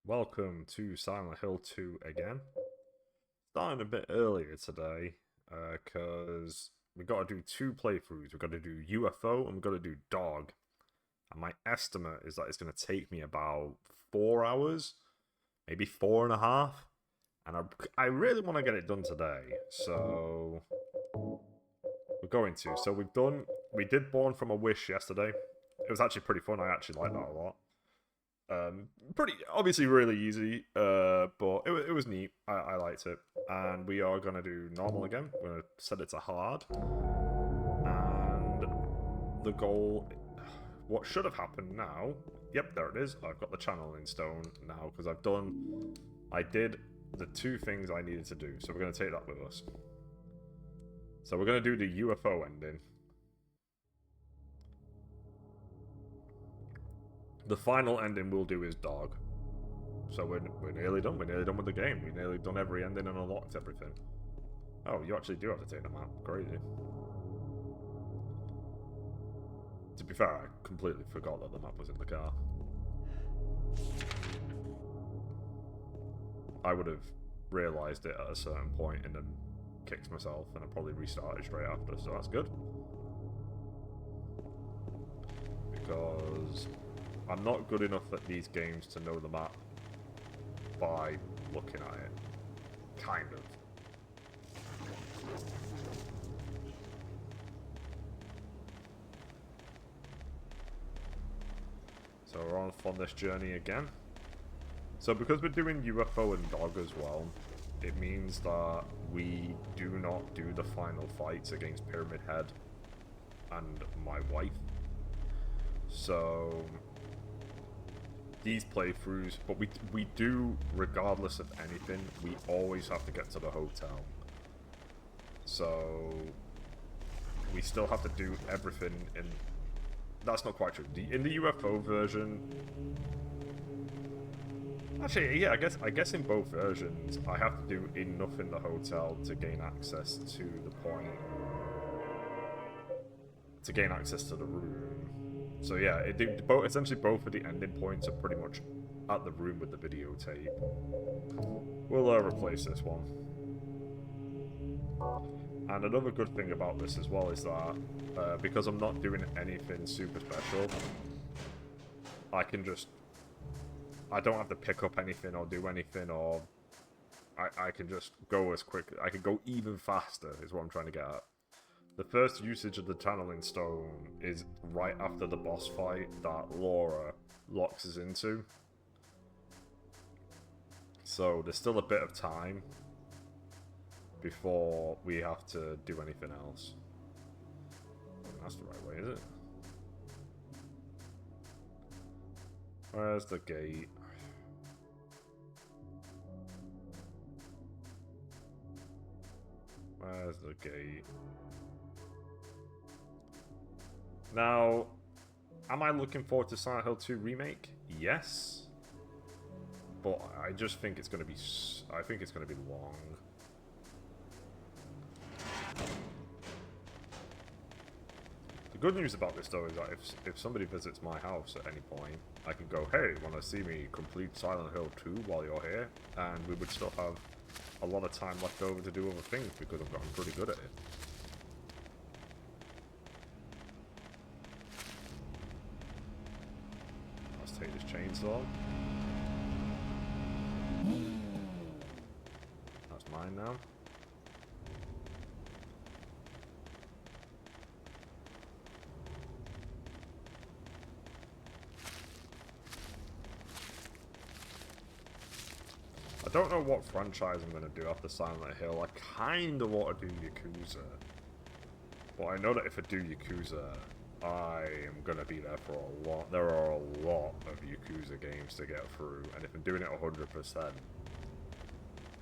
Welcome to Silent Hill 2 again. Starting a bit earlier today, because we got to do two playthroughs. We've got to do UFO and we've got to do Dog. And my estimate is that it's going to take me about 4 hours, maybe 4.5. And I really want to get it done today, so we're going to. So we did Born from a Wish yesterday. It was actually pretty fun. I actually liked that a lot. Pretty obviously really easy, but it was neat. I liked it, and we are gonna do normal again. We're gonna set it to hard, and the goal. What should have happened now? Yep, there it is. I've got the channel in stone now because I did the two things I needed to do. So we're gonna take that with us. So we're gonna do the UFO ending. The final ending we'll do is Dog. So we're nearly done. We're nearly done with the game. We've nearly done every ending and unlocked everything. Oh, you actually do have to take the map. Crazy. To be fair, I completely forgot that the map was in the car. I would have realised it at a certain point and then kicked myself, and I probably restarted straight after, so that's good. Because I'm not good enough at these games to know the map by looking at it. Kind of. So we're on this journey again. So because we're doing UFO and Dog as well, it means that we do not do the final fights against Pyramid Head and my wife. So these playthroughs, but we do, regardless of anything, we always have to get to the hotel. So we still have to do everything in... That's not quite true. In the UFO version... Actually, yeah, I guess in both versions, I have to do enough in the hotel to gain access to the point. To gain access to the room. So yeah, essentially both of the ending points are pretty much at the room with the videotape. We'll replace this one. And another good thing about this as well is that, because I'm not doing anything super special, I don't have to pick up anything or do anything, or I can just go as quick, I can go even faster is what I'm trying to get at. The first usage of the channeling stone is right after the boss fight that Laura locks us into. So there's still a bit of time before we have to do anything else. That's the right way, is it? Where's the gate? Where's the gate? Now, am I looking forward to Silent Hill 2 Remake? Yes. But I just think it's going to be... I think it's going to be long. The good news about this, though, is that if somebody visits my house at any point, I can go, hey, want to see me complete Silent Hill 2 while you're here? And we would still have a lot of time left over to do other things because I've gotten pretty good at it. Take this chainsaw. That's mine now. I don't know what franchise I'm going to do after Silent Hill. I kind of want to do Yakuza. But I know that if I do Yakuza, I am going to be there for a lot. There are a lot of Yakuza games to get through, and if I'm doing it 100%,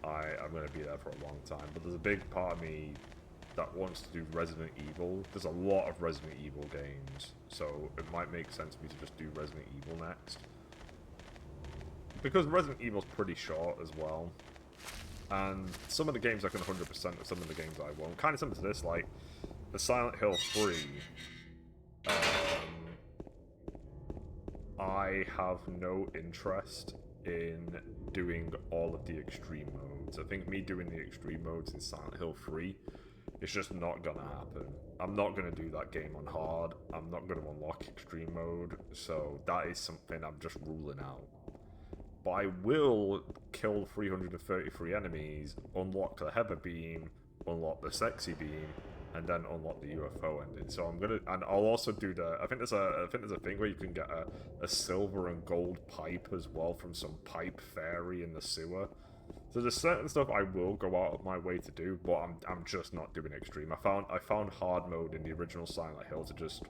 I'm going to be there for a long time. But there's a big part of me that wants to do Resident Evil. There's a lot of Resident Evil games, so it might make sense for me to just do Resident Evil next. Because Resident Evil's pretty short as well, and some of the games I can 100%, and some of the games I won't. Kind of similar to this, like the Silent Hill 3. I have no interest in doing all of the extreme modes. I think me doing the extreme modes in Silent Hill 3, it's just not gonna happen. I'm not gonna do that game on hard. I'm not gonna unlock extreme mode, so that is something I'm just ruling out. But I will kill 333 enemies, unlock the Heather Beam, unlock the Sexy Beam, and then unlock the UFO ending. So I'm gonna, and I'll also do the. I think there's a thing where you can get a silver and gold pipe as well from some pipe fairy in the sewer. So there's certain stuff I will go out of my way to do, but I'm just not doing extreme. I found hard mode in the original Silent Hill to just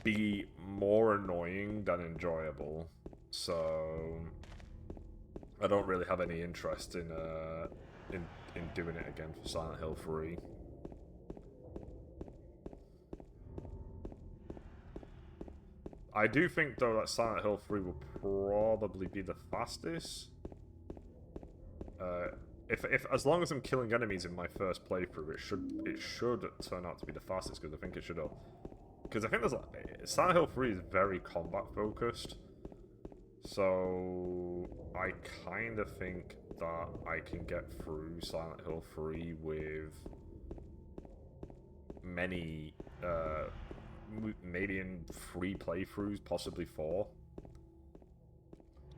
be more annoying than enjoyable. So I don't really have any interest in doing it again for Silent Hill 3. I do think though that Silent Hill 3 will probably be the fastest. If as long as I'm killing enemies in my first playthrough, it should turn out to be the fastest, because I think it should. Because I think there's Silent Hill 3 is very combat focused. So I kind of think that I can get through Silent Hill 3 with many, maybe in 3 playthroughs, possibly 4.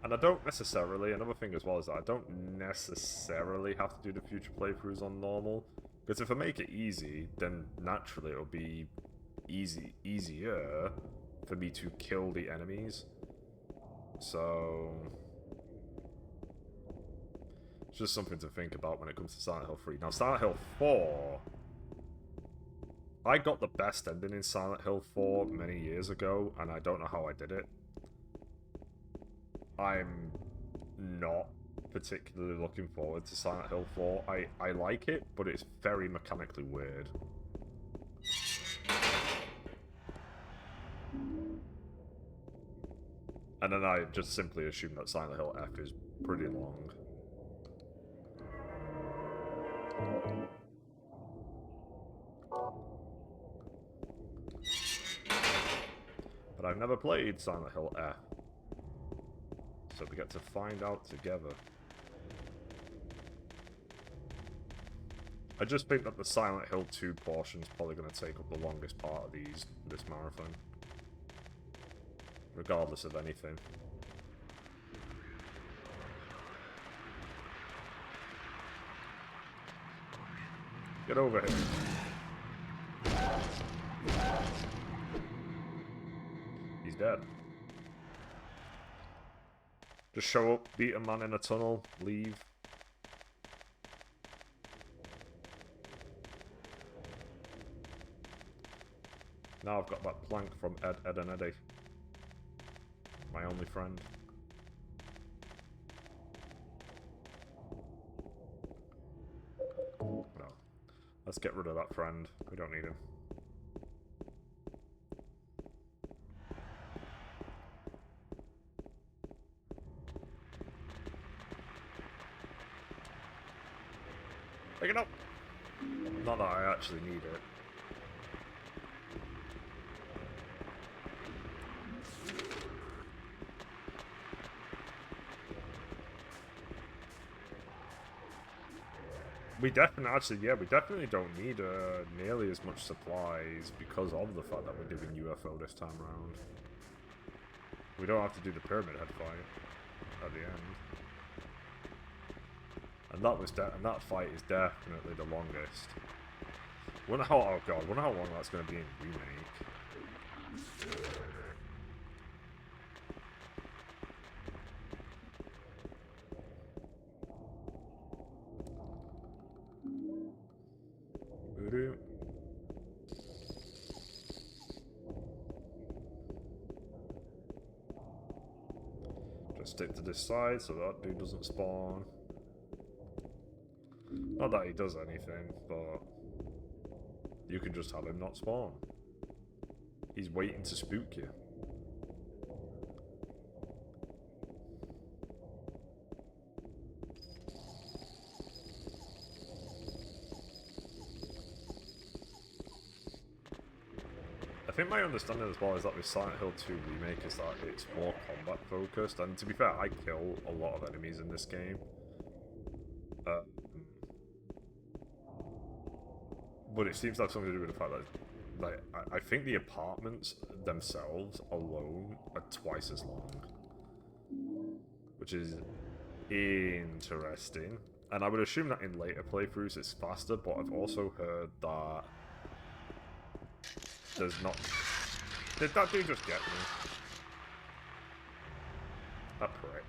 And I don't necessarily, another thing as well is that I don't necessarily have to do the future playthroughs on normal. Because if I make it easy, then naturally it'll be easier for me to kill the enemies. So it's just something to think about when it comes to Silent Hill 3. Now, Silent Hill 4, I got the best ending in Silent Hill 4 many years ago, and I don't know how I did it. I'm not particularly looking forward to Silent Hill 4. I like it, but it's very mechanically weird. And then I just simply assume that Silent Hill F is pretty long. But I've never played Silent Hill F. So we get to find out together. I just think that the Silent Hill 2 portion is probably going to take up the longest part of this marathon. Regardless of anything. Get over here. He's dead. Just show up, beat a man in a tunnel, leave. Now I've got that plank from Ed, and Eddie. My only friend. No. Let's get rid of that friend. We don't need him. Pick it up! Not that I actually need it. We definitely don't need nearly as much supplies because of the fact that we're doing UFO this time around. We don't have to do the Pyramid Head fight at the end. And that fight is definitely the longest. Wonder how long that's going to be in Remake. Just stick to this side so that dude doesn't spawn. Not that he does anything, but you can just have him not spawn. He's waiting to spook you. I think my understanding as well is that with Silent Hill 2 Remake is that it's more combat focused, and to be fair, I kill a lot of enemies in this game. But it seems to have something to do with the fact that, like, I think the apartments themselves alone are twice as long. Which is interesting. And I would assume that in later playthroughs it's faster, but I've also heard that there's not... Did that dude just get me? That prick.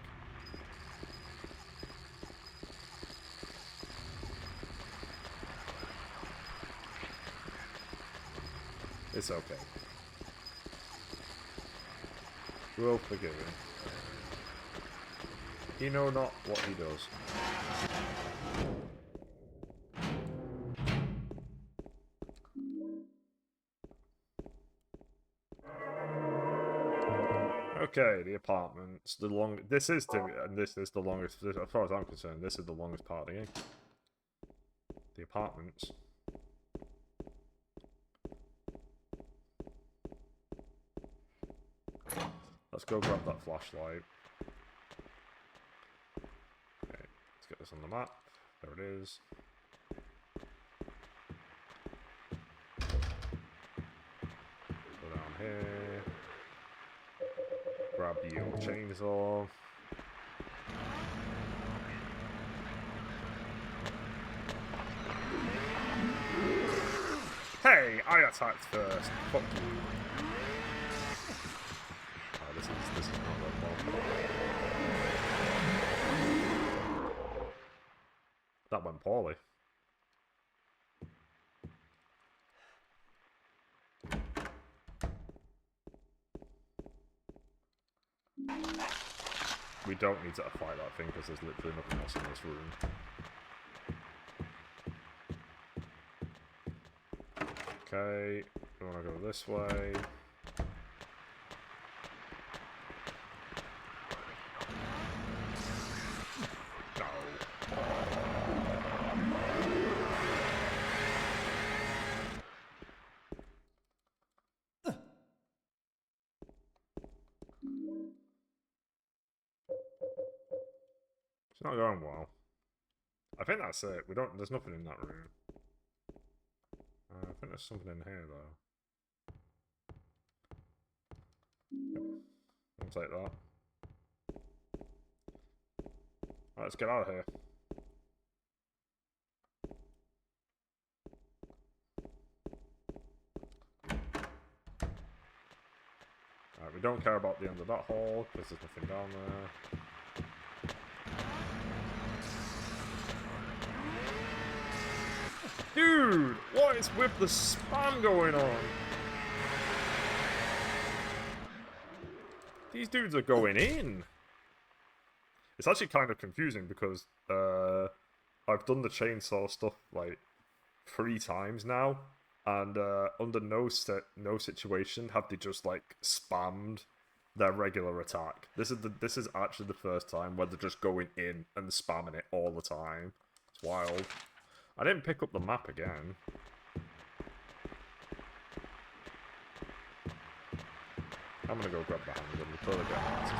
It's okay. We'll forgive him. He know not what he does. Okay, the apartments. This is the longest. As far as I'm concerned, this is the longest part of the game. The apartments. Let's go grab that flashlight. Okay, let's get this on the map. There it is. Go down here. Grab the old chainsaw. Hey, I attacked first. Fuck you. Oh, this is not going well. That went poorly. We don't need to fight that thing because there's literally nothing else in this room. Okay, we want to go this way. It's not going well. I think that's it. There's nothing in that room. I think there's something in here though. Yep. I'll take that. Right, let's get out of here. Alright, we don't care about the end of that hall because there's nothing down there. Dude, what is with the spam going on? These dudes are going in. It's actually kind of confusing because I've done the chainsaw stuff like 3 times now, and under no situation have they just like spammed their regular attack. This is actually the first time where they're just going in and spamming it all the time. It's wild. I didn't pick up the map again. I'm gonna go grab the handgun. We'll totally get answers.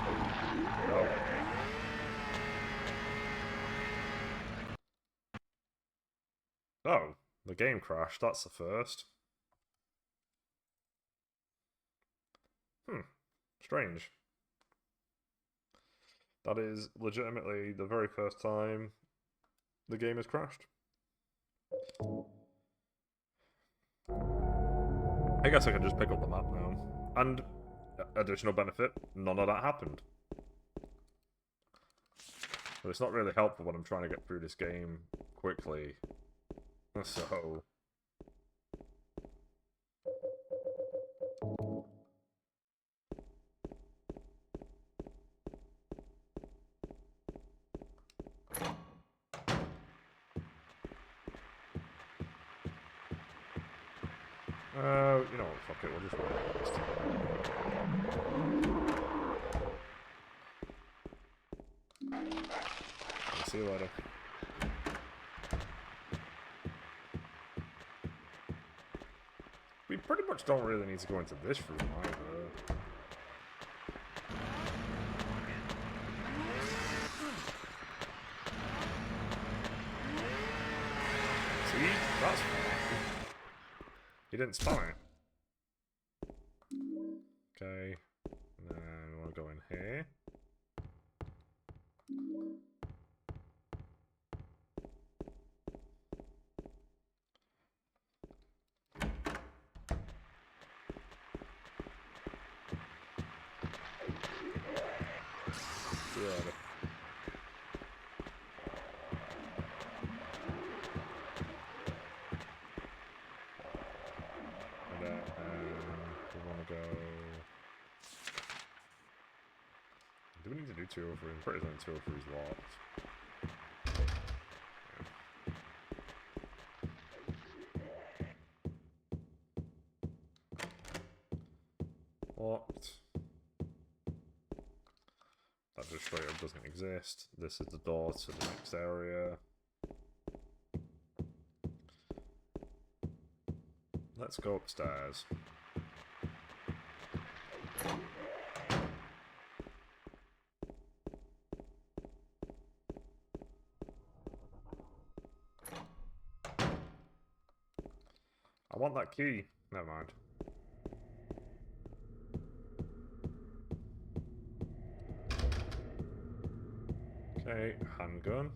No. Oh, the game crashed. That's the first. Strange. That is legitimately the very first time the game has crashed. I guess I can just pick up the map now. And additional benefit, none of that happened. But it's not really helpful when I'm trying to get through this game quickly. So... you know what, fuck it, we'll just roll this time. I'll see you later. We pretty much don't really need to go into this room either. See? That's fine. He didn't spam it. Okay. And then we want to go in here. Good. And then we want to go... Do we need to do 203? I'm pretty sure 203 is locked. Locked. That just straight up doesn't exist. This is the door to the next area. Let's go upstairs. I want that key. Never mind. Okay, handgun.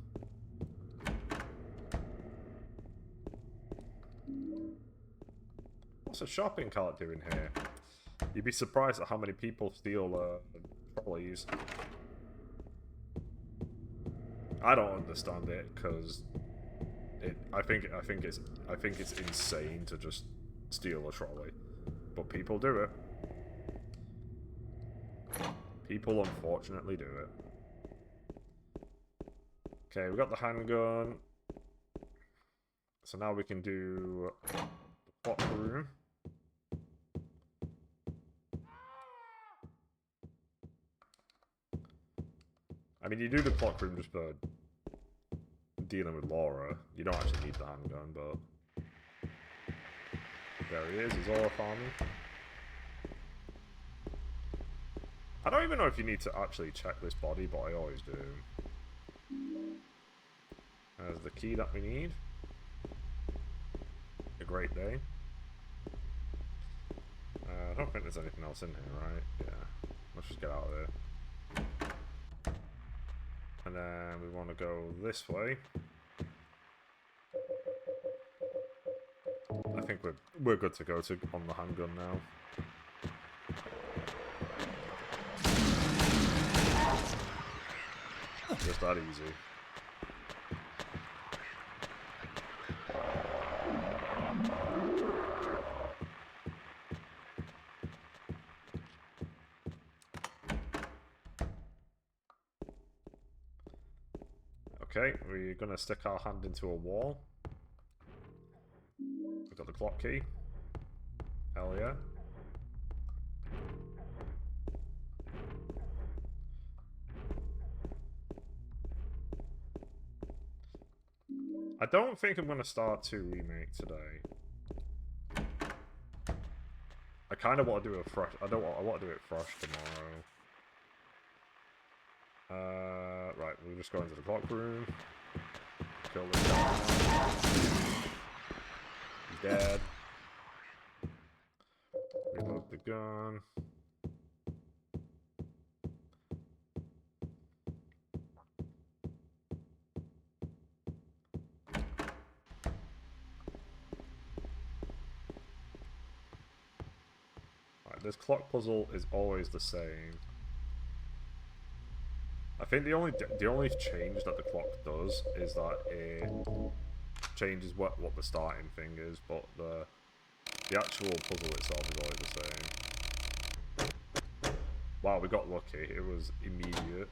What's a shopping cart doing here? You'd be surprised at how many people steal trolleys. I don't understand it because I think it's insane to just steal a trolley, but people do it. People unfortunately do it. Okay, we got the handgun. So now we can do the clock room. I mean, you do the clock room just for dealing with Laura. You don't actually need the handgun, but... There he is, he's all farming. I don't even know if you need to actually check this body, but I always do. There's the key that we need. A great day. I don't think there's anything else in here, right? Yeah. Let's just get out of there. And then we want to go this way. I think we're good to go on the handgun now. Just that easy. Okay, we're gonna stick our hand into a wall. We've got the clock key. Hell yeah. I don't think I'm gonna start 2 Remake today. I kind of want to do a fresh. I want to do it fresh tomorrow. Right, we'll just go into the clock room. Kill this guy. He's dead. Reload the gun. Right, this clock puzzle is always the same. I think the only change that the clock does is that it changes what the starting thing is, but the actual puzzle itself is always the same. Wow, we got lucky. It was immediate,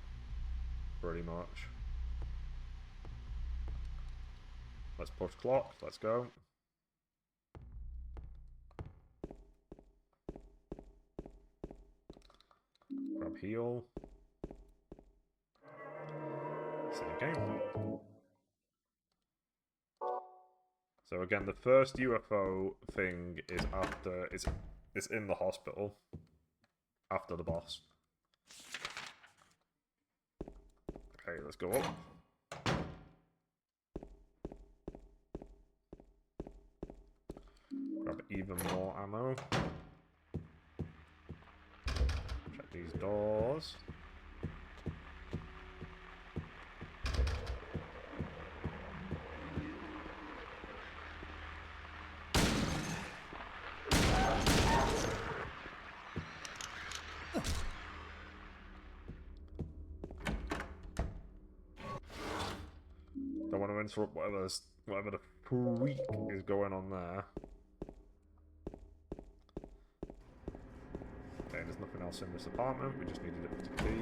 pretty much. Let's push clock. Let's go. Grab heal. Save game. So again, the first UFO thing is after it's in the hospital after the boss. Okay, let's go up. Grab even more ammo. Check these doors. Don't want to interrupt whatever the freak is going on there. Okay, there's nothing else in this apartment. We just needed it to key.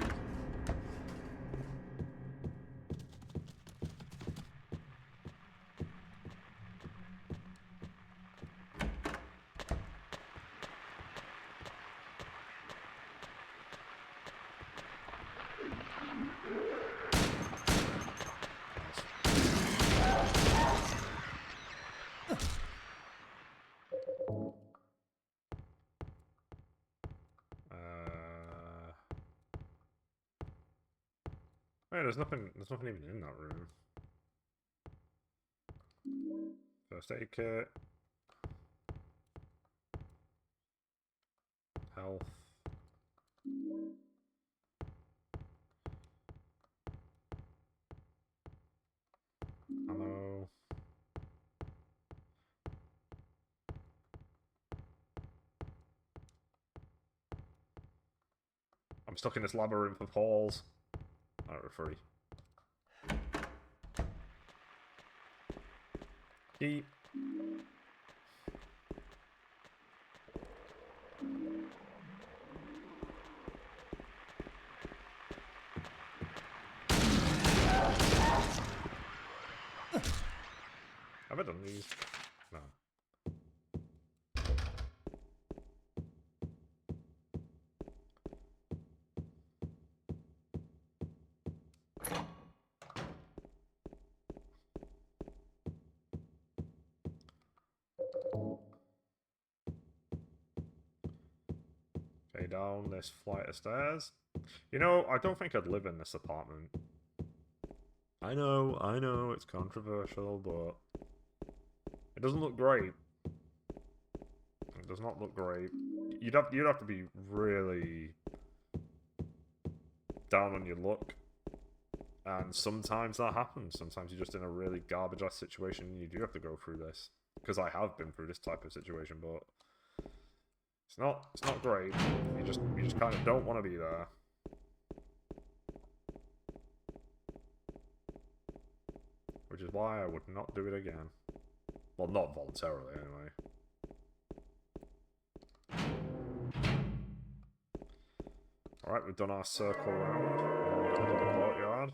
Hey, there's nothing even in that room. First aid kit. Health. Ammo. I'm stuck in this labyrinth of halls. Oh, we're free. Key. Have I done these? No. Okay, down this flight of stairs. You know, I don't think I'd live in this apartment. I know, it's controversial, but it doesn't look great. It does not look great. You'd have to be really down on your luck. And sometimes that happens. Sometimes you're just in a really garbage-ass situation and you do have to go through this. Because I have been through this type of situation, but it's not great. You just kind of don't want to be there. Which is why I would not do it again. Well, not voluntarily, anyway. Alright, we've done our circle round. We're into the courtyard.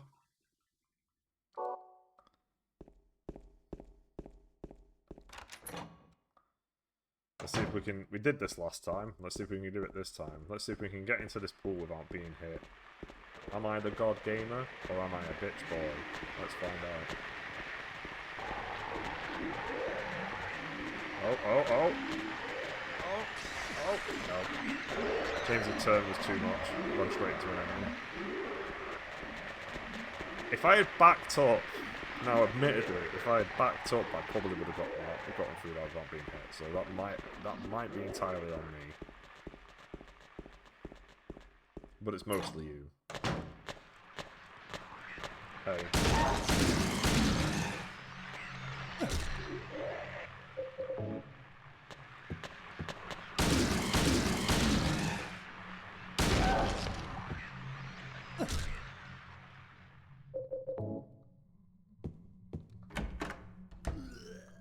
Let's see if we can... We did this last time. Let's see if we can do it this time. Let's see if we can get into this pool without being hit. Am I the god gamer, or am I a bitch boy? Let's find out. Oh. No. Change of turn was too much. Run straight into an enemy. If I had backed up, now admittedly, if I had backed up, I probably would have gotten through that without being hit. So that might be entirely on me. But it's mostly you. Hey.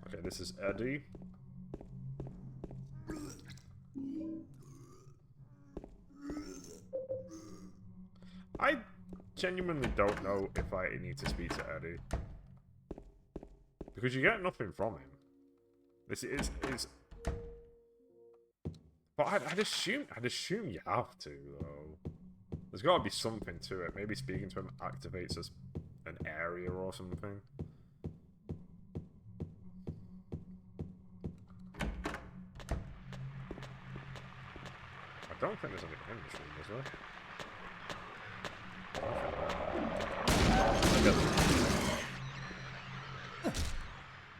Okay, this is Eddie. I genuinely don't know if I need to speak to Eddie. Because you get nothing from him. This is... But I'd assume you have to, though. There's got to be something to it. Maybe speaking to him activates an area or something. don't think there's anything in this room, is there?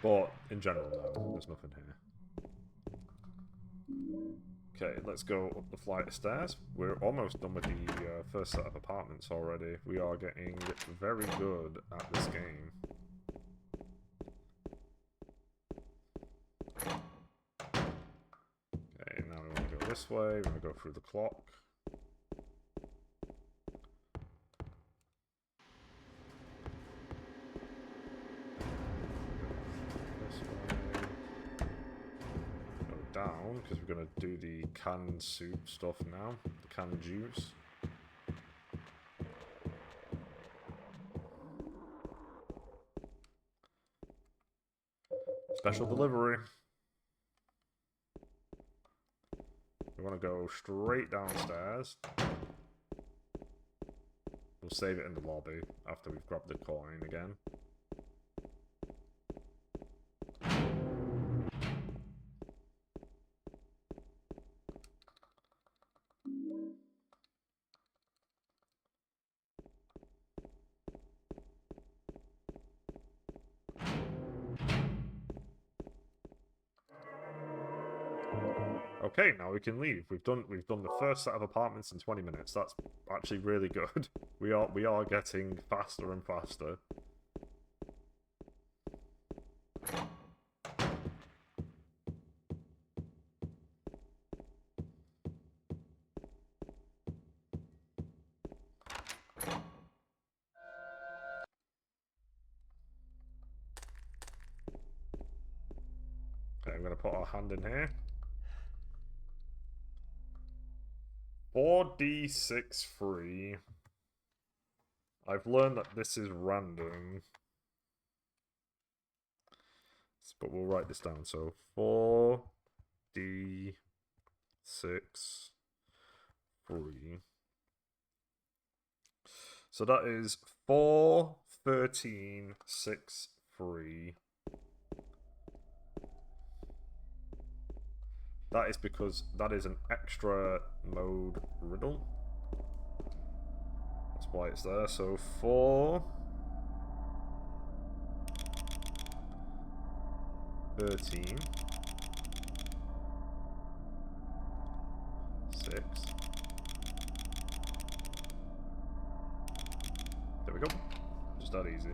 But in general, no, there's nothing here. Okay, let's go up the flight of stairs. We're almost done with the first set of apartments already. We are getting very good at this game. Okay, now we want to go this way. We're going to go through the clock. Down because we're going to do the canned soup stuff now, the canned juice. Special delivery. We want to go straight downstairs. We'll save it in the lobby after we've grabbed the coin again. Okay, now we can leave. We've done the first set of apartments in 20 minutes. That's actually really good. We are getting faster and faster. Okay, I'm gonna put our hand in here. 4d6 free. I've learned that this is random. But we'll write this down. So 4d6 free. So that is 4, 13, 6 free. That is because that is an extra mode riddle. That's why it's there. So 4, 13, 6. There we go. Just that easy.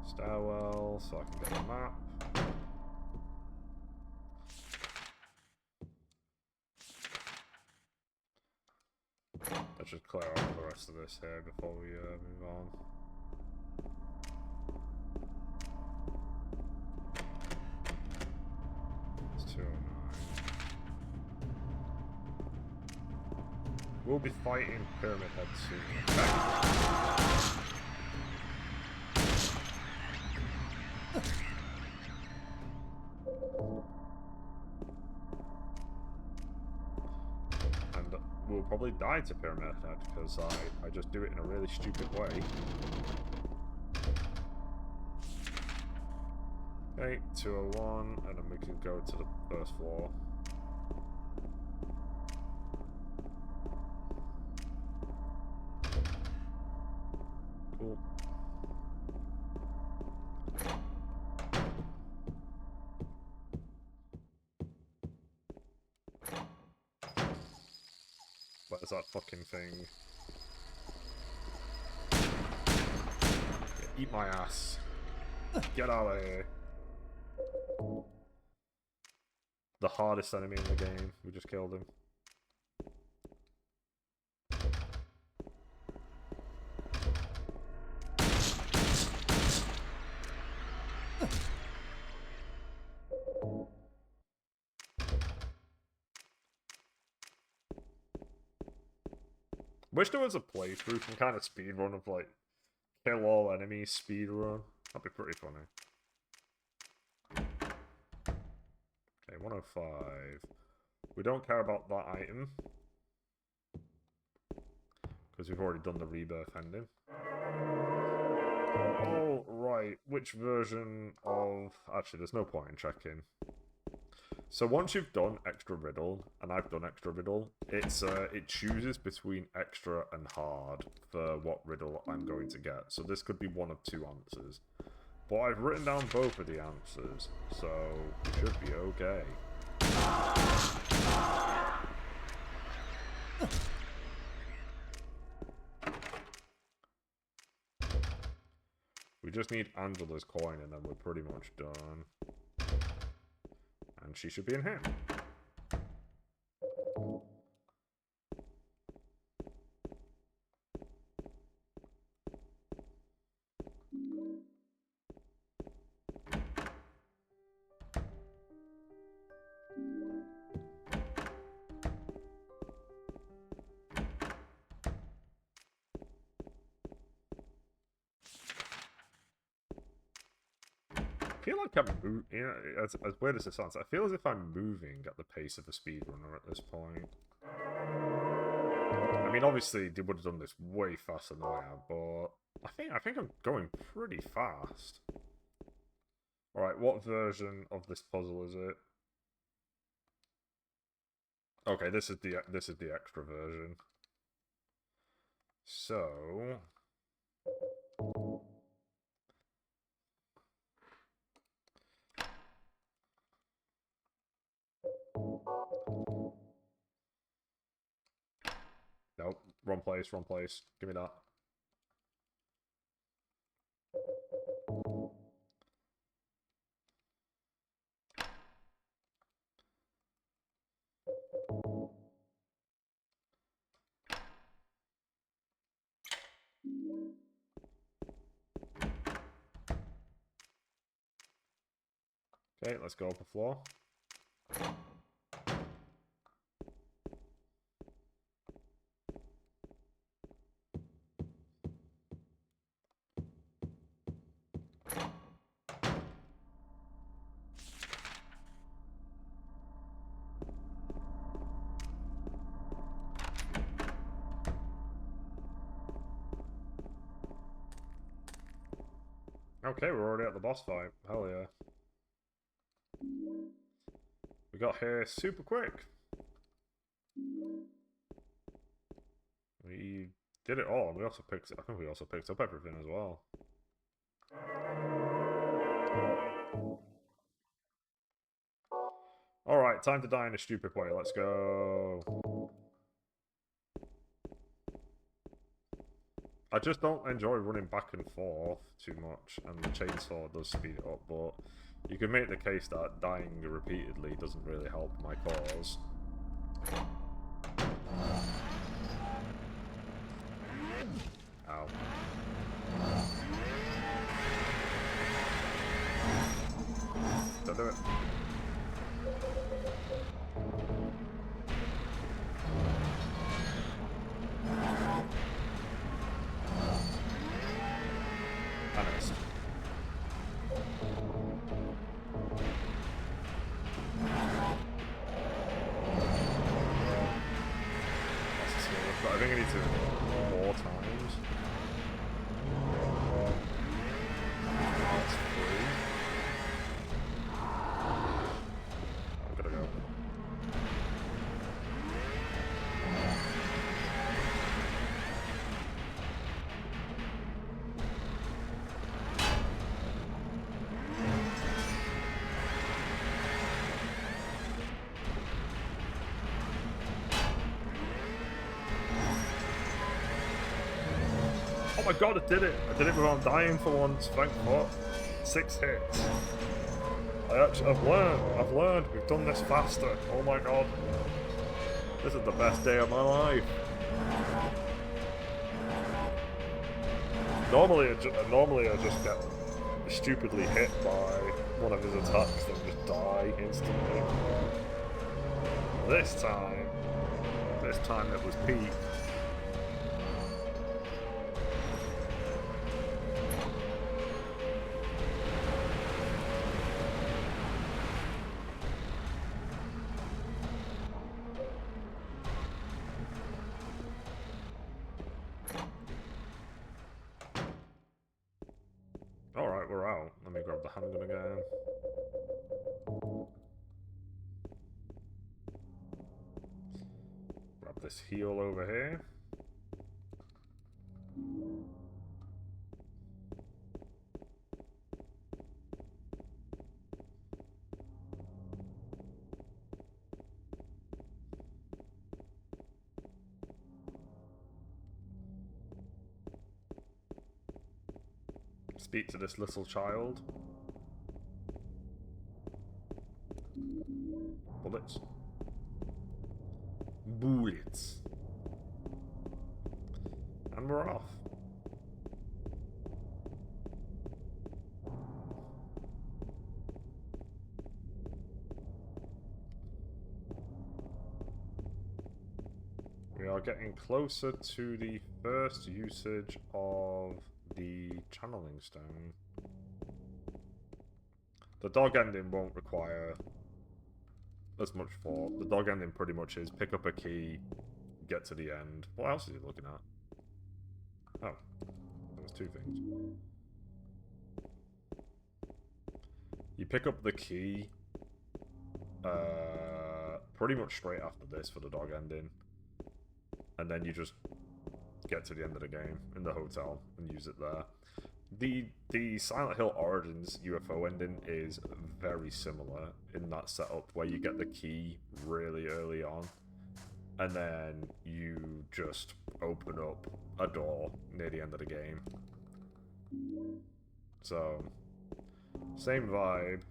Stairwell, so I can get a map. Let's just clear out the rest of this here before we move on. It's 209. We'll be fighting Pyramid Head soon. And we'll probably die to Pyramid Head because I just do it in a really stupid way. Okay, 201, and then we can go to the first floor. Cool. Where's that fucking thing? Yeah, eat my ass. Get out of here. The hardest enemy in the game. We just killed him. Wish there was a playthrough, some kind of speedrun of like kill all enemies speedrun. That'd be pretty funny. Okay, 105. We don't care about that item because we've already done the rebirth ending. Oh, right. Which version of... Actually, there's no point in checking. So once you've done extra riddle, and I've done extra riddle, it chooses between extra and hard for what riddle I'm going to get. So this could be one of two answers. But I've written down both of the answers, so it should be okay. We just need Angela's coin and then we're pretty much done. And she should be in here. I feel like I'm, you know, as weird as it sounds, I feel as if I'm moving at the pace of a speedrunner at this point. I mean, obviously they would have done this way faster than I have, but I think I'm going pretty fast. All right, what version of this puzzle is it? Okay, this is the extra version. So. Nope, wrong place, wrong place. Give me that. Okay, let's go up the floor. Okay, we're already at the boss fight. Hell yeah. We got here super quick. We did it all. We also picked, I think we also picked up everything as well. Alright, time to die in a stupid way. Let's go. I just don't enjoy running back and forth too much, and the chainsaw does speed it up, but you can make the case that dying repeatedly doesn't really help my cause. Ow. Don't do it. I missed. I think I need to more times. That's free. I'm gonna go. Oh my god, I did it! I did it without dying for once, thank God. 6 hits. I've learned, we've done this faster. Oh my god. This is the best day of my life. Normally I just get stupidly hit by one of his attacks and just die instantly. This time it was Pete. Alright, we're out. Let me grab the handgun again. Grab this heal over here. Speak to this little child. Bullets. Bullets. And we're off. We are getting closer to the first usage of the channeling stone. The dog ending won't require as much thought. The dog ending pretty much is pick up a key, get to the end. What else is he looking at? Oh, there was two things. You pick up the key pretty much straight after this for the dog ending. And then you just get to the end of the game in the hotel and use it there. The Silent Hill Origins UFO ending is very similar in that setup where you get the key really early on and then you just open up a door near the end of the game. So, same vibe.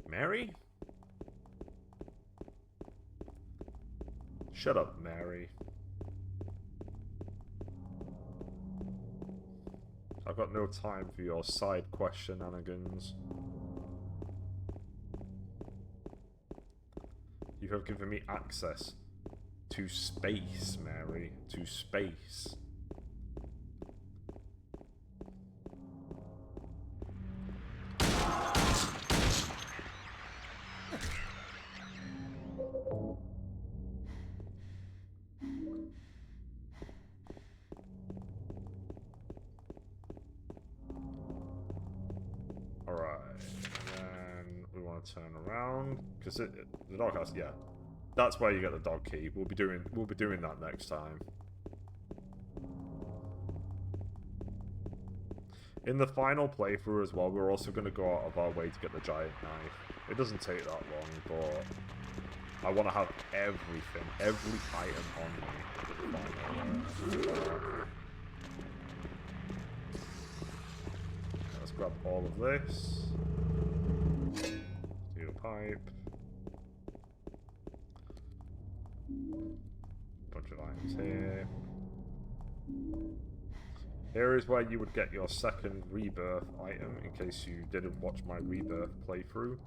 Mary? Shut up, Mary. I've got no time for your side quest shenanigans. You have given me access to space, Mary. To space. Turn around because the doghouse, yeah, that's where you get the dog key. We'll be doing that next time. In the final playthrough as well, we're also going to go out of our way to get the giant knife. It doesn't take that long, but I want to have everything, every item on me. Let's grab all of this. Pipe. Bunch of items here. Here is where you would get your second rebirth item, in case you didn't watch my rebirth playthrough.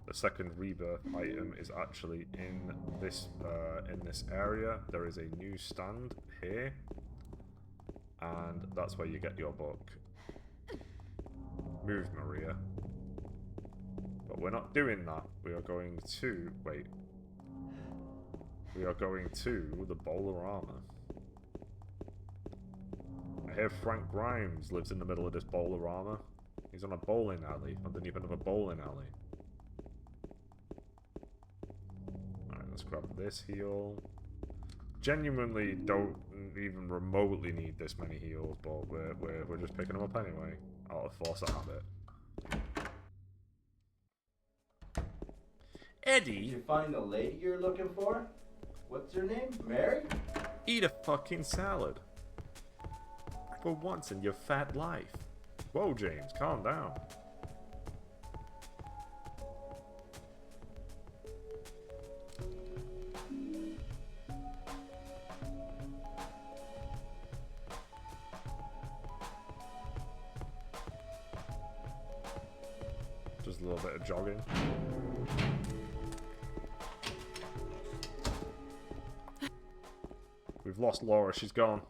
The second rebirth item is actually in this area. There is a new stand here, and that's where you get your book. Move, Maria. But we're not doing that. We are going to... Wait. We are going to the Bowl-O-Rama. I hear Frank Grimes lives in the middle of this Bowl-O-Rama. He's on a bowling alley, underneath another bowling alley. Alright, let's grab this heal. Genuinely don't even remotely need this many heals, but we're just picking them up anyway. Out of force of habit. Eddie? Did you find the lady you're looking for? What's her name? Mary? Eat a fucking salad. For once in your fat life. Whoa, James, calm down. Just a little bit of jogging. We've lost Laura, she's gone.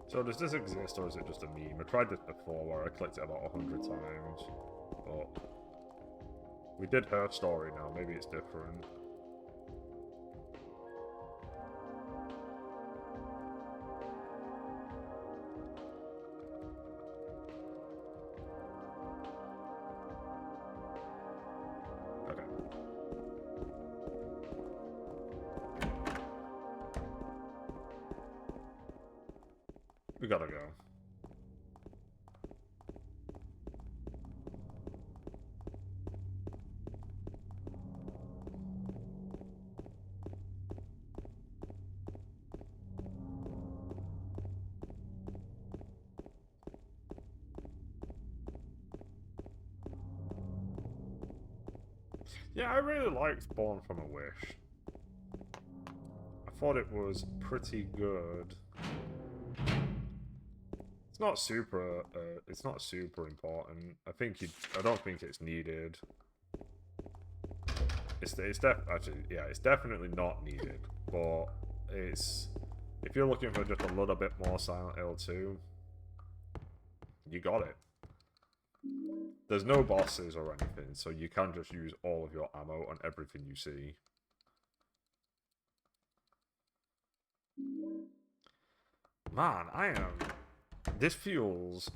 So does this exist, or is it just a meme? I tried this before where I clicked it about 100 times, but we did Her Story now, maybe it's different. Okay. We gotta go. Yeah, I really liked Born from a Wish. I thought it was pretty good. It's not super. It's not super important. I don't think it's needed. It's definitely not needed. But it's, if you're looking for just a little bit more Silent Hill 2, you got it. There's no bosses or anything, so you can just use all of your ammo on everything you see. Man, this feels...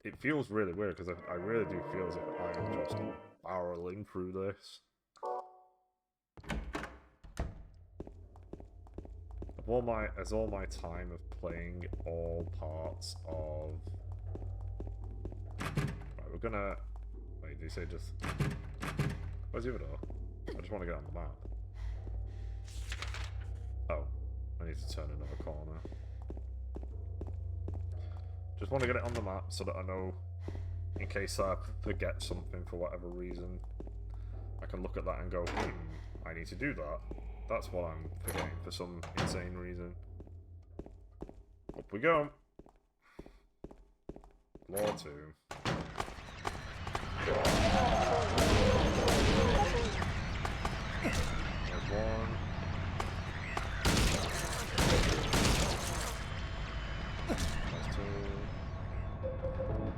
It feels really weird, because I really do feel as if I am just barreling through this. As all my time of playing all parts of... Right, we're gonna... Wait, did you say just... Where's the other door? I just want to get on the map. Oh, I need to turn another corner. Just want to get it on the map so that I know, in case I forget something for whatever reason, I can look at that and go, I need to do that. That's what I'm forgetting for some insane reason. Up we go. Floor 2. There's one. There's two.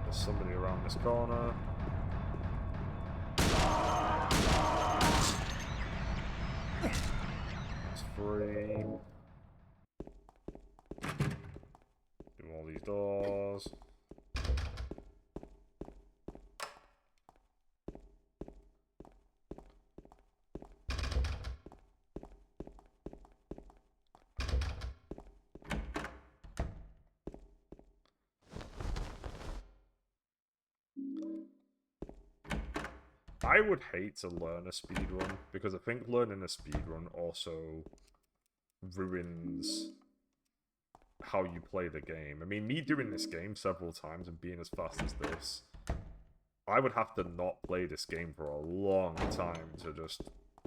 There's somebody around this corner. That's 3. Do all these doors. I would hate to learn a speedrun, because I think learning a speedrun also ruins how you play the game. I mean, me doing this game several times and being as fast as this, I would have to not play this game for a long time to just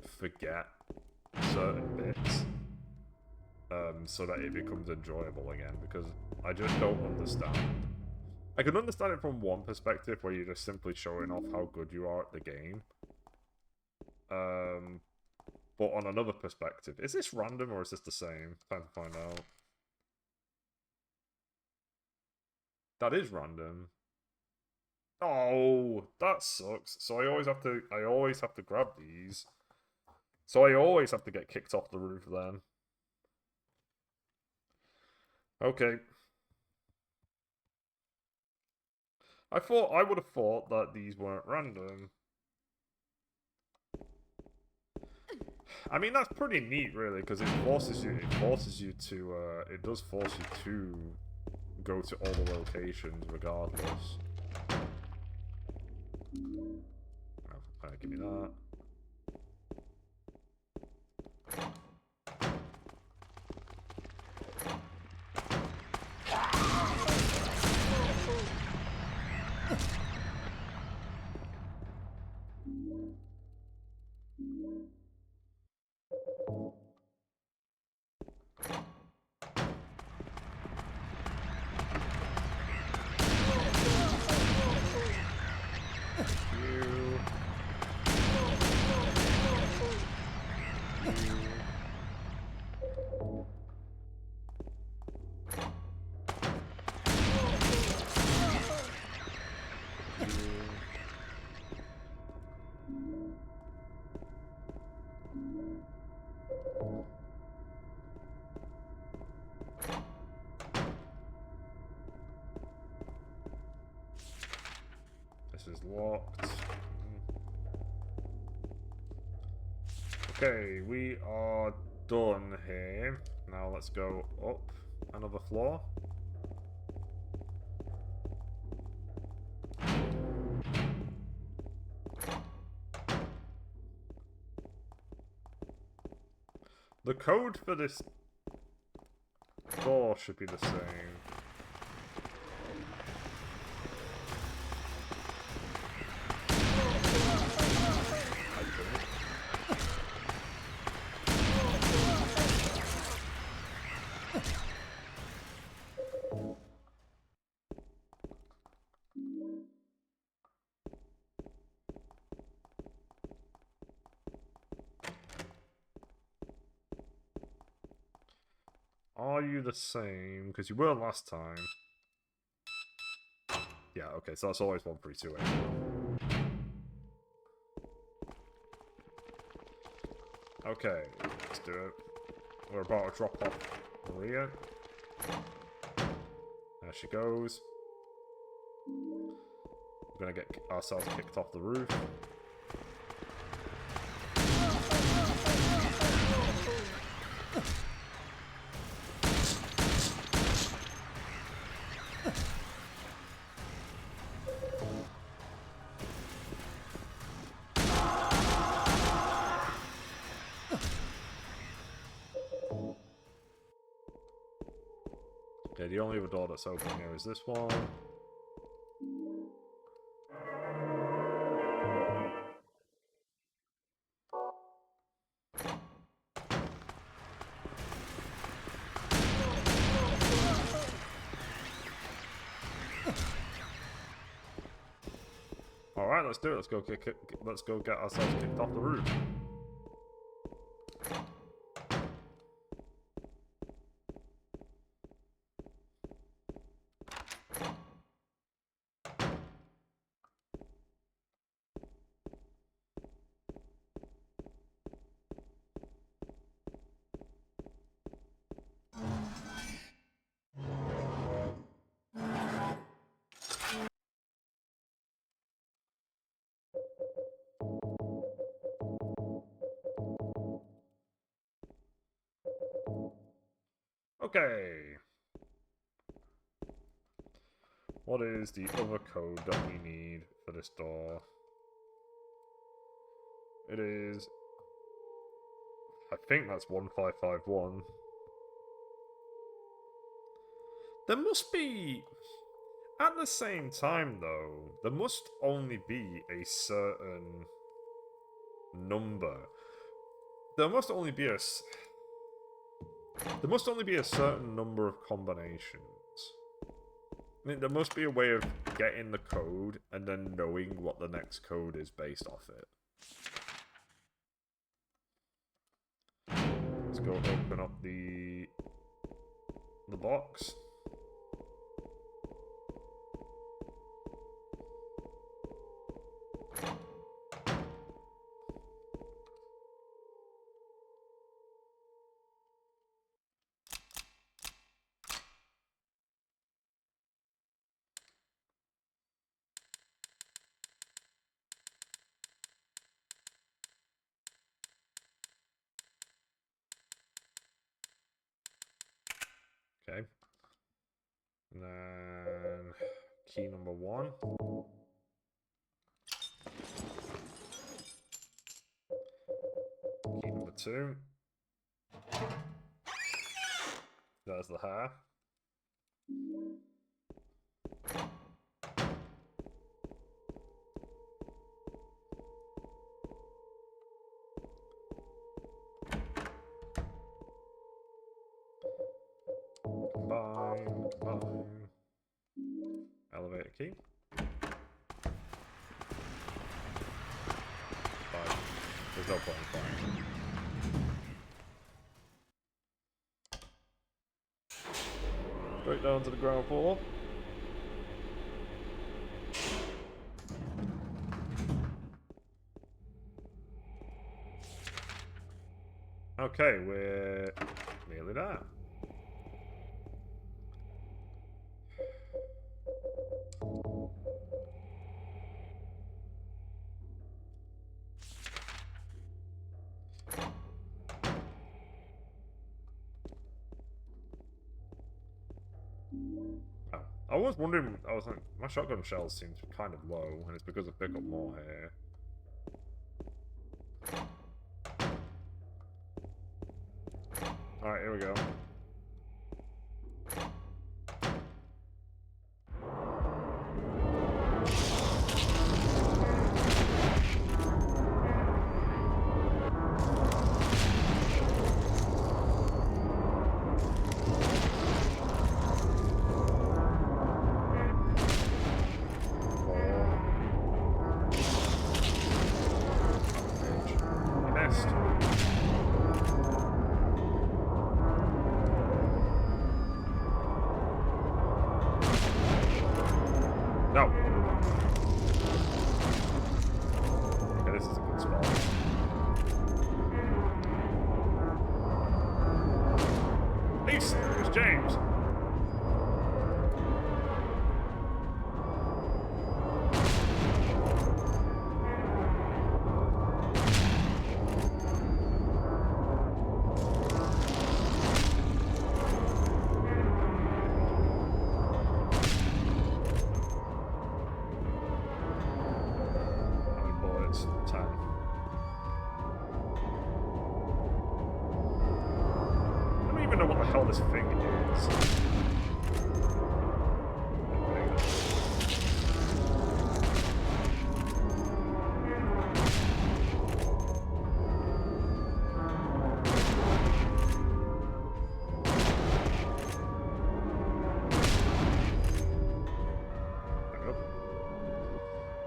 forget certain bits, so that it becomes enjoyable again, because I just don't understand. I can understand it from one perspective, where you're just simply showing off how good you are at the game. But on another perspective, is this random or is this the same? Time to find out. That is random. Oh, that sucks. So I always have to grab these. So I always have to get kicked off the roof then. Okay. I would have thought that these weren't random. I mean, that's pretty neat, really, because it forces you to, it does force you to go to all the locations regardless. Give me that. This is locked. Okay, we are done here. Now let's go up another floor. The code for this door should be the same. Are you the same? Because you were last time. Yeah, okay, so that's always 132. Okay, let's do it. We're about to drop off Maria. There she goes. We're gonna get ourselves kicked off the roof. Okay, the only other door that's open here is this one. Alright, let's do it. Let's go get ourselves kicked off the roof. Okay. What is the other code that we need for this door? It is... I think that's 1551. There must be... At the same time, though, there must only be a certain number. There must only be a certain number of combinations. I mean, there must be a way of getting the code and then knowing what the next code is based off it. Let's go open up the box. Key number 1. Key number 2. There's the hair. Combine. Elevator key. Fine. There's no point in flying. Straight down to the ground floor. Okay, we're nearly there. Oh, I was wondering, I was like, my shotgun shells seem kind of low, and it's because I pick up more here. Alright, here we go. No. Okay, this is a good spot. Peace! It's James! This thing is.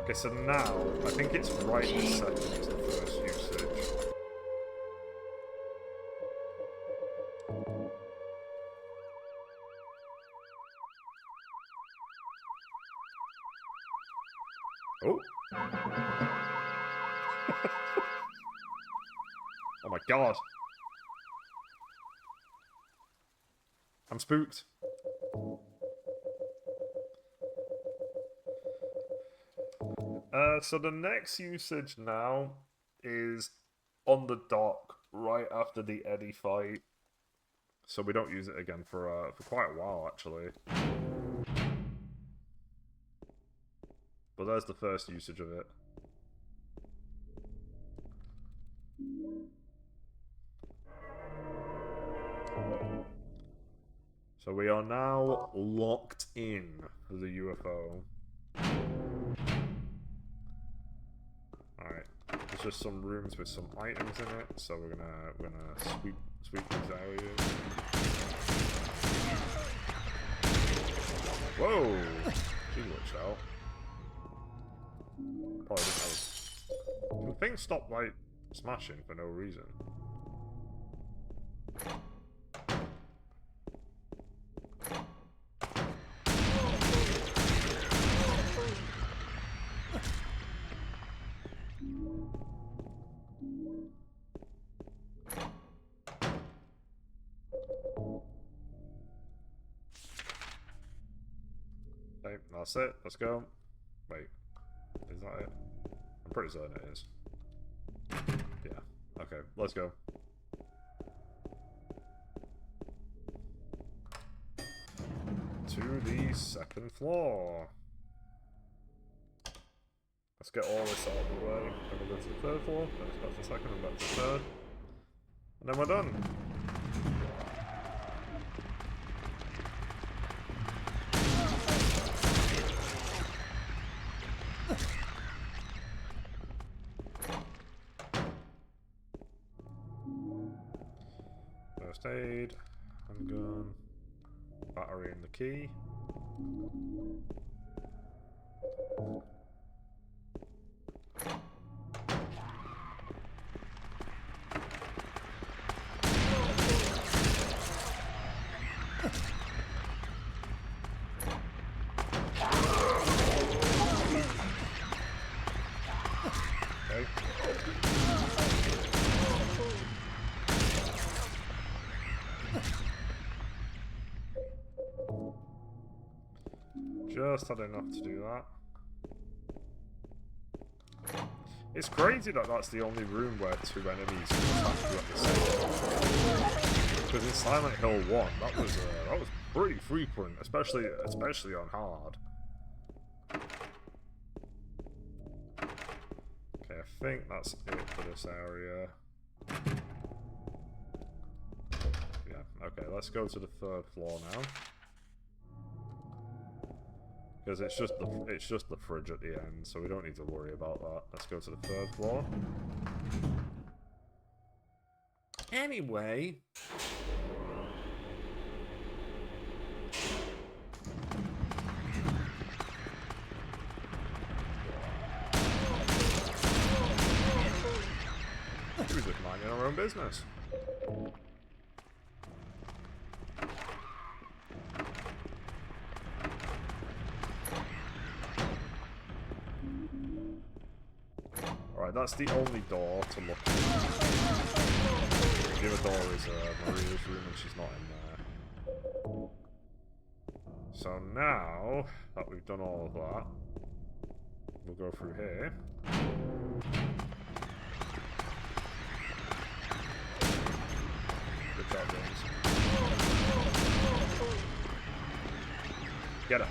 Okay, so now I think it's right this second is the first usage. Oh. Oh my god. I'm spooked. So the next usage now is on the dock right after the Eddie fight. So we don't use it again for quite a while, actually. But there's the first usage of it. So we are now locked in for the UFO. Alright. There's just some rooms with some items in it, so we're gonna sweep these areas. Whoa! She glitched out. Probably didn't have... The thing stopped, like, smashing for no reason. Okay, that's it. Let's go. Wait. Is that it? I'm pretty certain it is. Yeah. Okay, let's go. To the second floor. Let's get all this out of the way. Then we'll go to the third floor, then it's back to the second, and back to the third. And then we're done. First aid, handgun, battery and the key. Okay. Just had enough to do that. It's crazy that that's the only room where two enemies attack you at the same time. Because in Silent Hill 1, that was pretty frequent, especially on hard. Okay, I think that's it for this area. Yeah, okay, let's go to the third floor now. Because it's just the fridge at the end, so we don't need to worry about that. Let's go to the third floor. Anyway. We're just minding our own business. Alright, that's the only door to look at. The other door is Maria's room and she's not in there. So now that we've done all of that, we'll go through here. Good job, James. Get up.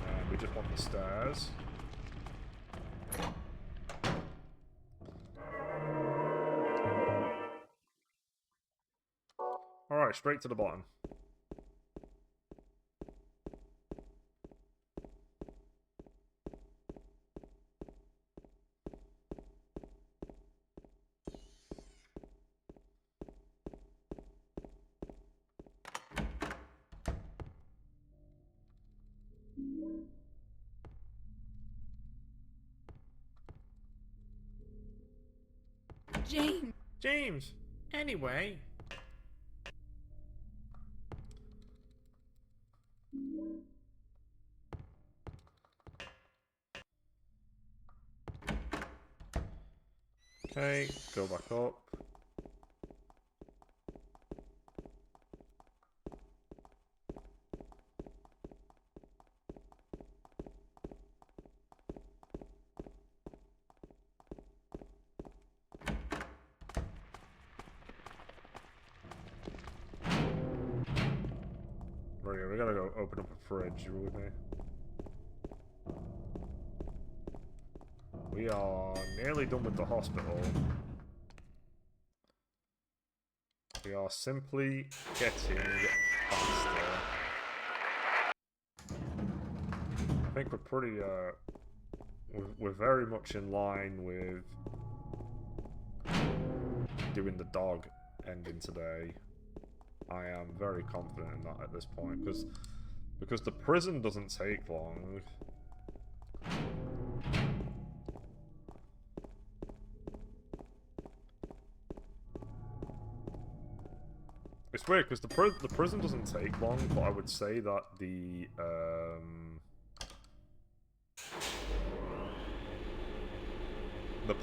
And we just want the stairs. Alright, straight to the bottom. James! James! Anyway. Okay, go back up. Maria, we gotta go open up a fridge, you with me? We are nearly done with the hospital. We are simply getting faster. I think we're pretty, we're very much in line with doing the dog ending today. I am very confident in that at this point, because the prison doesn't take long. It's weird, because the prison doesn't take long, but I would say that the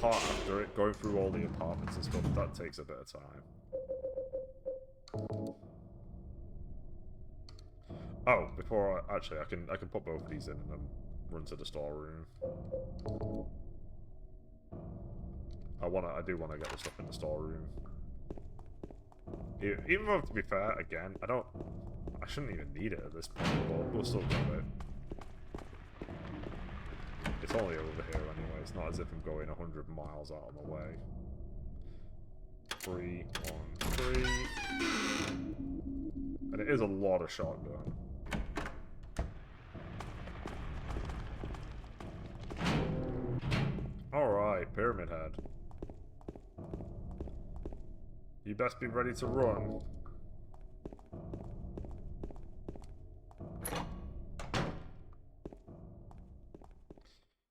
part after it, going through all the apartments and stuff, that takes a bit of time. Oh, before I can put both of these in and then run to the storeroom. I do wanna get the stuff in the storeroom. Even though, to be fair, again, I shouldn't even need it at this point, but we'll still grab it. It's only over here anyway, it's not as if I'm going 100 miles out of my way. 3, 1, 3. And it is a lot of shotgun. Alright, Pyramid Head. You best be ready to run.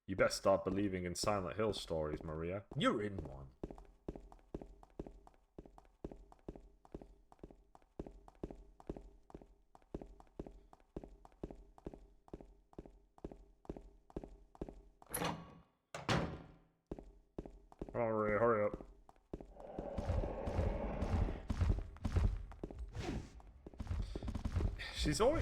You best start believing in Silent Hill stories, Maria. You're in one. Come on, Maria, hurry up.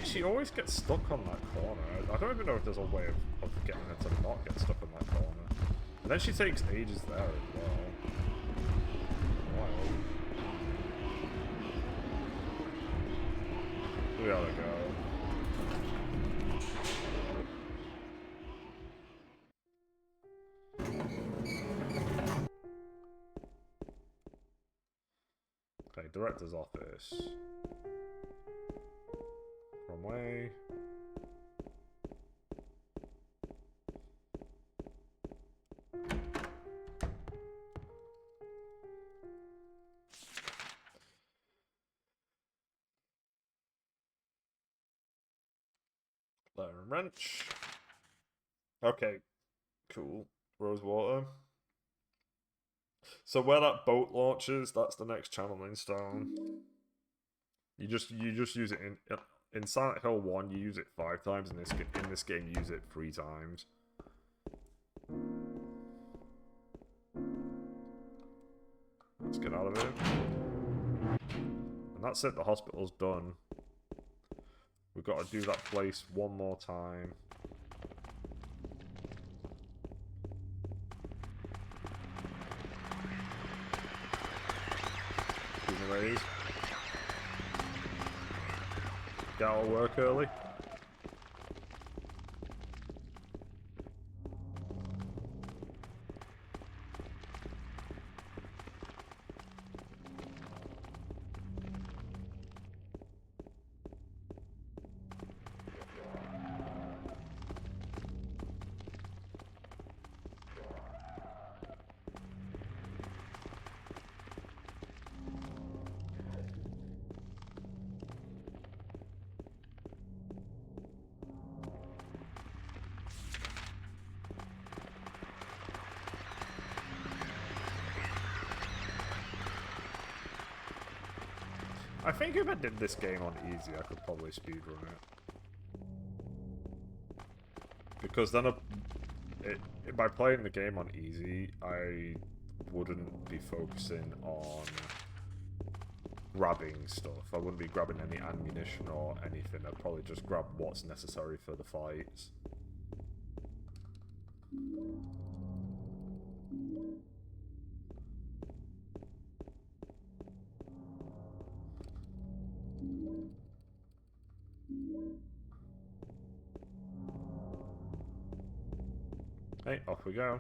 She always gets stuck on that corner. I don't even know if there's a way of getting her to not get stuck on that corner. And then she takes ages there as well. Wild. We gotta go. Okay, director's office. Wrong way. Flare and wrench. Okay, cool. Rosewater. So where that boat launches, that's the next channeling stone. You just use it in Silent Hill 1. You use it 5 times. In this game, you use it 3 times. Let's get out of here. And that's it. The hospital's done. We've got to do that place one more time. Excuse me, ladies. Get out of work early. I think if I did this game on easy, I could probably speedrun it. Because then by playing the game on easy, I wouldn't be focusing on grabbing stuff. I wouldn't be grabbing any ammunition or anything. I'd probably just grab what's necessary for the fights. Hey, off we go.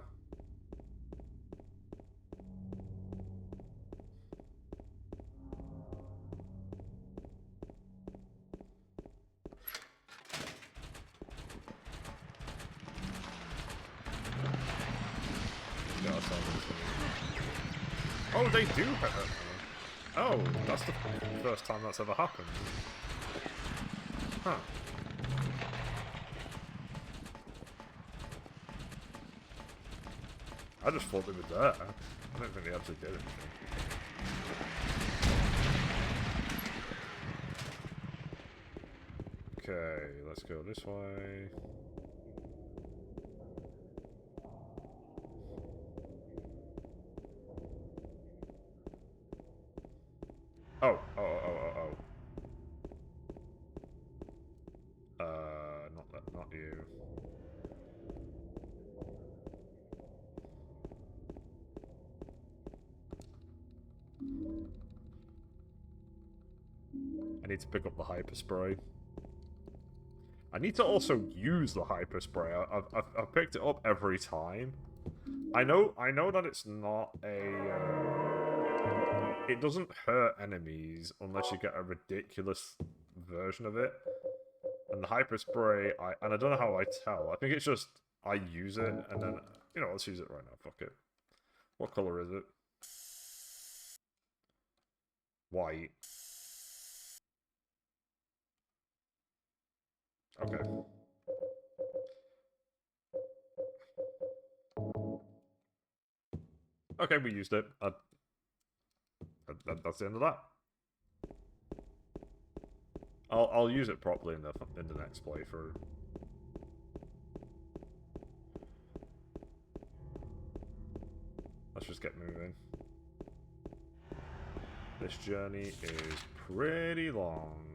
Oh, they do hurt me. Oh, that's the first time that's ever happened. Huh. I just thought they were there. I don't think they actually did anything. Okay, let's go this way. Oh. Not you. need to pick up the hyper spray. I need to also use the hyper spray. I've picked it up every time. I know that it's not a. It doesn't hurt enemies unless you get a ridiculous version of it. And the hyper spray, I don't know how I tell. I think it's just I use it and then let's use it right now. Fuck it. What color is it? White. Okay. Okay, we used it. That's the end of that. I'll use it properly in the next playthrough. Let's just get moving. This journey is pretty long.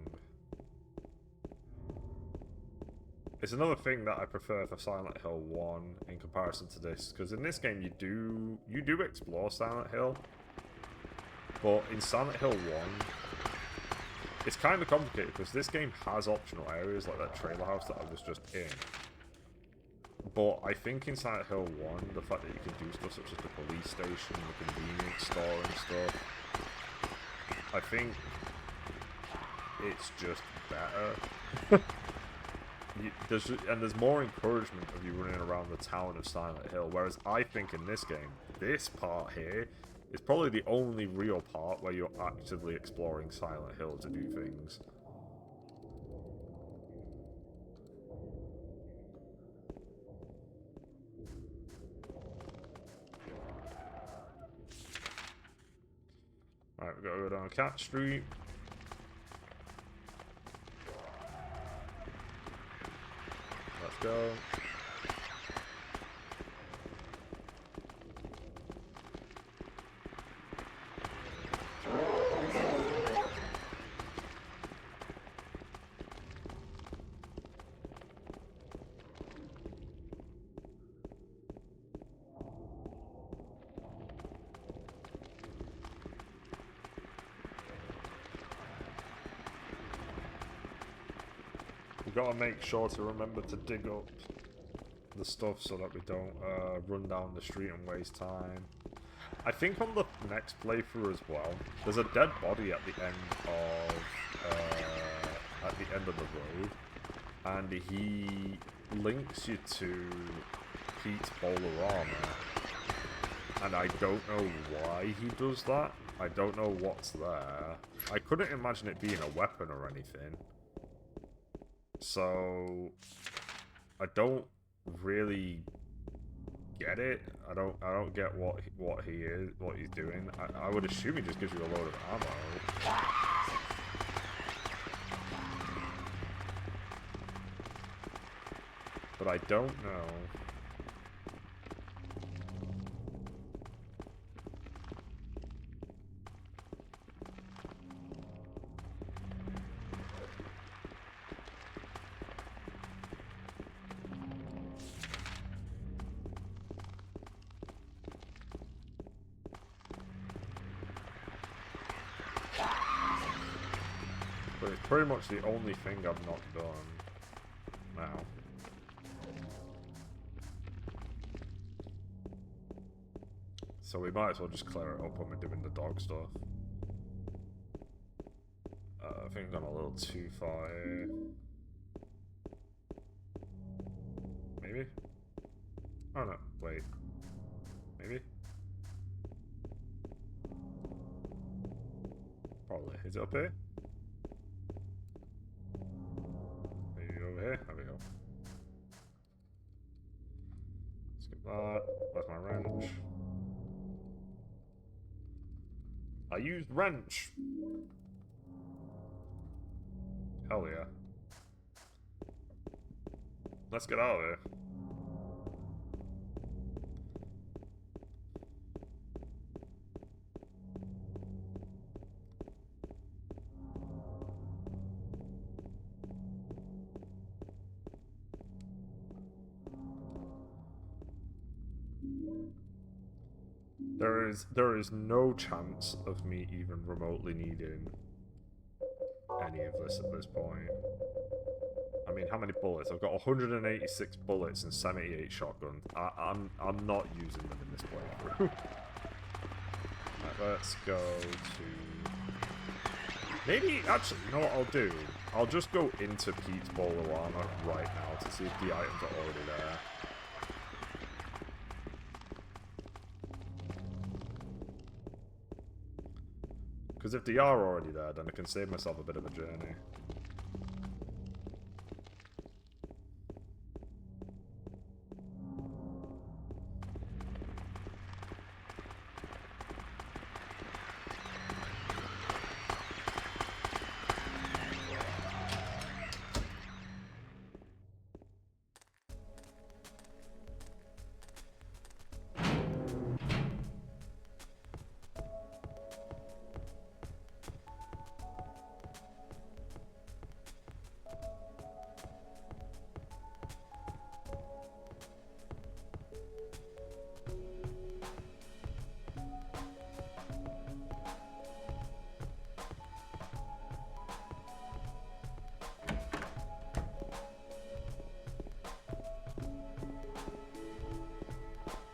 It's another thing that I prefer for Silent Hill 1 in comparison to this, because in this game you do explore Silent Hill, but in Silent Hill 1 it's kind of complicated because this game has optional areas like that trailer house that I was just in. But I think in Silent Hill 1, the fact that you can do stuff such as the police station, the convenience store and stuff, I think it's just better. There's more encouragement of you running around the town of Silent Hill, whereas I think in this game, this part here is probably the only real part where you're actively exploring Silent Hill to do things. Alright, we've got to go down Cat Street. Let's go. We've got to make sure to remember to dig up the stuff so that we don't run down the street and waste time. I think on the next playthrough as well, there's a dead body at the end of the road, and he links you to Pete's Bolarama, and I don't know why he does that. I don't know what's there. I couldn't imagine it being a weapon or anything. So I don't really get it. I don't get what he's doing. I would assume he just gives you a load of ammo. But I don't know. But it's pretty much the only thing I've not done now. So we might as well just clear it up when we're doing the dog stuff. I think I've gone a little too far here. Maybe? Oh no, wait. Maybe? Probably. Is it up here? Maybe over here? There we go. Skip that. Where's my wrench? I used wrench! Hell yeah. Let's get out of here. There is no chance of me even remotely needing any of this at this point. I mean, how many bullets? I've got 186 bullets and 78 shotguns. I'm not using them in this playthrough. Right, let's go to... Maybe, actually, you know what I'll do? I'll just go into Pete's Ball of Armor right now to see if the items are already there. Because if they are already there, then I can save myself a bit of a journey.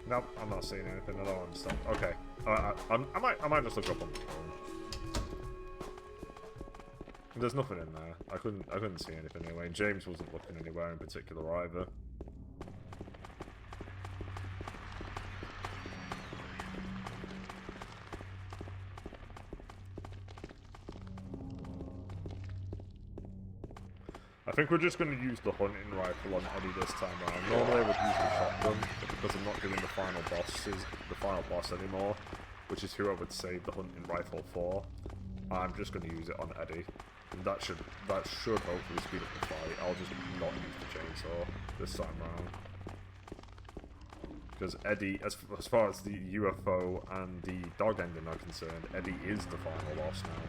Nope, I'm not seeing anything. I don't understand. Okay, I might just look up on the phone. There's nothing in there. I couldn't see anything anyway. And James wasn't looking anywhere in particular either. I think we're just going to use the hunting rifle on Eddie this time around. Normally I would use the shotgun, but because I'm not doing the final boss anymore, which is who I would save the hunting rifle for, I'm just going to use it on Eddie. And that should hopefully speed up the fight. I'll just not use the chainsaw this time around. Because Eddie, as far as the UFO and the dog ending are concerned, Eddie is the final boss now.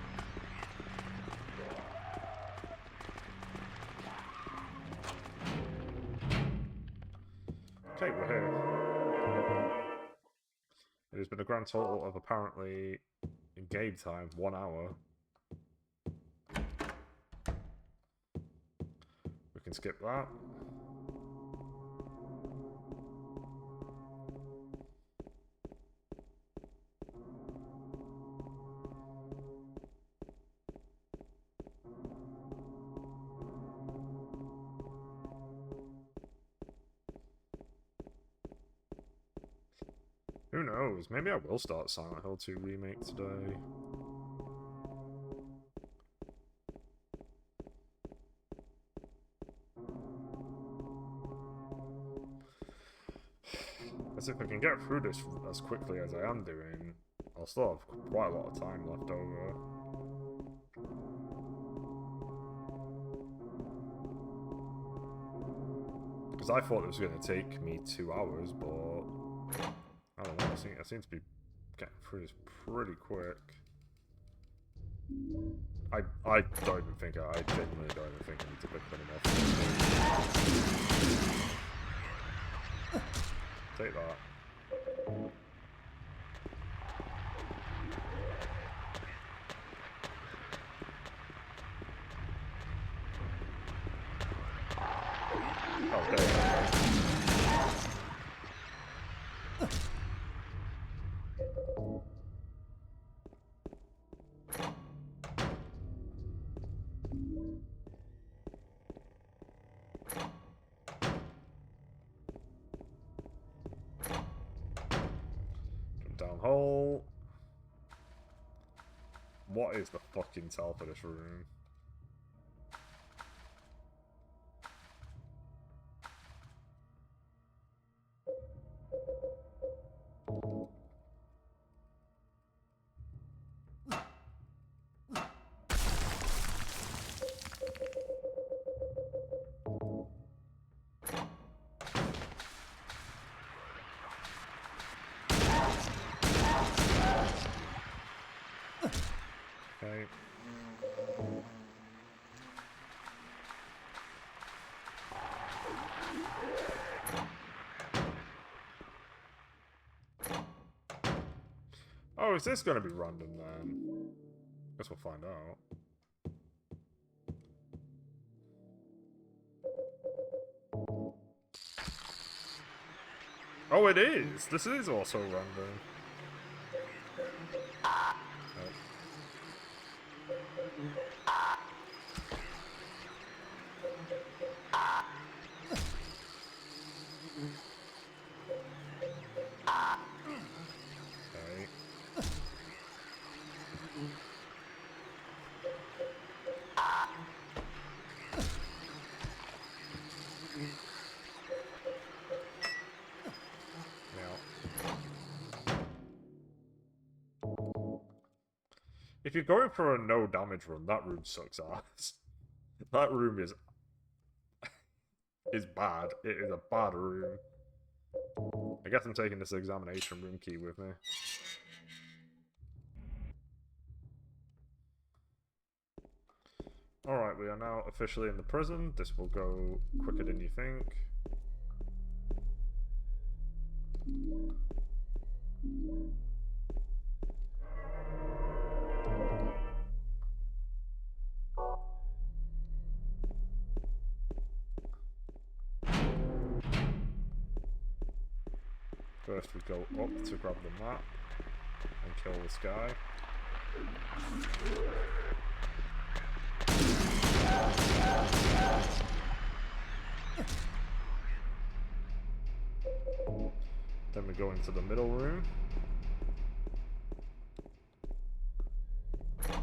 Okay, we're here. It has been a grand total of apparently, in game time, 1 hour. We can skip that. Who knows? Maybe I will start Silent Hill 2 Remake today. As if I can get through this as quickly as I am doing, I'll still have quite a lot of time left over. Because I thought it was going to take me 2 hours, but I don't know, I seem to be getting through this pretty quick. I don't even think, I genuinely don't even think I need to pick any more. Take that. Oh, there you go. Down hole. What is the fucking tell for this room? Okay. Oh, is this going to be random then? Guess we'll find out. Oh, it is! This is also random. Oh. Okay. Now, if you're going for a no damage run, that room sucks ass. That room is bad. It is a bad room. I guess I'm taking this examination room key with me. Alright, we are now officially in the prison. This will go quicker than you think. First we go up to grab the map and kill this guy. Then we go into the middle room. We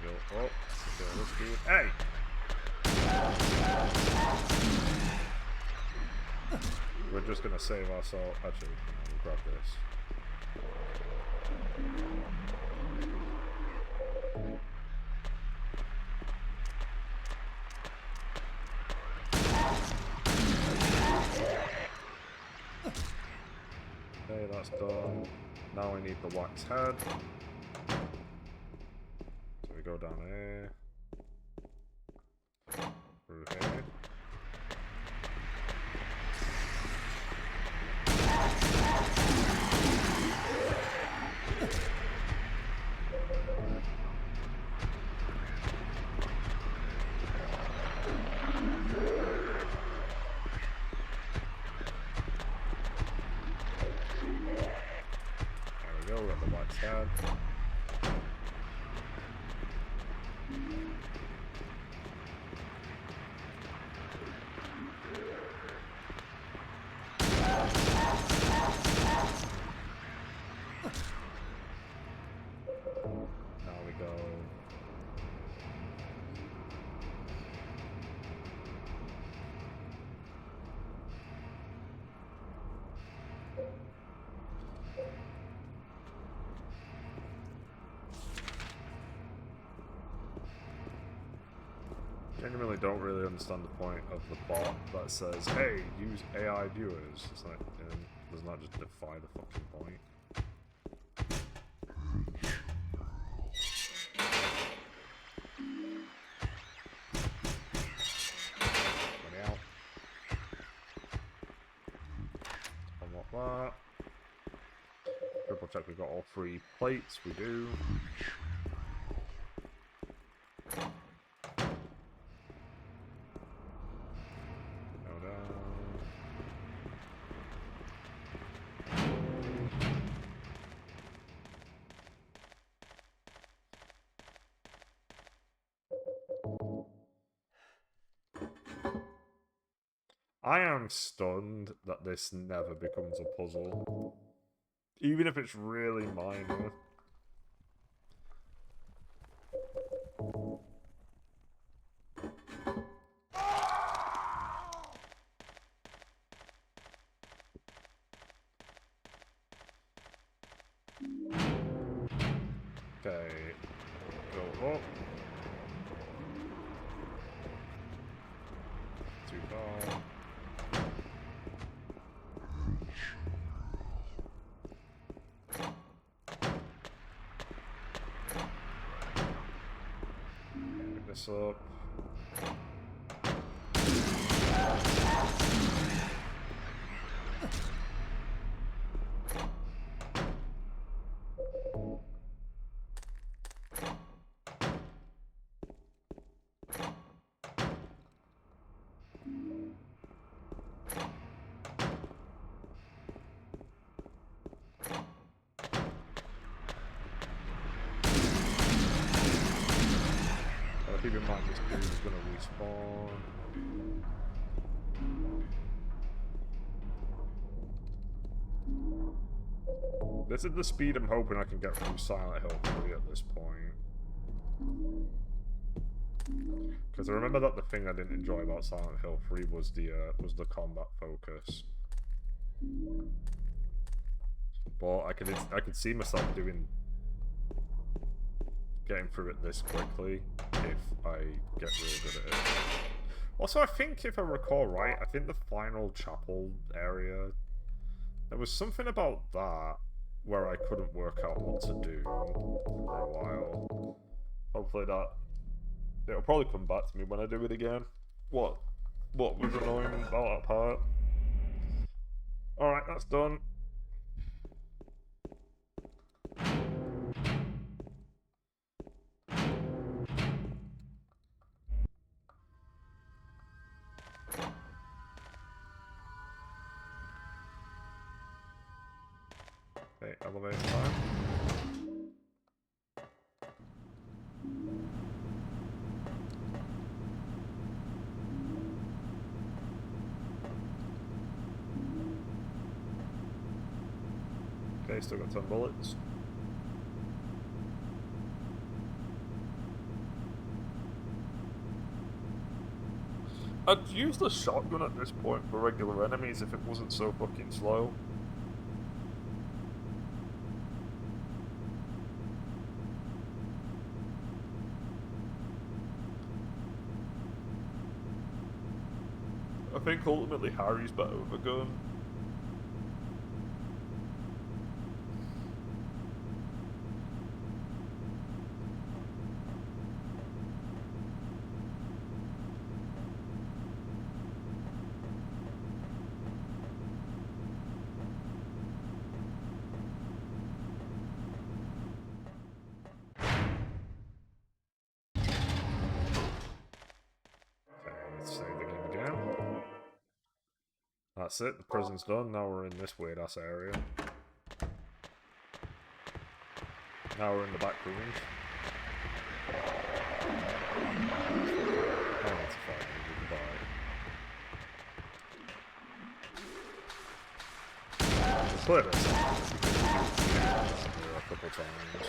go up to kill this dude. Hey! We're just gonna save ourselves. Actually, we'll grab this. Okay, that's done. Now we need the wax head. So we go down here. Through here. There we go, we got the wax head. Now we go. Genuinely don't really understand the point of the bot that says, hey, use AI viewers. It's like, doesn't that just defy the fucking point? Let me out. Unlock that. Triple check we've got all 3 plates. We do. I am stunned that this never becomes a puzzle. Even if it's really minor. Okay, go up. Too far. Pick this up. time this dude is gonna respawn. This is the speed I'm hoping I can get through Silent Hill 3 at this point. Because I remember that the thing I didn't enjoy about Silent Hill 3 was the combat focus. But I could see myself getting through it this quickly if I get really good at it. Also, I think if I recall right, I think the final chapel area, there was something about that where I couldn't work out what to do for a while. Hopefully it'll probably come back to me when I do it again. What was annoying about that part? Alright, that's done. Okay, elevator time. Okay, still got 10 bullets. I'd use the shotgun at this point for regular enemies if it wasn't so fucking slow. I think ultimately Harry's better with a gun. Let's save the game again. That's it, the prison's done, now we're in this weird ass area. Now we're in the back rooms. Oh, that's a fight, goodbye. Clear this. A couple times.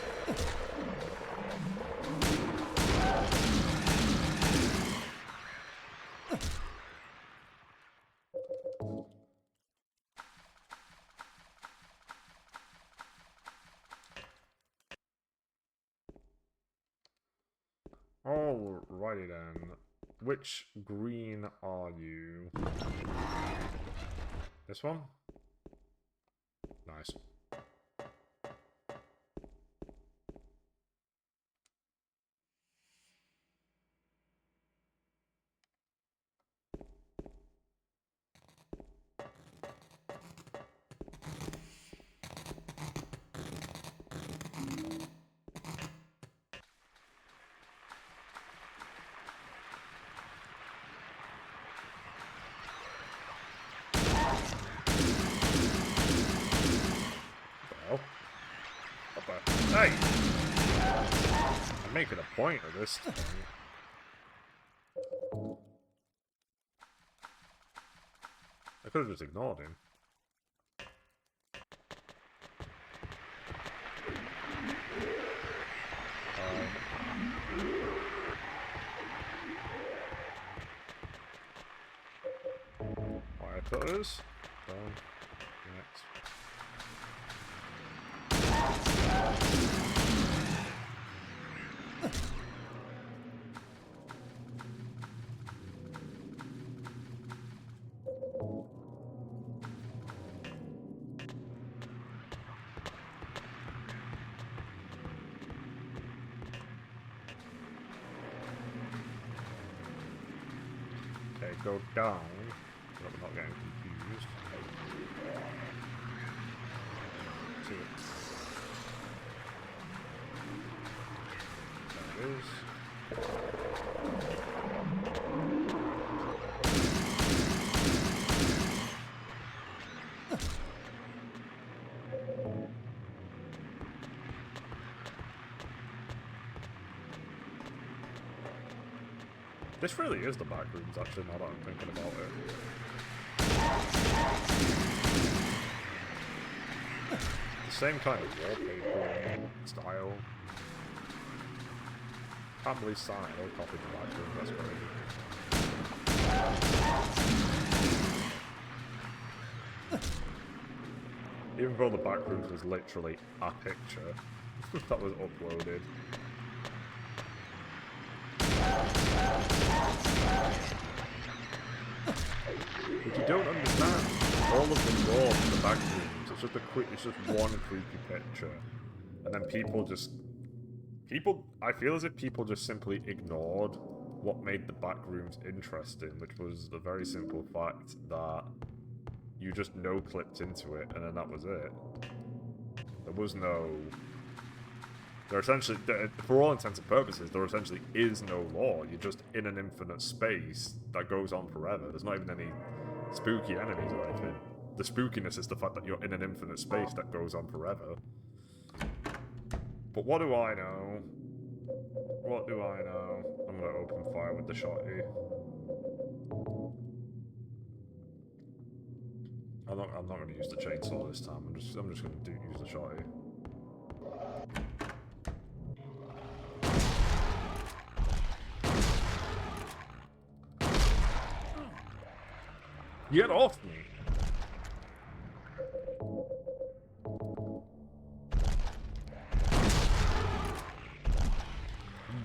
Alrighty then. Which green are you? This one? Nice. Hey! I'm making a point of this thing. I could have just ignored him. Wire cutters. Done. Next. Okay, go down, so that we're not getting confused. See it. There it is. This really is the back rooms, actually, now that I'm thinking about it. The same kind of wallpaper style. Can't believe Silent Hill copied the back room, that's crazy. Even though the back rooms was literally a picture that was uploaded. But you don't understand all of the lore of the back rooms. It's just one creepy picture. And then I feel as if people just simply ignored what made the back rooms interesting, which was the very simple fact that you just no-clipped into it, and then that was it. There was no... for all intents and purposes, there essentially is no lore. You're just in an infinite space that goes on forever. There's not even any spooky enemies or anything. The spookiness is the fact that you're in an infinite space that goes on forever. But what do I know? What do I know? I'm gonna open fire with the shotty. I'm not gonna use the chainsaw this time. I'm just gonna use the shotty. Get off me!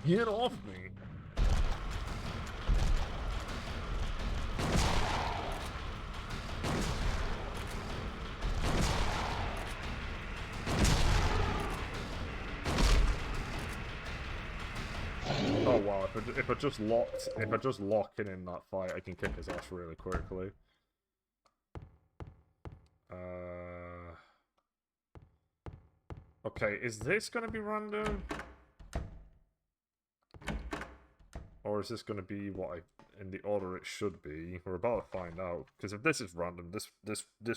Get off me! Oh wow, if I just lock in that fight, I can kick his ass really quickly. Okay, is this gonna be random? Or is this gonna be what in the order it should be? We're about to find out. Because if this is random, this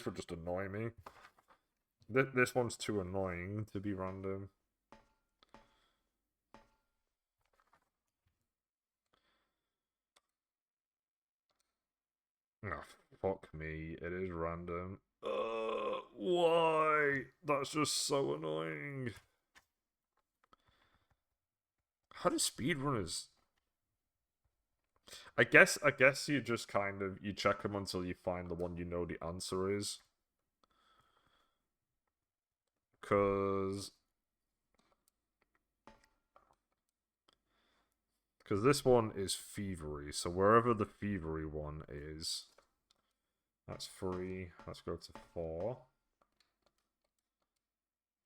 would just annoy me. This one's too annoying to be random. Oh, fuck me. It is random. Why? That's just so annoying. How do speedrunners... I guess you just kind of... You check them until you find the one you know the answer is. Because this one is thievery, so wherever the thievery one is... That's 3. Let's go to 4.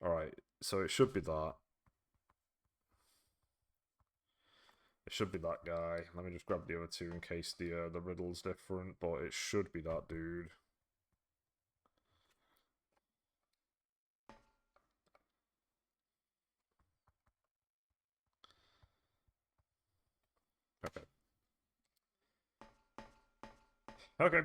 Alright, so it should be that. It should be that guy. Let me just grab the other two in case the riddle's different, but it should be that dude. Okay. Okay.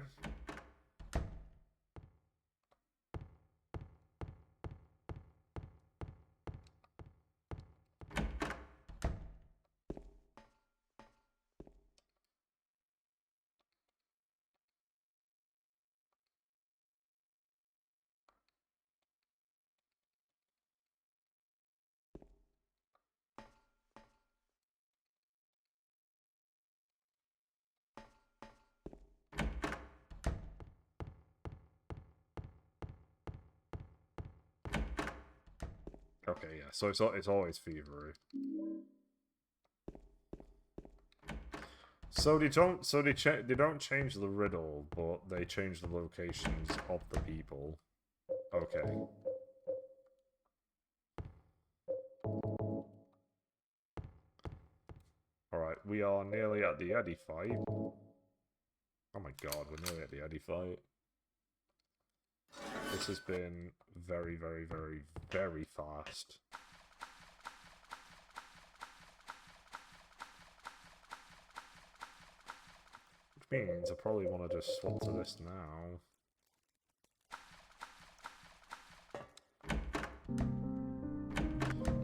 Okay, yeah. So it's always thievery. So they don't change the riddle, but they change the locations of the people. Okay. Alright, we are nearly at the Eddie fight. Oh my god, we're nearly at the Eddie fight. This has been very, very, very, very fast. Which means I probably want to just swap to this now.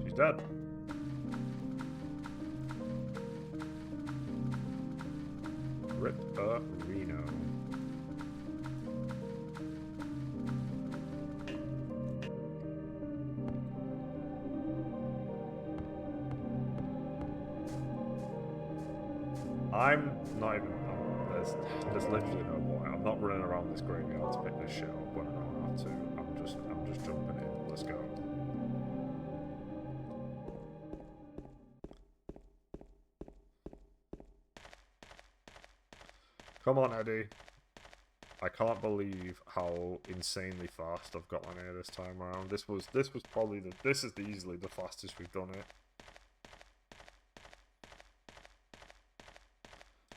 She's dead. Reno. I'm not even. There's literally no point. I'm not running around this graveyard to pick this shit up when I don't have to. I'm just jumping in. Let's go. Come on, Eddie. I can't believe how insanely fast I've got on here this time around. This was probably this is easily the fastest we've done it.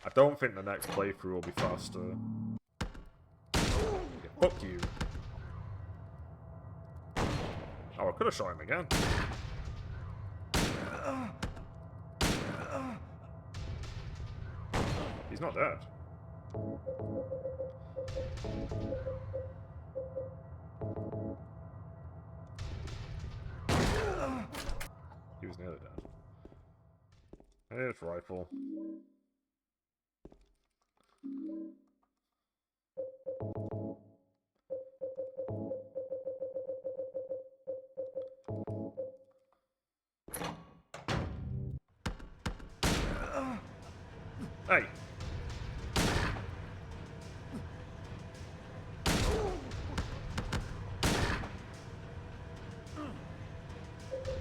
I don't think the next playthrough will be faster. Yeah, fuck you. Oh, I could have shot him again. He's not dead. He was nearly dead. Here's rifle. Hey!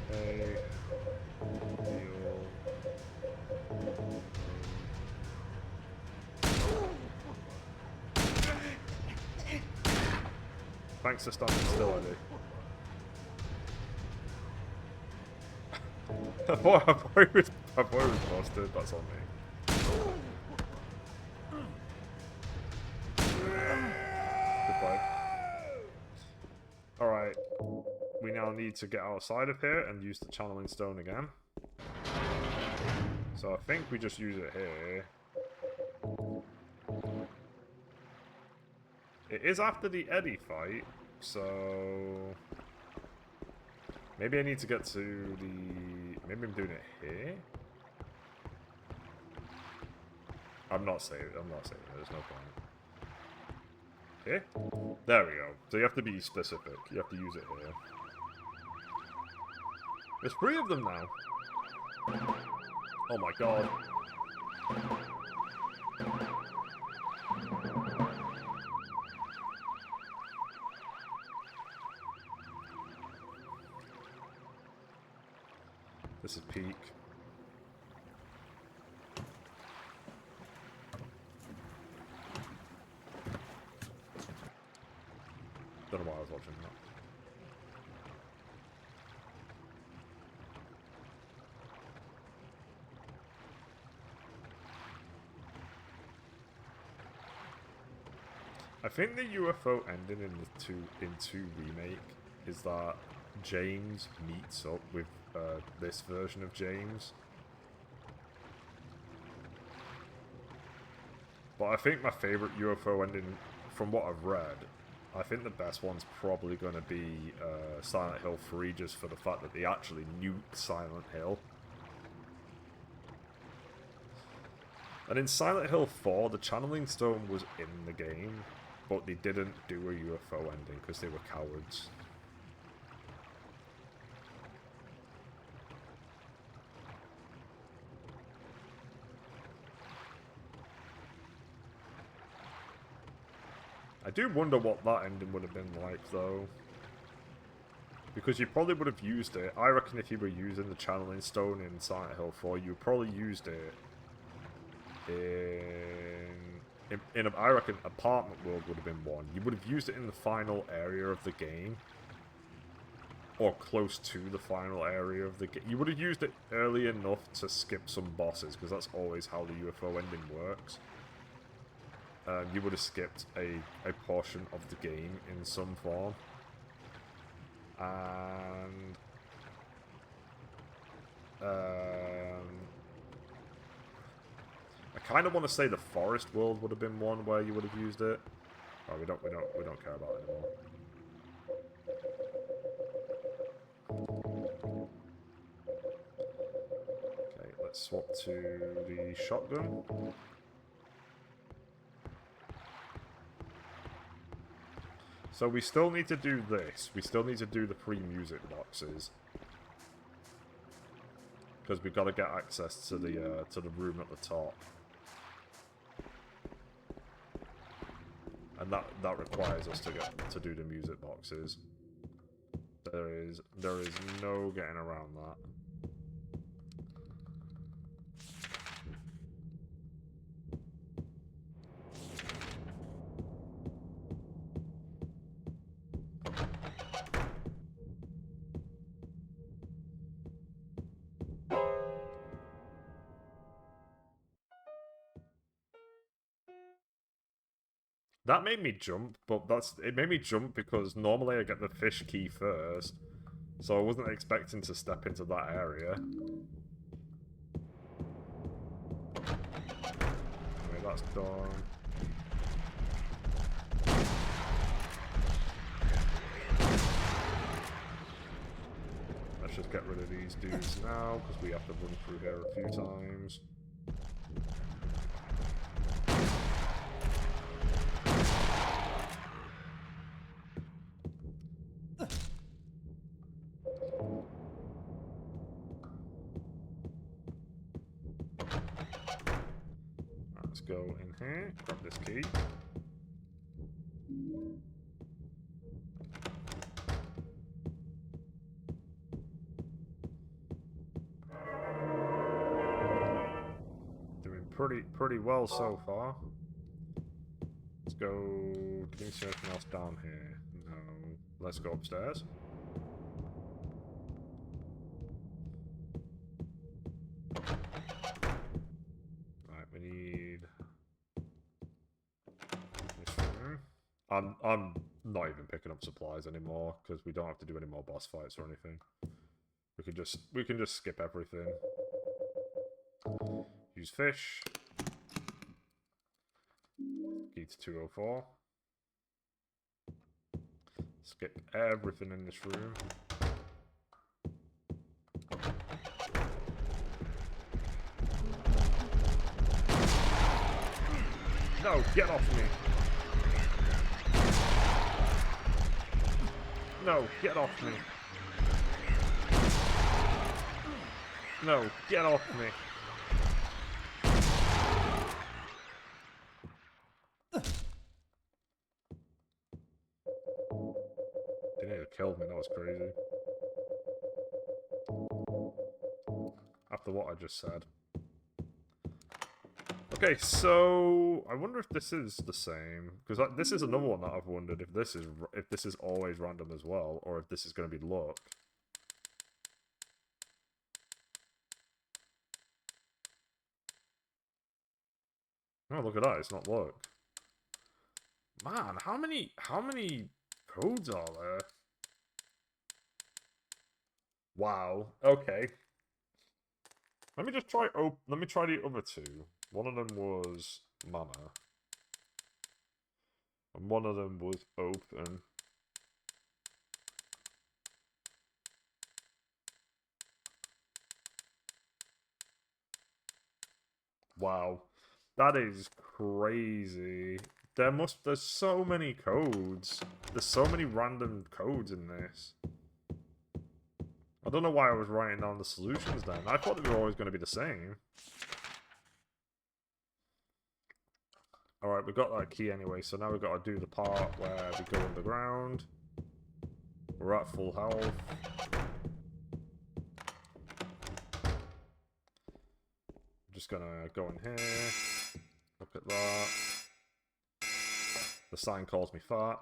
Hey. Heal. Thanks for standing still, Eddie. I thought it was busted, that's on me. Goodbye. Alright. We now need to get outside of here and use the channeling stone again. So I think we just use it here. It is after the Eddie fight, so... Maybe I need to get to the... Maybe I'm doing it here? I'm not saving it, there's no point. Here? There we go. So you have to be specific. You have to use it here. There's 3 of them now. Oh my god. This is peak. Don't know why I was watching that. I think the UFO ending in 2 Remake is that James meets up with this version of James. But I think my favourite UFO ending, from what I've read, I think the best one's probably going to be Silent Hill 3, just for the fact that they actually nuked Silent Hill. And in Silent Hill 4, the channeling stone was in the game, but they didn't do a UFO ending because they were cowards. I do wonder what that ending would have been like, though. Because you probably would have used it. I reckon if you were using the channeling stone in Silent Hill 4, you probably used it I reckon Apartment World would have been one. You would have used it in the final area of the game. Or close to the final area of the game. You would have used it early enough to skip some bosses, because that's always how the UFO ending works. You would have skipped a portion of the game in some form. And... I kind of want to say the Forest World would have been one where you would have used it. Oh, we don't care about it anymore. Okay, let's swap to the shotgun. So we still need to do this. We still need to do the free music boxes. Because we've got to get access to the room at the top. And that requires us to do the music boxes. There is no getting around that. That made me jump, but it made me jump because normally I get the fish key first, so I wasn't expecting to step into that area. Anyway, that's done. Let's just get rid of these dudes now, because we have to run through here a few times. Let's go in here, grab this key. Doing pretty well so far. Let's go. Can you see anything else down here? No. Let's go upstairs. Right, we need this room. I'm not even picking up supplies anymore because we don't have to do any more boss fights or anything. We can just skip everything. Use fish. Key to 204. Skip everything in this room. No, get off me! No, get off me! No, get off me! They nearly killed me, that was crazy. After what I just said. Okay, so I wonder if this is the same, because this is another one that I've wondered if this is always random as well, or if this is going to be luck. Oh, look at that! It's not luck. Man, how many codes are there? Wow. Okay. Let me just try. Let me try the other two. One of them was mana, and one of them was open. Wow, that is crazy. There's so many codes. There's so many random codes in this. I don't know why I was writing down the solutions then. I thought they were always going to be the same. Alright, we got that key anyway, so now we've got to do the part where we go underground. We're at full health. I'm just gonna go in here. Look at that. The sign calls me fat.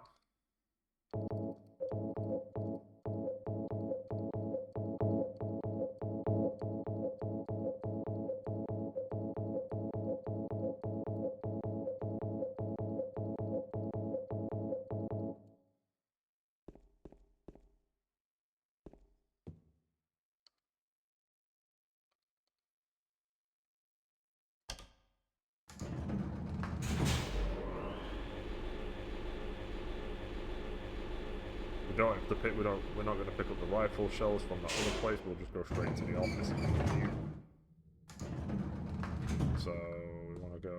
We're not going to pick up the rifle shells from that other place. We'll just go straight into the office and continue. So we want to go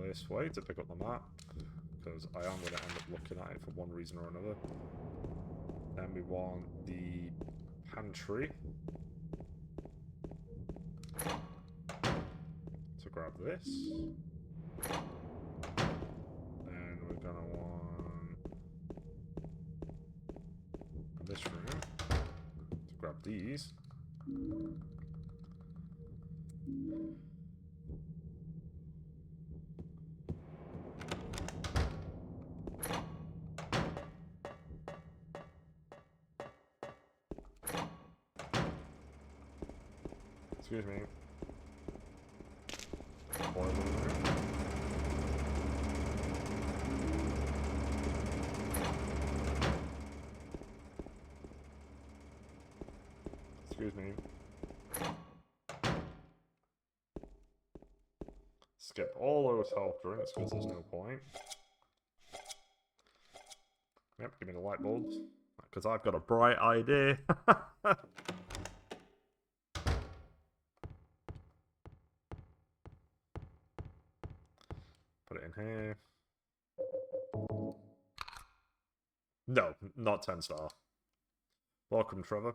this way to pick up the map, because I am going to end up looking at it for one reason or another. Then we want the pantry. So grab this. And we're going to want this room to grab these. Excuse me. Boiler room. Excuse me. Skip all those health drinks because there's no point. Yep, give me the light bulbs. Because I've got a bright idea. Put it in here. No, not 10 star. Welcome, Trevor.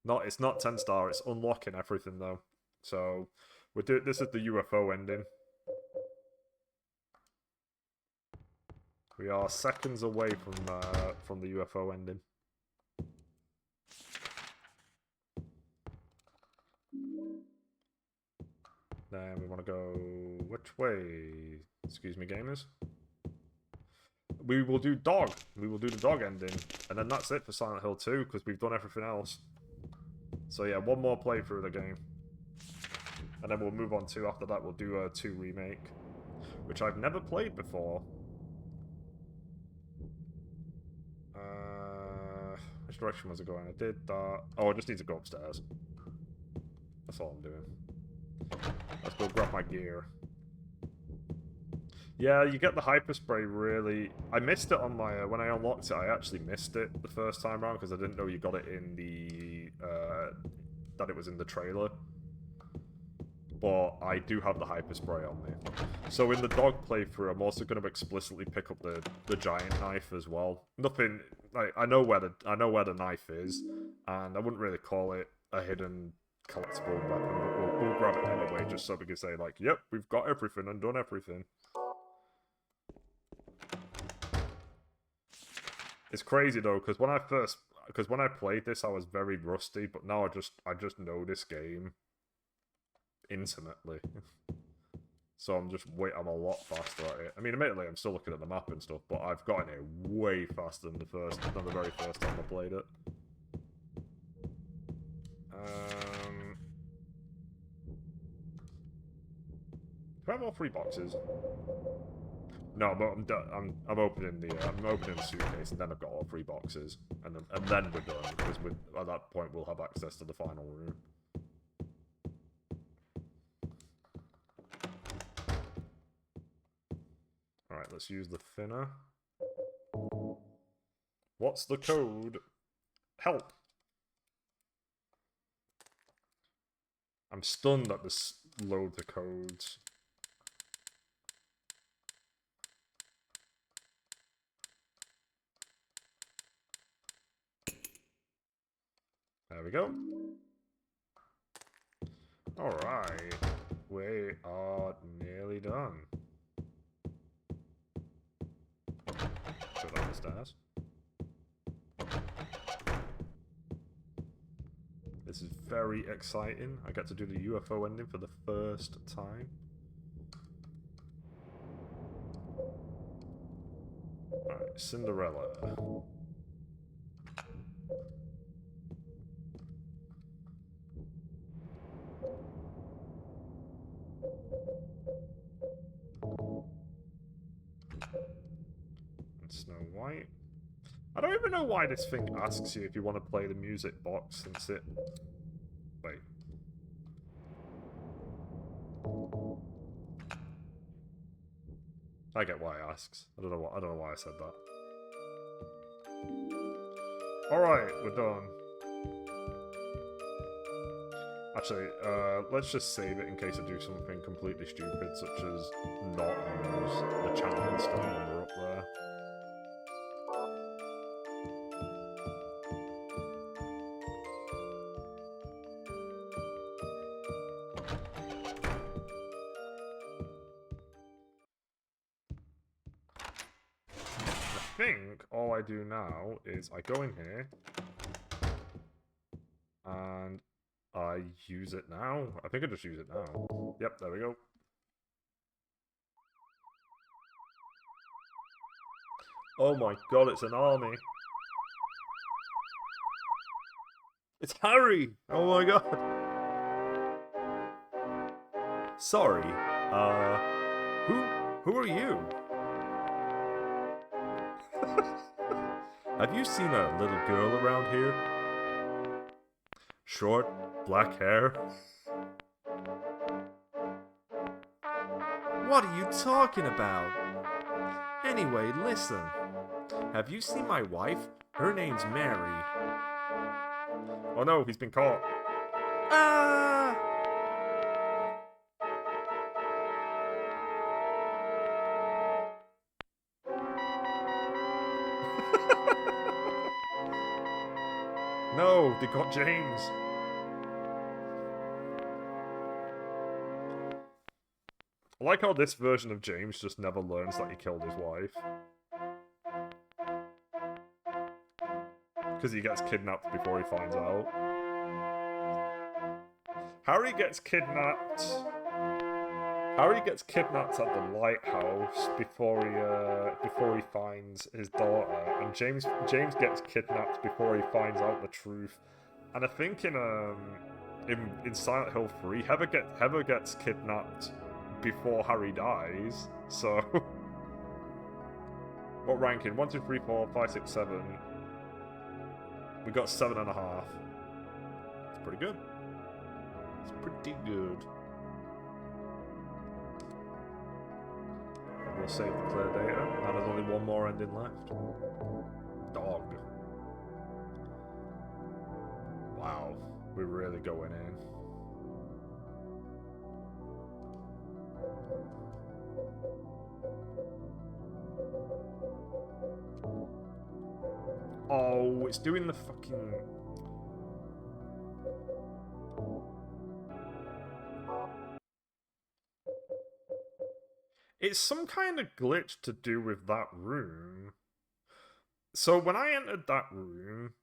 It's not 10 star, it's unlocking everything though. So this is the UFO ending. We are seconds away from the UFO ending. Then we want to go which way? Excuse me, gamers. We will do dog. We will do the dog ending, and then that's it for Silent Hill 2 because we've done everything else. So yeah, one more playthrough of the game, and then we'll move on to after that. We'll do a 2 remake, which I've never played before. Which direction was it going? I did that. Oh, I just need to go upstairs. That's all I'm doing. Let's go grab my gear. Yeah, you get the hyper spray really. I missed it on my when I unlocked it. I actually missed it the first time around because I didn't know you got it in the that it was in the trailer. But I do have the hyper spray on me. So in the dog playthrough, I'm also going to explicitly pick up the giant knife as well. Nothing like I know where the knife is, and I wouldn't really call it a hidden collectible weapon. But we'll grab it anyway, just so we can say like, yep, we've got everything and done everything. It's crazy though, because when I played this, I was very rusty, but now I just know this game intimately. So I'm a lot faster at it. I mean, admittedly, I'm still looking at the map and stuff, but I've gotten it way faster than the very first time I played it. Do I have all 3 boxes? No, but I'm opening the suitcase, and then I've got all 3 boxes, and then we're done because at that point we'll have access to the final room. All right, let's use the thinner. What's the code? Help! I'm stunned that this loads of codes. There we go. Alright. We are nearly done. Go down the stairs. This is very exciting. I get to do the UFO ending for the first time. Alright, Cinderella. And Snow White. I don't even know why this thing asks you if you want to play the music box since it... Wait. I get why it asks. I don't know why I said that. Alright, we're done. Actually, let's just save it in case I do something completely stupid, such as not use the channel and stuff when we're up there. I think all I do now is I go in here and I use it now. I think I just use it now. Yep, there we go. Oh my god, it's an army. It's Harry! Oh my god. Sorry. Who are you? Have you seen a little girl around here? Short, black hair? What are you talking about? Anyway, listen. Have you seen my wife? Her name's Mary. Oh no, he's been caught. Ah! No, they got James. I like how this version of James just never learns that he killed his wife. Because he gets kidnapped before he finds out. Harry gets kidnapped. Harry gets kidnapped at the lighthouse before he finds his daughter, and James gets kidnapped before he finds out the truth. And I think in Silent Hill 3, Heather gets kidnapped before Harry dies. So what ranking? 1, 2, 3, 4, 5, 6, 7. We got 7.5. It's pretty good. It's pretty good. And we'll save the clear data. Now there's only one more ending left. Dog. Wow. We're really going in. Oh, it's doing the fucking... It's some kind of glitch to do with that room. So when I entered that room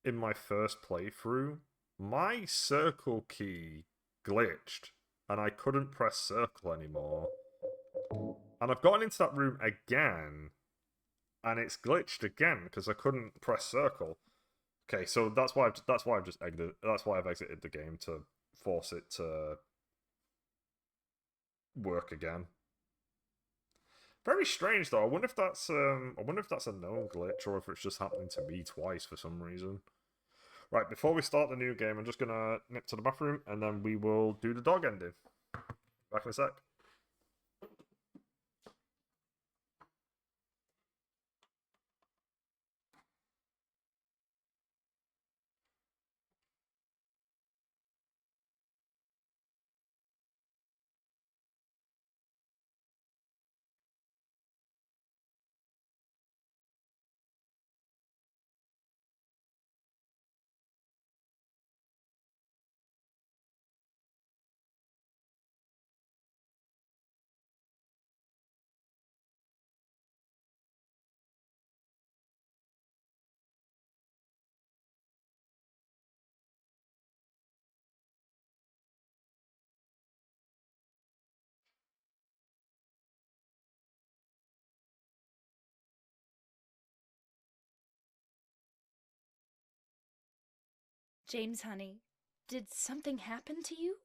in my first playthrough, my circle key glitched and I couldn't press circle anymore. And I've gotten into that room again and it's glitched again because I couldn't press circle. Okay, so that's why I've just exited. That's why I've exited the game, to force it to work again. Very strange though. I wonder if that's a known glitch or if it's just happening to me twice for some reason. Right, before we start the new game, I'm just gonna nip to the bathroom and then we will do the dog ending. Back in a sec. James, honey, did something happen to you?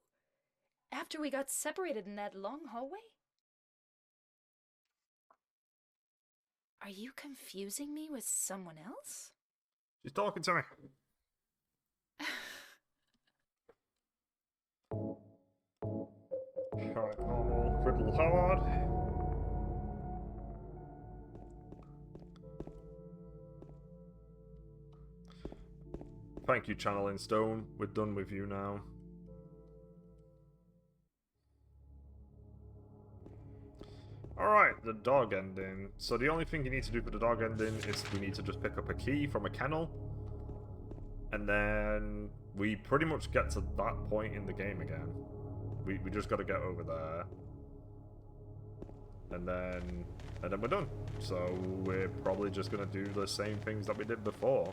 After we got separated in that long hallway? Are you confusing me with someone else? She's talking to me. Alright, normal, riddle hard. Thank you, Channeling Stone. We're done with you now. the dog ending. So the only thing you need to do for the dog ending is we need to just pick up a key from a kennel. And then we pretty much get to that point in the game again. We just gotta get over there. And then we're done. So we're probably just gonna do the same things that we did before.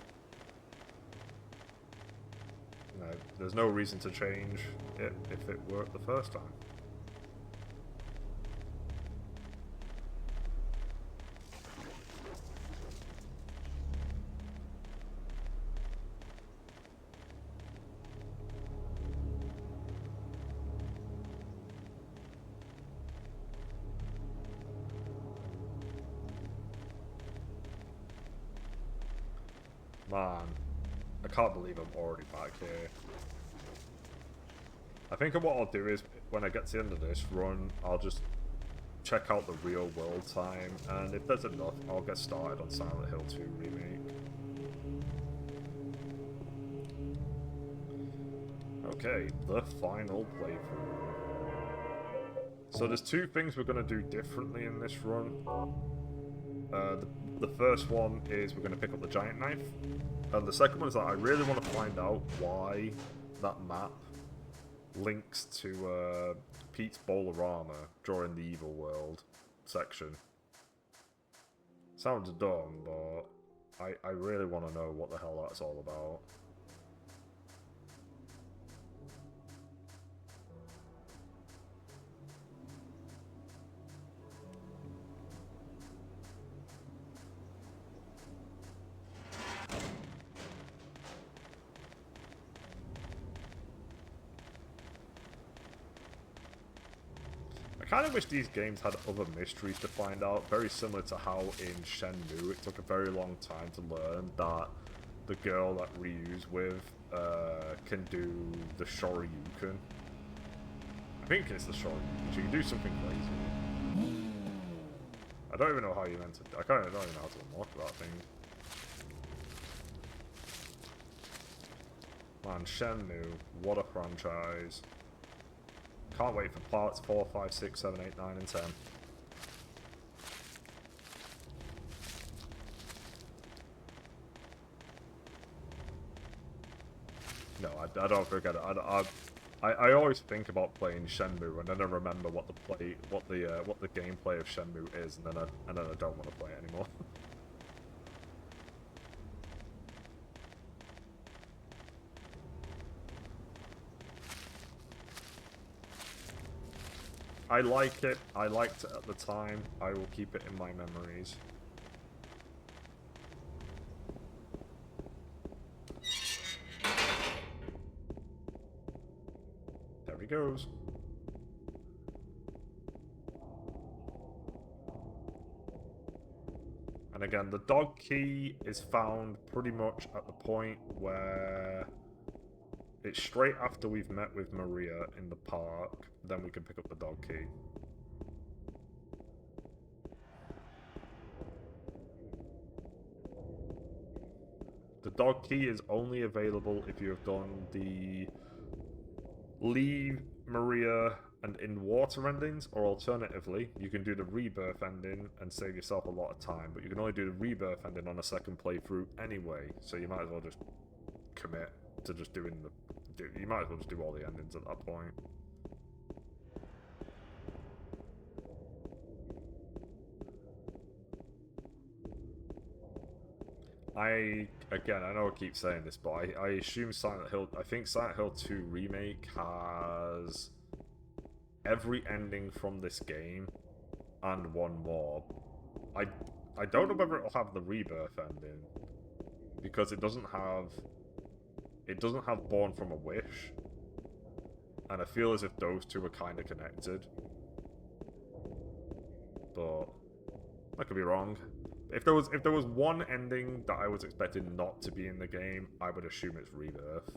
No, there's no reason to change it if it worked the first time. Man, I can't believe I'm already back here. I think what I'll do is, when I get to the end of this run, I'll just check out the real world time, and if there's enough, I'll get started on Silent Hill 2 Remake. Okay, the final playthrough. So there's two things we're going to do differently in this run. The first one is we're going to pick up the giant knife, and the second one is that I really want to find out why that map links to Pete's Bowl-O-Rama during the Evil World section. Sounds dumb, but I really want to know what the hell that's all about. I kind of wish these games had other mysteries to find out, very similar to how in Shenmue it took a very long time to learn that the girl that Ryu's with can do the Shoryuken. I think it's the Shoryuken. She can do something crazy. I don't even know how you meant to... I don't even know how to unlock that thing. Man, Shenmue, what a franchise. Can't wait for parts 4, 5, 6, 7, 8, 9, and 10. No, I don't forget it. I always think about playing Shenmue, and then I remember what the gameplay of Shenmue is, and then I don't want to play it anymore. I like it. I liked it at the time. I will keep it in my memories. There he goes. And again, the dog key is found pretty much at the point where it's straight after we've met with Maria in the park, then we can pick up the dog key. The dog key is only available if you have done the Leave Maria and In Water endings, or alternatively, you can do the Rebirth ending and save yourself a lot of time, but you can only do the Rebirth ending on a second playthrough anyway, so you might as well just commit to just doing the... You might as well just do all the endings at that point. Again, I know I keep saying this, but I assume Silent Hill... I think Silent Hill 2 Remake has every ending from this game and one more. I don't know whether it'll have the Rebirth ending, because it doesn't have Born from a Wish, and I feel as if those two are kind of connected, but I could be wrong. If there was one ending that I was expecting not to be in the game, I would assume it's Rebirth.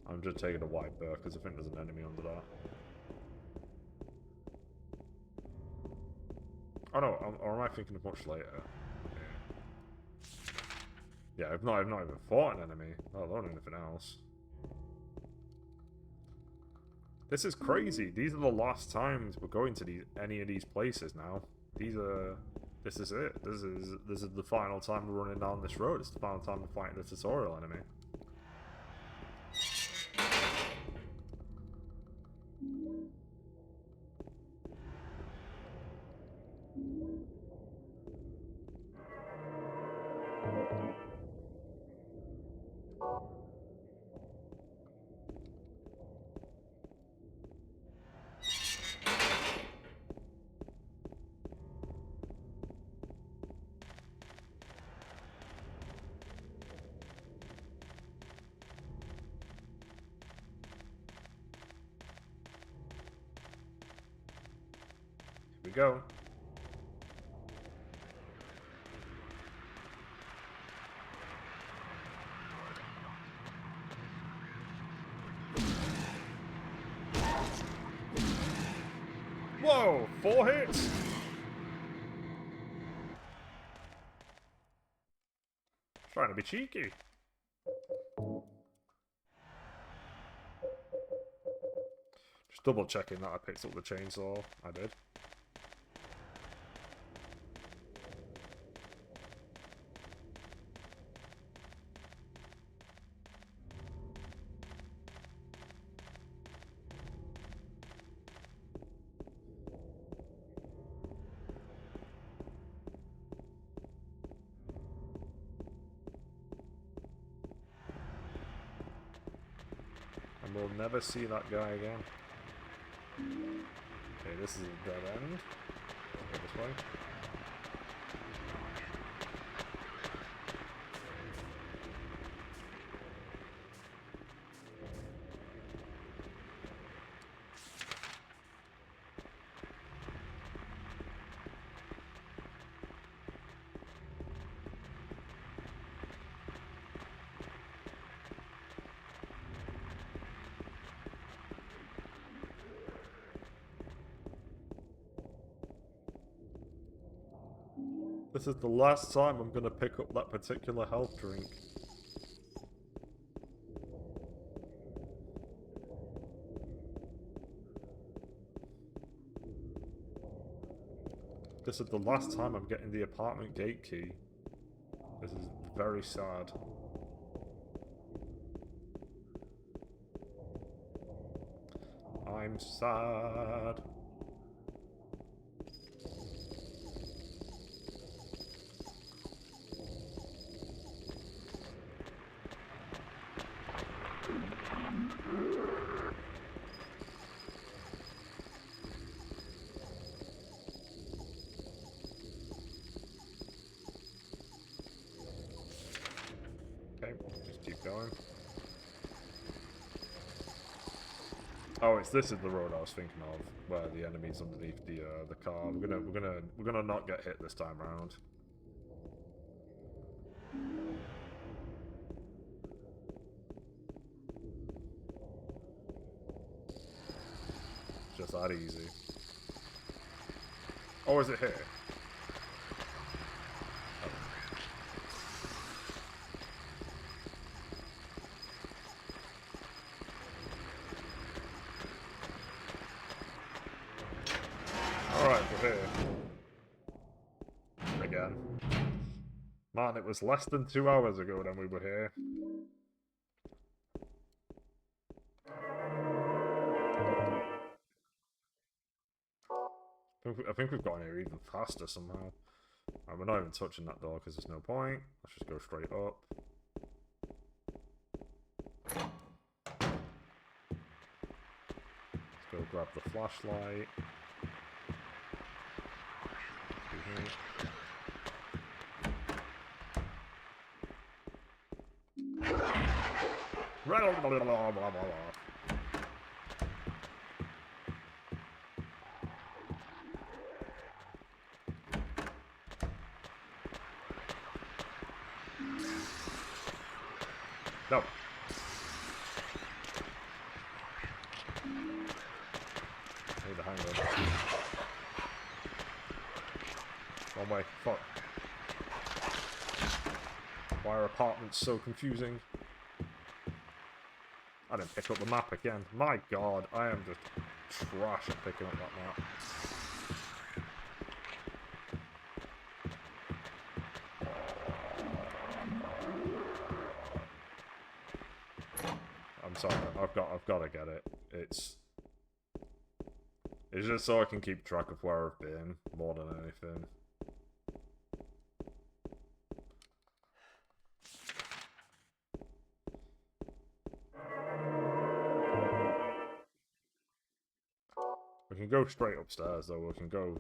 I'm just taking a white bear because I think there's an enemy under that. Oh no, or am I thinking of much later? Yeah, I've not even fought an enemy, let alone anything else. This is crazy. These are the last times we're going to any of these places now. This is it. This is the final time we're running down this road. It's the final time we're fighting the tutorial enemy. Here we go. Whoa! 4 hits! Trying to be cheeky. Just double checking that I picked up the chainsaw. I did. And we'll never see that guy again. Okay, this is a dead end. Go this way. This is the last time I'm going to pick up that particular health drink. This is the last time I'm getting the apartment gate key. This is very sad. I'm sad. Okay, just keep going. Oh, this is the road I was thinking of, where the enemy's underneath the car. We're gonna not get hit this time round. It's just that easy. Oh, is it here? Alright, we're here. Again. Man, it was less than 2 hours ago when we were here. I think we've gotten here even faster somehow. And we're not even touching that door because there's no point. Let's just go straight up. Let's go grab the flashlight. No. Need the handle. One way. Fuck. Why are apartments so confusing? I didn't pick up the map again. My god, I am just trash at picking up that map. I'm sorry, I've got to get it. It's just so I can keep track of where I've been more than anything. We can go straight upstairs though. We can go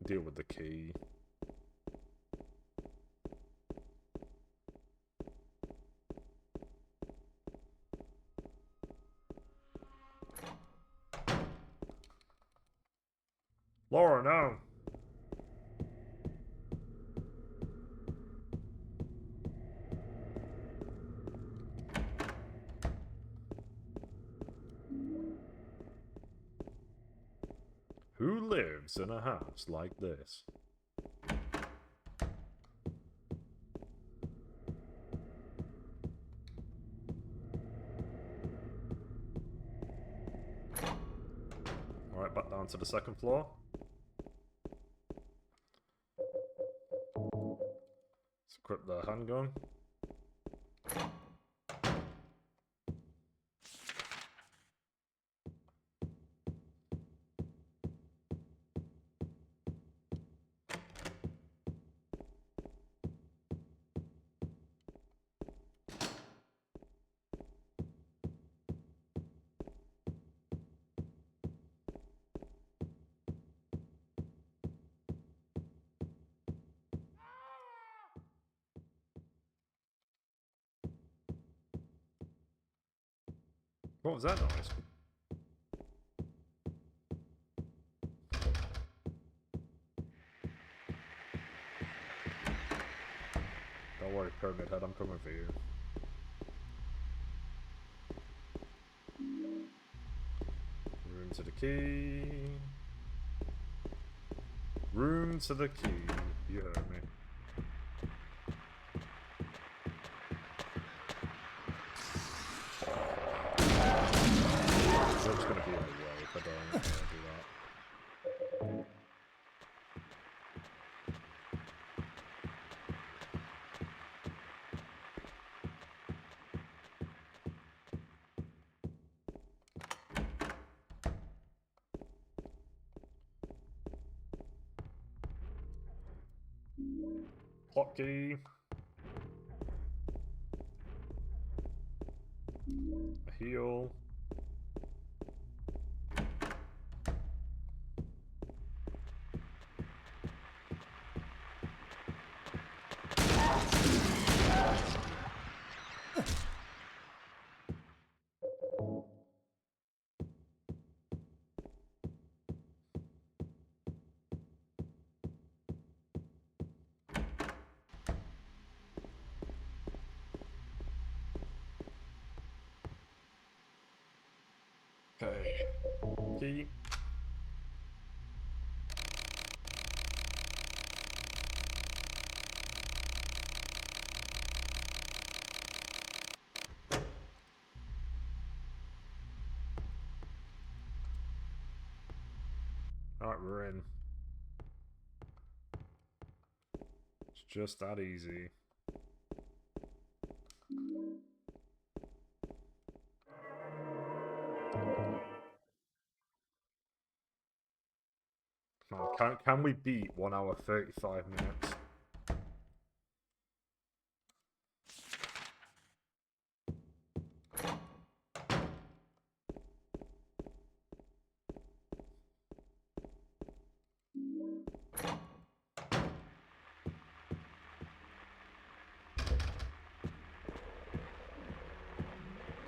deal with the key. Laura, no! Who lives in a house like this? Alright, back down to the second floor. Let's equip the handgun. What was that noise? Don't worry, Pyramid Head, I'm coming for you. Room to the key. Room to the key. You heard me. I'm just gonna be in the way if I don't do that. Hotkey. A heal. Okay. Key. Alright, we're in. It's just that easy. Come on, can we beat 1 hour 35 minutes?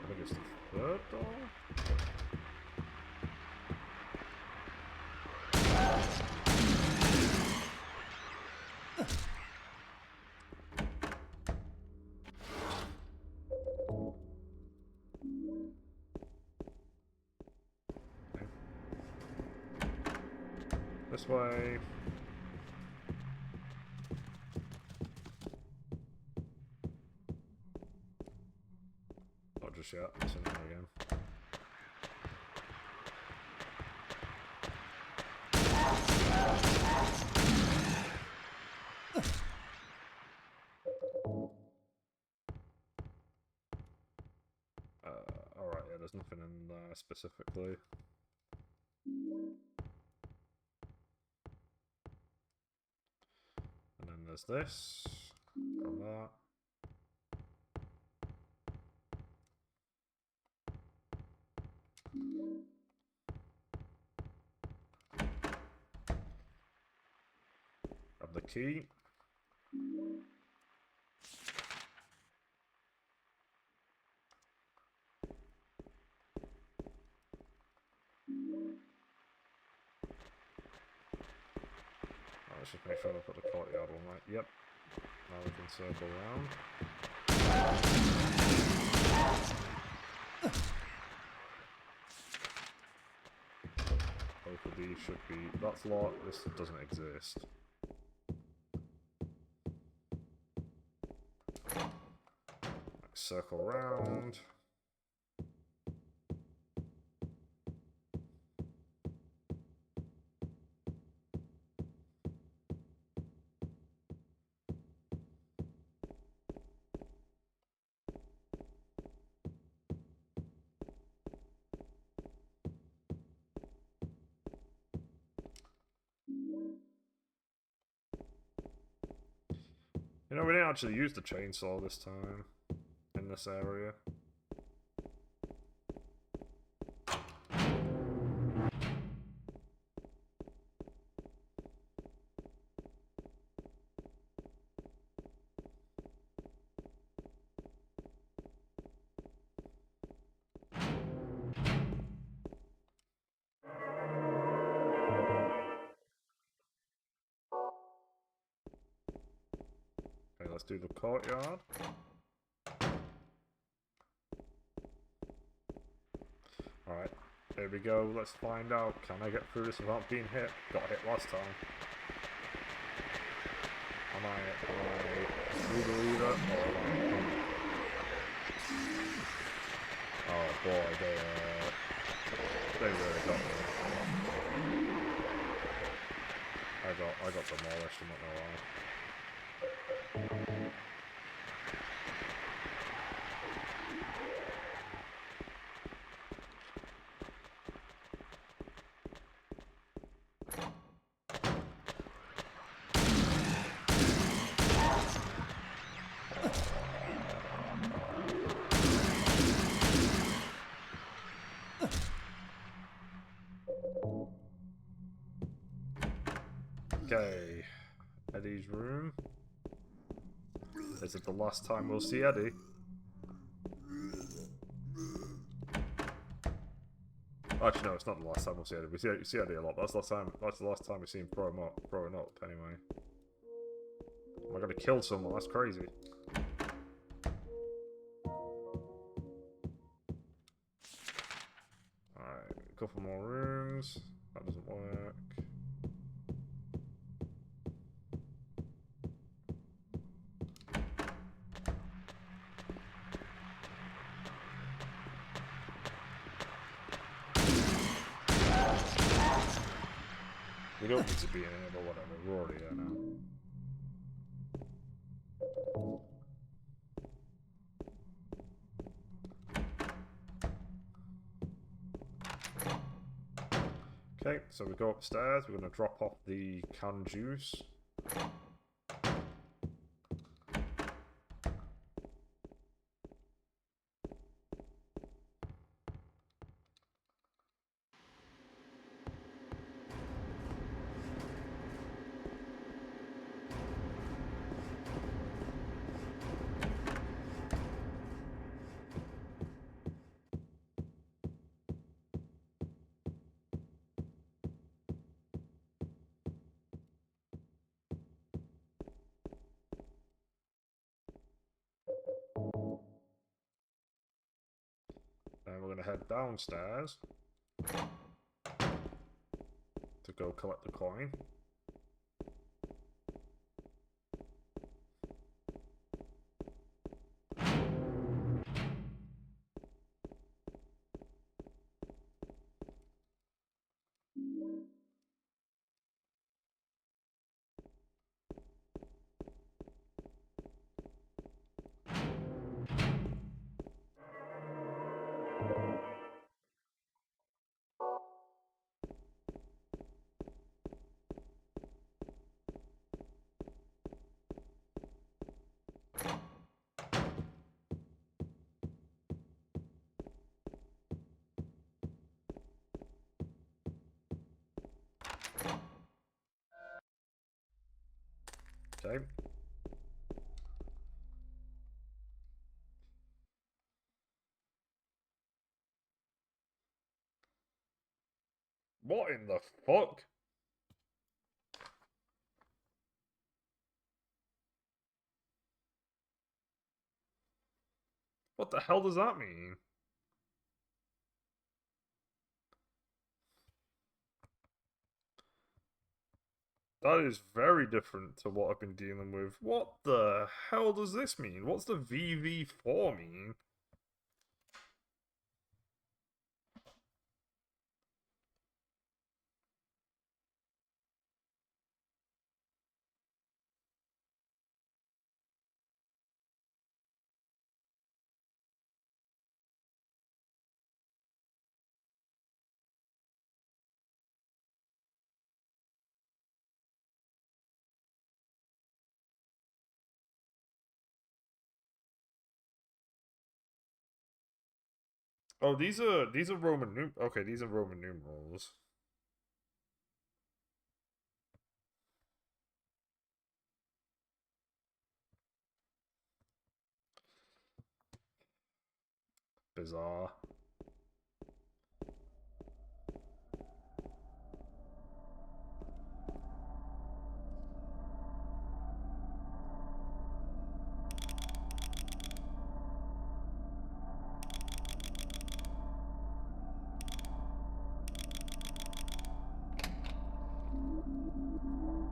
I think it's the third door? Okay. This way. just yet. So now again. Alright, yeah, there's nothing in there specifically. And then there's this. From that. Grab the key. Let's just make sure I put the courtyard one right. Yep. Now we can circle around. Both of these should be. That's locked. This doesn't exist. Circle around. You know, we didn't actually use the chainsaw this time in this area. Okay, let's do the courtyard. Alright, here we go. Let's find out. Can I get through this without being hit? Got hit last time. Am I through the leader? Oh boy, they really got me. I got demolished, I'm not gonna lie. Okay, Eddie's room. Is it the last time we'll see Eddie? Actually, no, it's not the last time we'll see Eddie. We see Eddie a lot, but that's the last time we see him throwing up. Anyway, am I gonna kill someone? That's crazy. Alright, a couple more rooms. That doesn't work. We don't need to be in here, but whatever. We're already here now. Okay, so we go upstairs. We're going to drop off the canned juice. And we're going to head downstairs to go collect the coin. Okay. What in the fuck? What the hell does that mean? That is very different to what I've been dealing with. What the hell does this mean? What's the VV4 mean? Oh, these are okay, these are Roman numerals. Bizarre.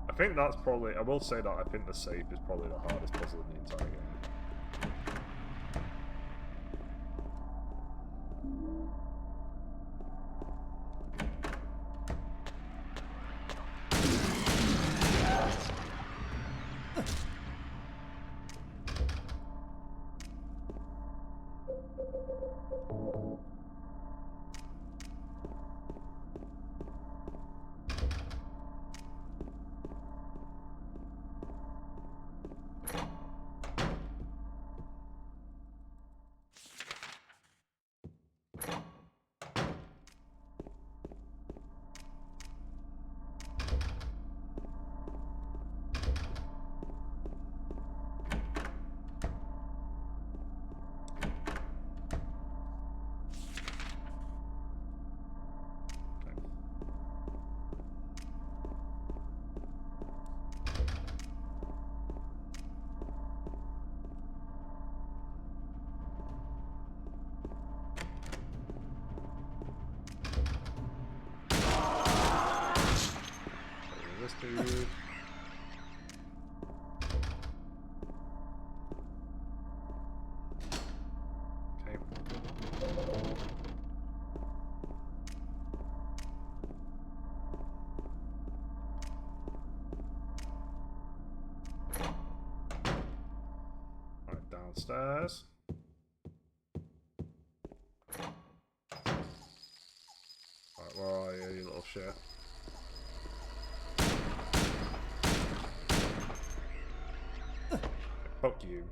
I think that's probably, I will say that I think the safe is probably the hardest puzzle in the entire game. This dude. Okay. Alright, downstairs. Alright, where are you, you little shit? Fuck you.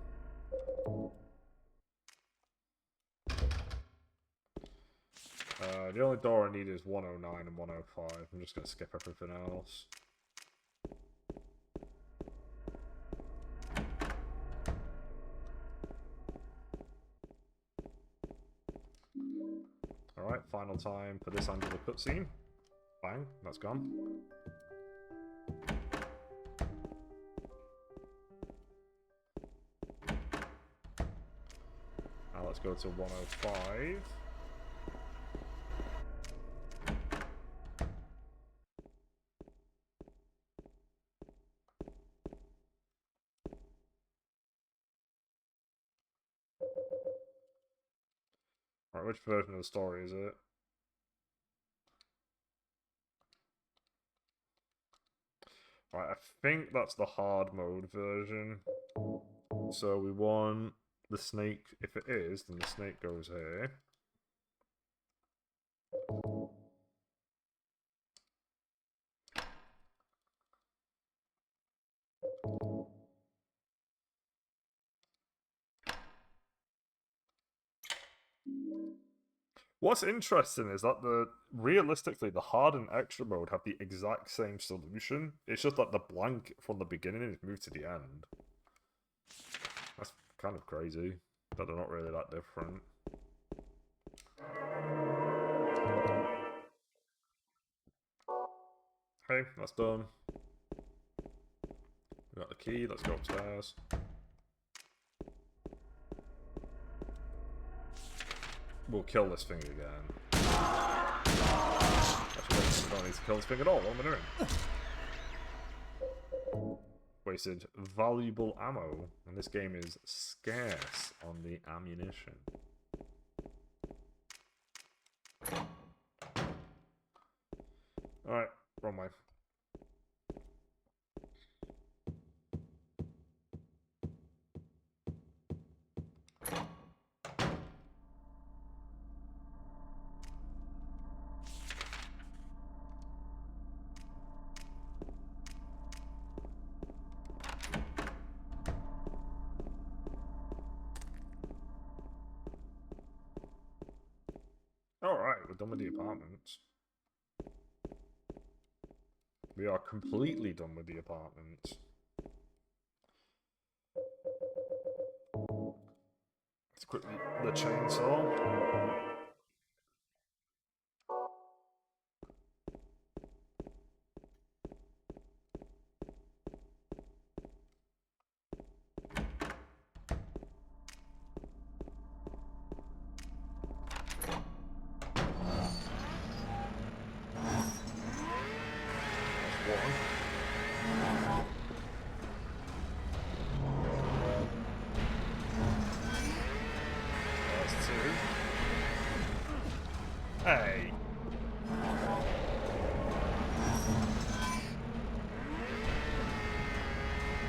The only door I need is 109 and 105. I'm just gonna skip everything else. Alright, final time for this Angela cutscene. Bang, that's gone. Now let's go to 105. Alright, which version of the story is it? Right, I think that's the hard mode version. So we want the snake. If it is, then the snake goes here. What's interesting is that realistically the hard and extra mode have the exact same solution. It's just that the blank from the beginning is moved to the end. That's kind of crazy that they're not really that different. Hey, that's done. We got the key, let's go upstairs. We'll kill this thing again. Actually, I don't need to kill this thing at all, what am I doing? Wasted valuable ammo, and this game is scarce on the ammunition. Alright, wrong way. Alright, we're done with the apartments. We are completely done with the apartments. Let's quickly the chainsaw. Hey.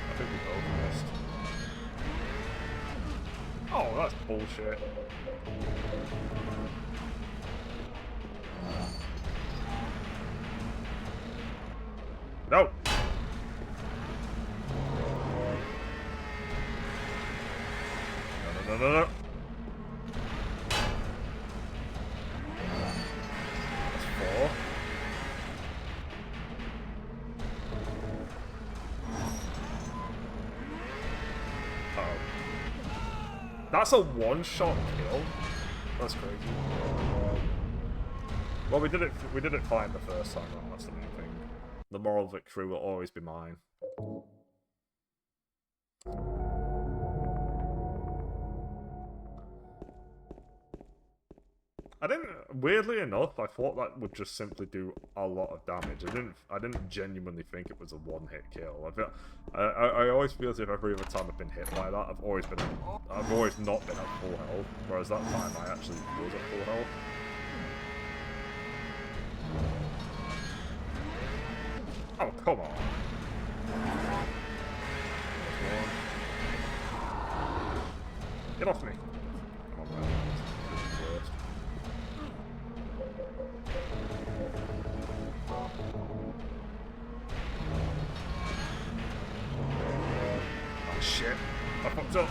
I think we both missed. Oh, that's bullshit. No. No. That's a one-shot kill. That's crazy. Well, we did it fine the first time around. That's the main thing. The moral victory will always be mine. Weirdly enough, I thought that would just simply do a lot of damage. I didn't genuinely think it was a one-hit kill. I always feel as if every other time I've been hit by that, I've always not been at full health, whereas that time I actually was at full health. Oh, come on. Get off me. Come on, man. This is the worst. Oh shit. I fucked up.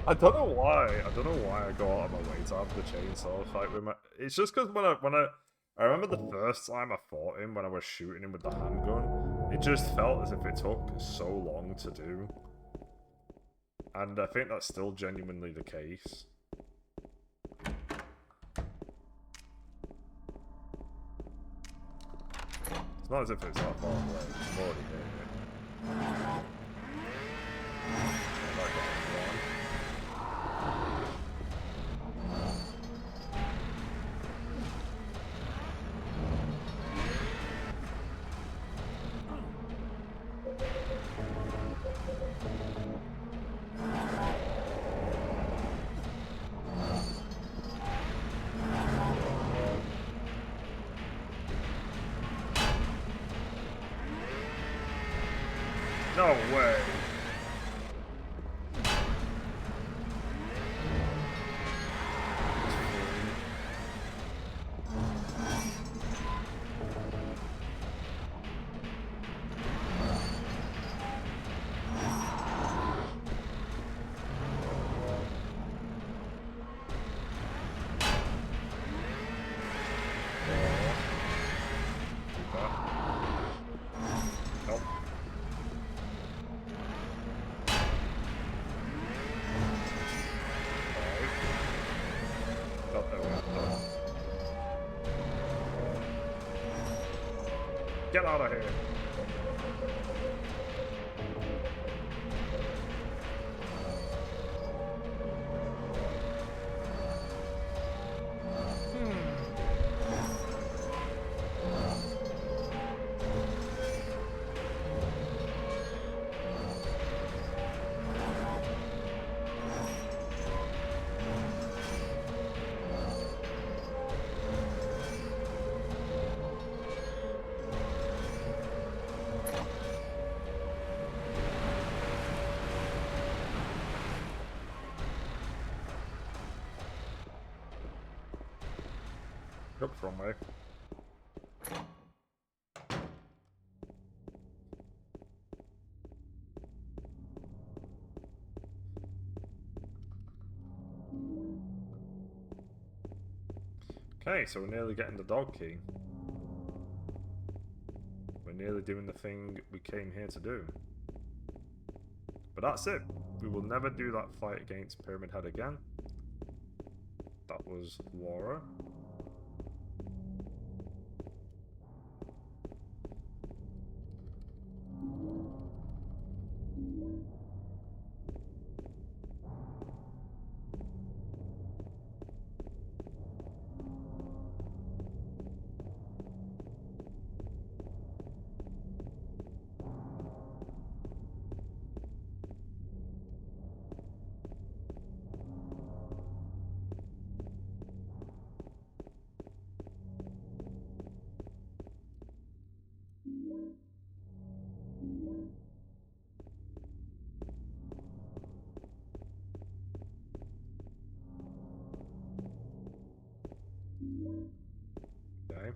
I don't know why I go out of my way to have the chainsaw fight with my... It's just because I remember the first time I fought him, when I was shooting him with the handgun, it just felt as if it took so long to do. And I think that's still genuinely the case. It's not as if it's that far away. I'm already here. No way. Get out of here. Oops, wrong way. Okay, so we're nearly getting the dog key. We're nearly doing the thing we came here to do. But that's it. We will never do that fight against Pyramid Head again. That was Laura. Okay.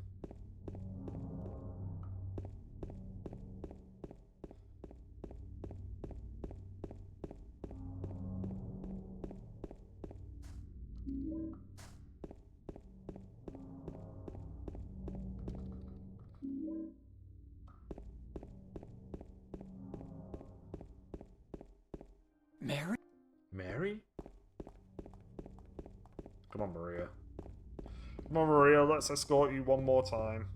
Mary? Mary? Come on, Maria. Come on, Maria, let's escort you one more time.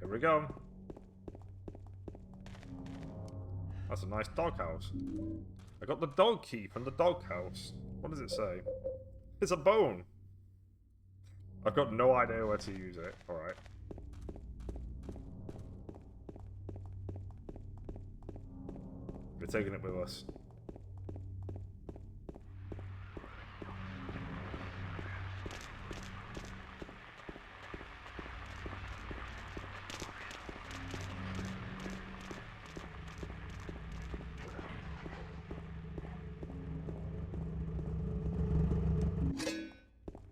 Here we go. That's a nice doghouse. I got the dog key from the doghouse. What does it say? It's a bone. I've got no idea where to use it. Alright. We're taking it with us.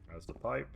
There's the pipe.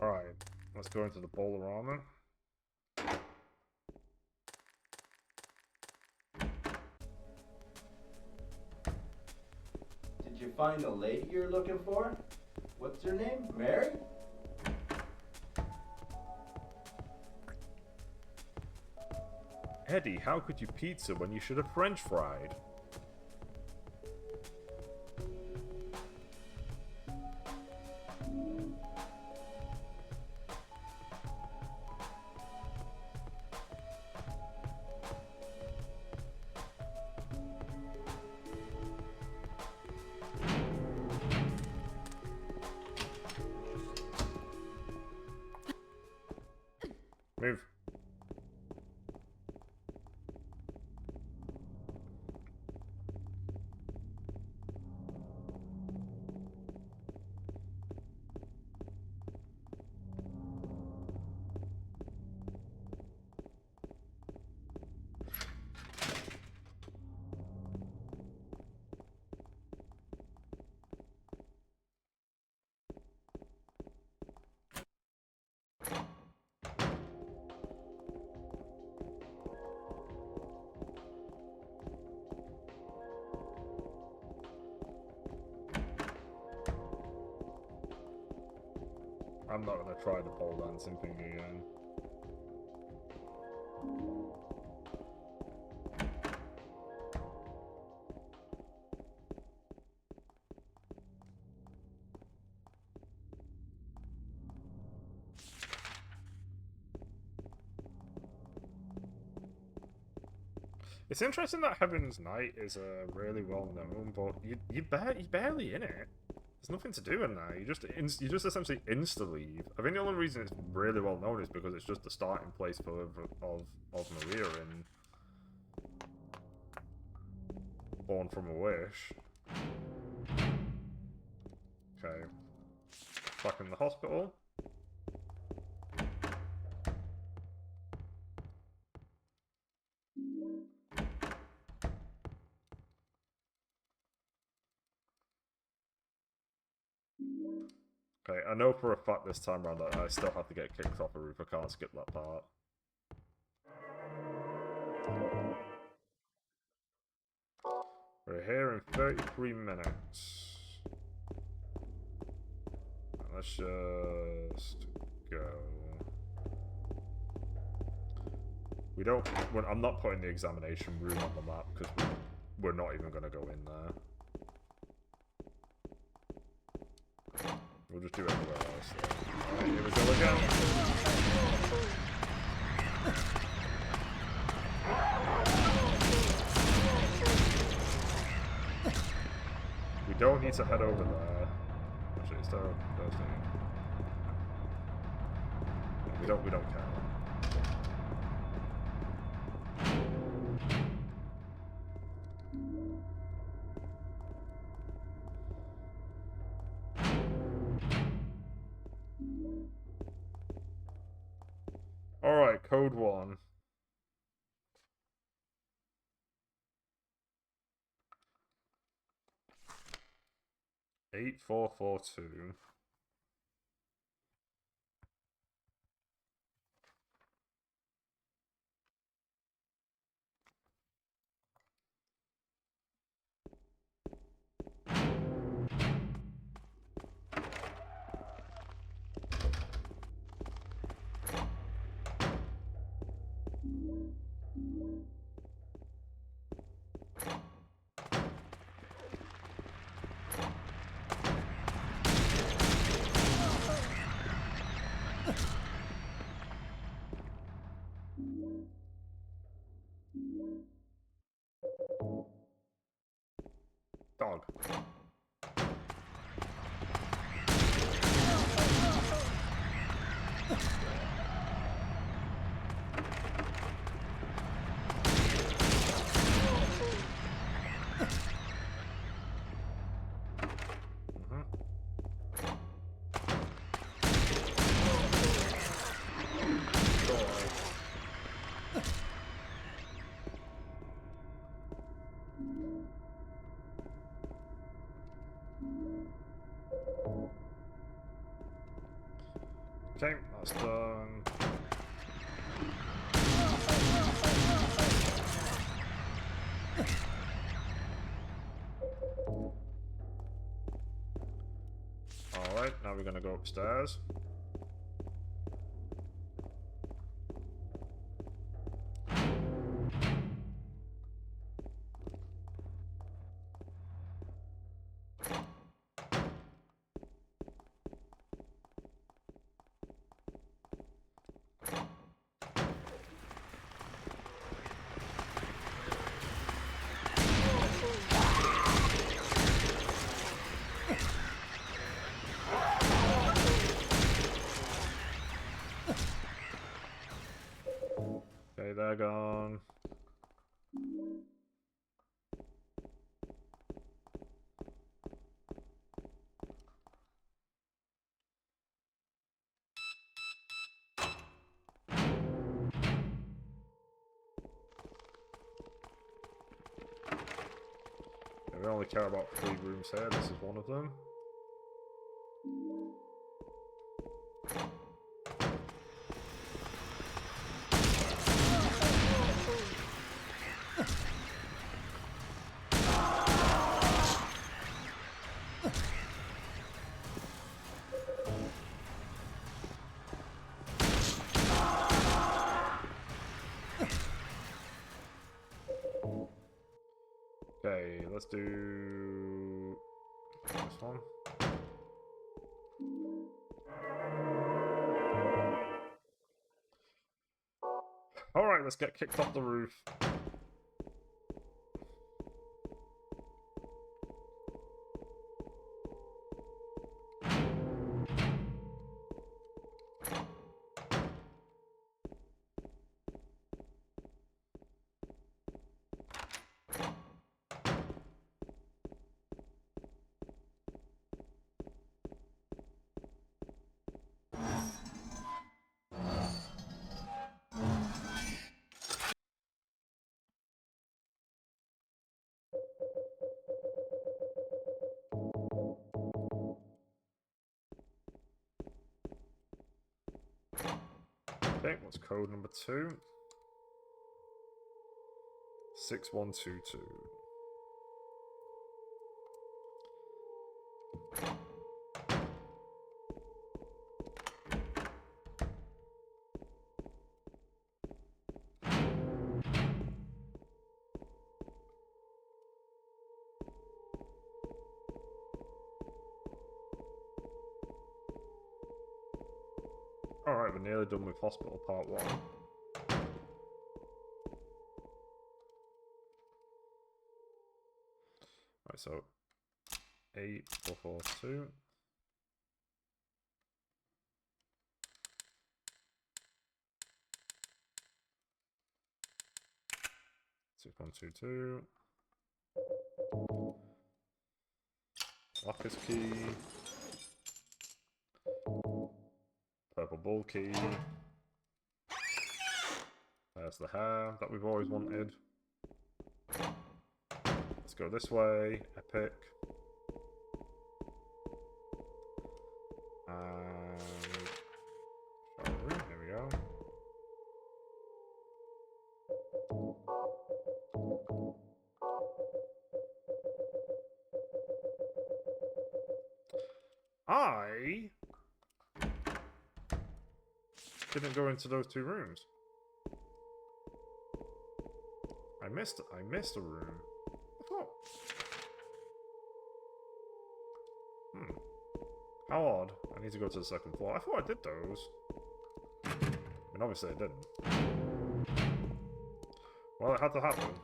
Alright, let's go into the Bolarama. Did you find the lady you're looking for? What's her name? Mary? Eddie, how could you pizza when you should have French fried? I'm not gonna try the pole dancing thing again. It's interesting that Heaven's Knight is really well known, but you're barely in it. There's nothing to do in there. You just essentially insta leave. I think the only reason it's really well known is because it's just the starting place for of Maria in Born from a Wish. Okay, back in the hospital. Okay, I know for a fact this time around that I still have to get kicked off a roof. I can't skip that part. We're here in 33 minutes. Let's just go. We don't. I'm not putting the examination room on the map because we're not even going to go in there. We'll just do it everywhere else. Alright, here we go again. We don't need to head over there. Actually, is there a first thing? Yeah, we don't care. Alright, code 1. Eight 442. Dog. Okay, that's done. Alright, now we're gonna go upstairs. Okay, they're gone. Yeah, we only care about 3 rooms here. This is one of them. Okay, let's do this one. Alright, let's get kicked off the roof. Okay, what's code number 2? 6122. Alright, we're nearly done with Hospital Part 1. Right, so 8442. 6122. Locker's key. Purple ball key. There's the hair that we've always wanted. Let's go this way. Epic. Here we go. I didn't go into those 2 rooms. I missed a room. I thought. How odd. I need to go to the 2nd floor. I thought I did those. I mean, obviously I didn't. Well, it had to happen.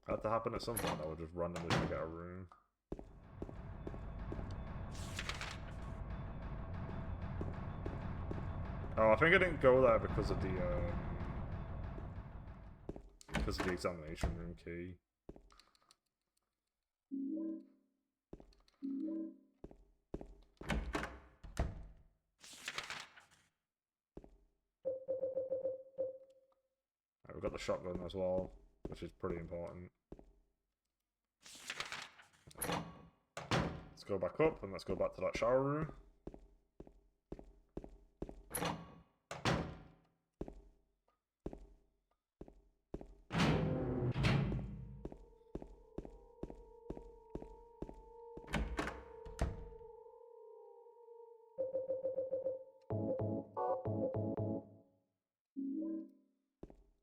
Had to happen at some point. I would just randomly forget a room. Oh, I think I didn't go there because of the examination room key. Right, we've got the shotgun as well, which is pretty important. Let's go back up and let's go back to that shower room.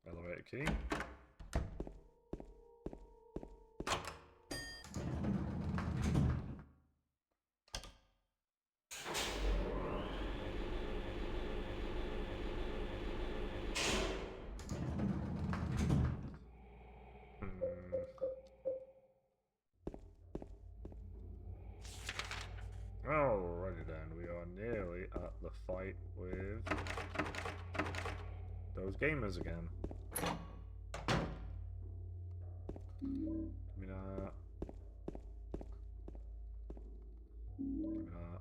Elevator key. Alrighty then, we are nearly at the fight with those gamers again. Give me that. Give me that.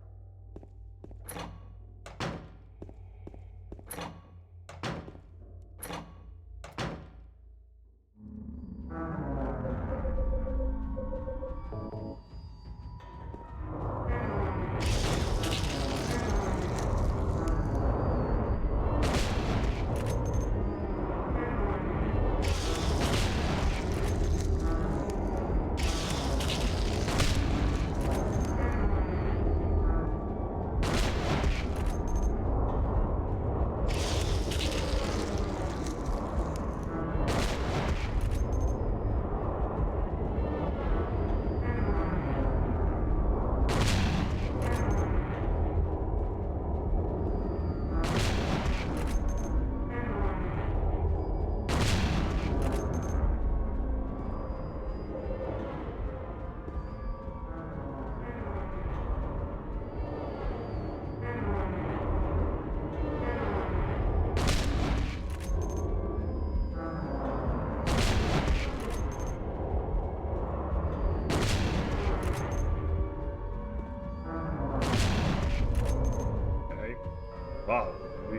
Wow, we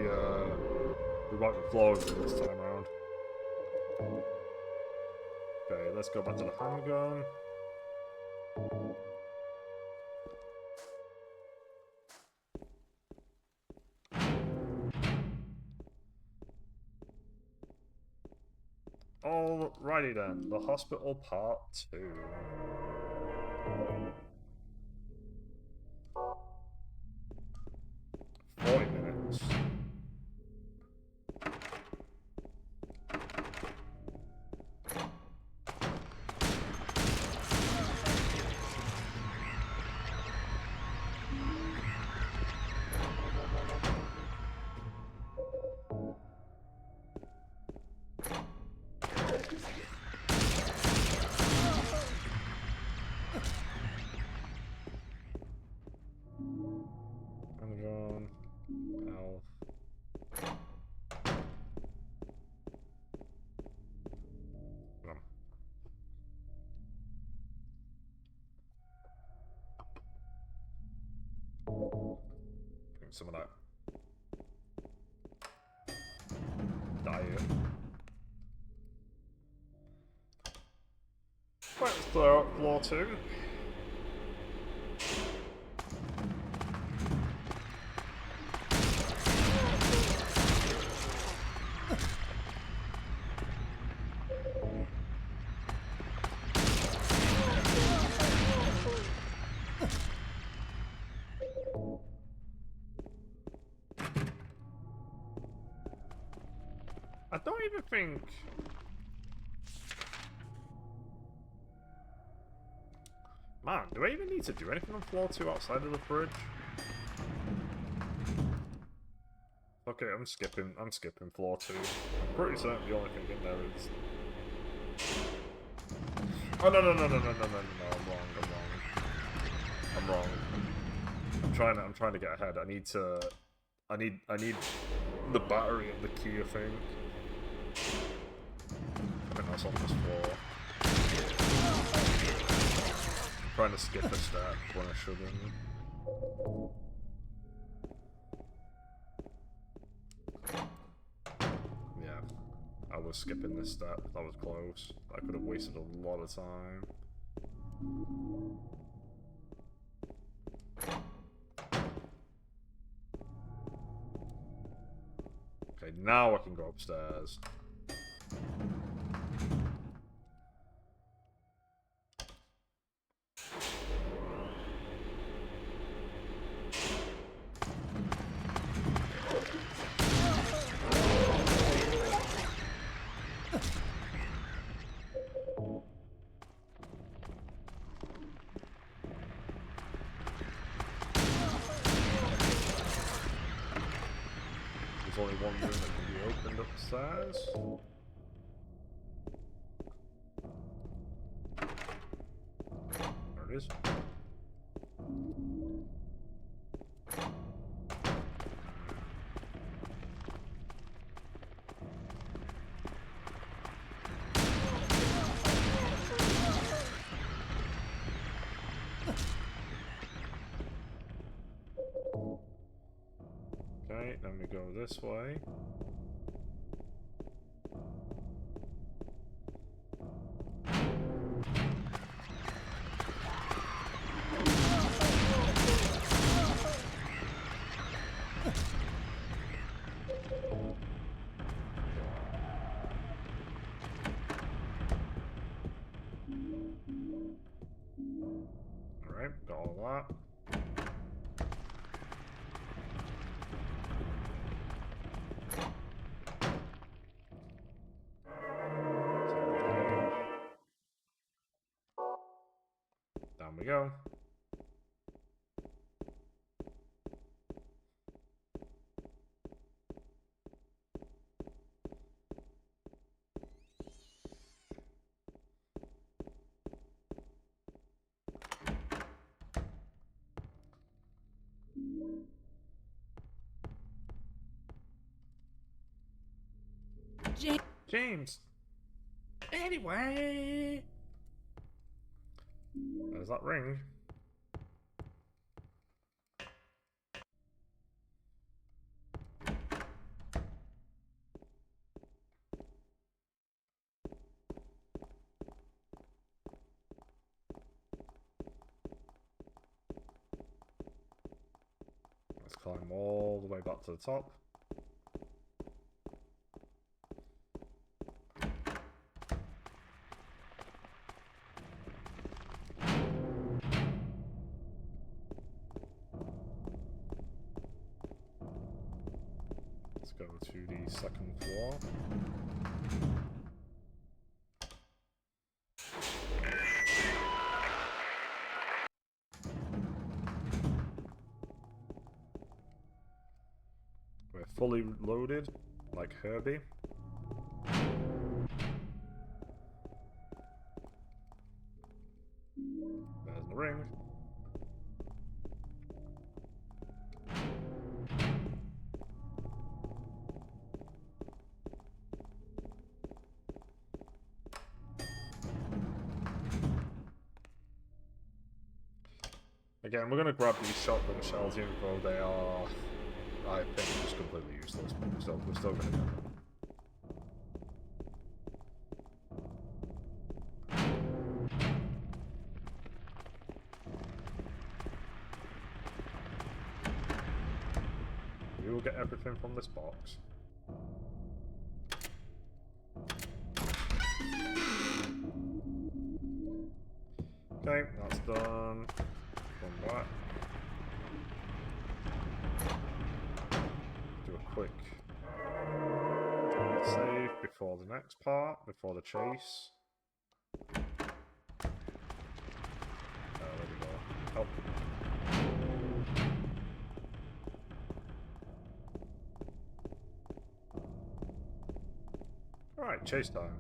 wiped the floor with it this time around. Okay, let's go back to the handgun. Alrighty then, the hospital part 2. $40. Handgun, health. Come on. Drink some of that diet. Right, let's clear out floor 2. I don't even think... Man, do I even need to do anything on floor 2 outside of the fridge? Okay, I'm skipping floor 2. I'm pretty certain the only thing in there is... Oh, no, I'm wrong. I'm trying to get ahead. I need the battery and the key, I think. I think that's on this floor. I'm trying to skip a step when I shouldn't. Yeah, I was skipping this step. That was close. I could have wasted a lot of time. Okay, now I can go upstairs. There's only one room that can be opened upstairs. There it is. Okay, then we go this way. Alright, got all that. Down we go. James! Anyway! There's that ring. climb all the way back to the top. Let's go to the second floor. We're fully loaded, like Herbie. There's the ring. Again, we're gonna grab these shotgun shells even though they are, I think, just completely useless, but we're still gonna get them. We will get everything from this box. Okay, that's done. From that. Do a quick save before the next part, before the chase. There we go. Help. Alright, chase time.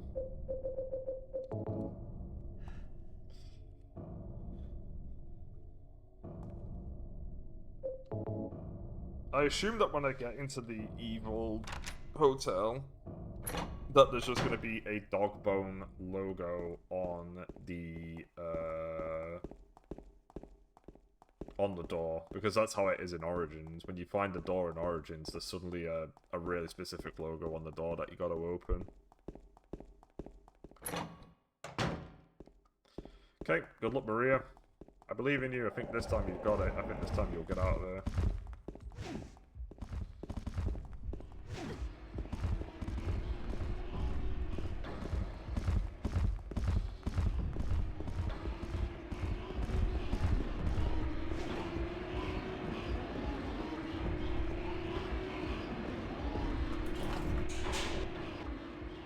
I assume that when I get into the evil hotel, that there's just going to be a dog bone logo on the door, because that's how it is in Origins. When you find the door in Origins, there's suddenly a really specific logo on the door that you got to open. Okay, good luck, Maria. I believe in you. I think this time you've got it. I think this time you'll get out of there.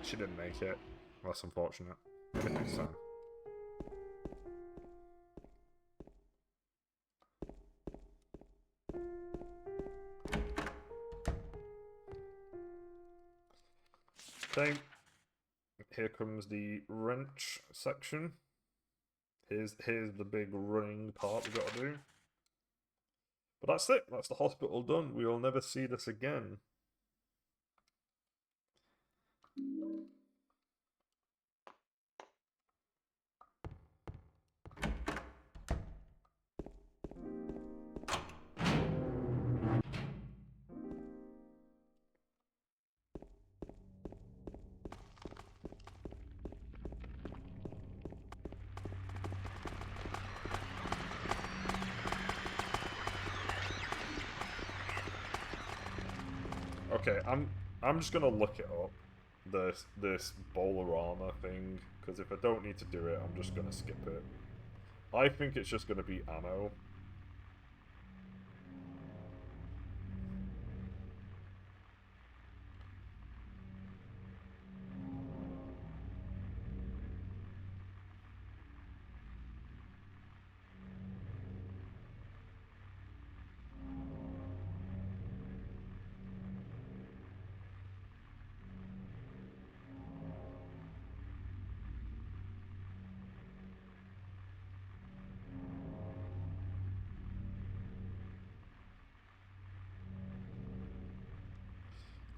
She didn't make it. That's unfortunate. Maybe next time. Okay. Here comes the wrench section. Here's the big running part we've got to do. But that's it. That's the hospital done. We will never see this again. Okay, I'm just gonna look it up, this Bolarama thing, because if I don't need to do it, I'm just gonna skip it. I think it's just gonna be ammo.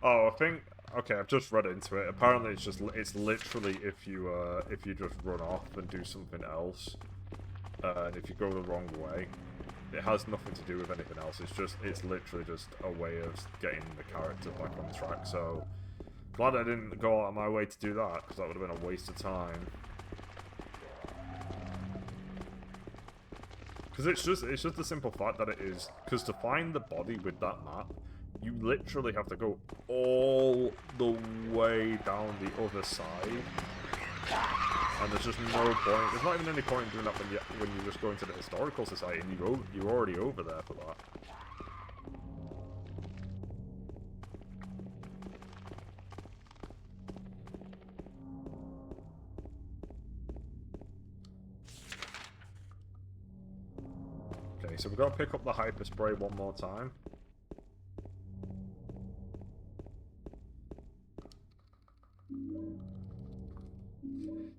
Oh, I think, okay, I've just read into it. Apparently, it's literally if you just run off and do something else, and if you go the wrong way, it has nothing to do with anything else. It's literally just a way of getting the character back on track. So glad I didn't go out of my way to do that, because that would have been a waste of time. Because it's just the simple fact that it is, because to find the body with that map, you literally have to go all the way down the other side. And there's just no point. There's not even any point in doing that when you just go into the historical society and you're already over there for that. Okay, so we've got to pick up the hyper spray one more time.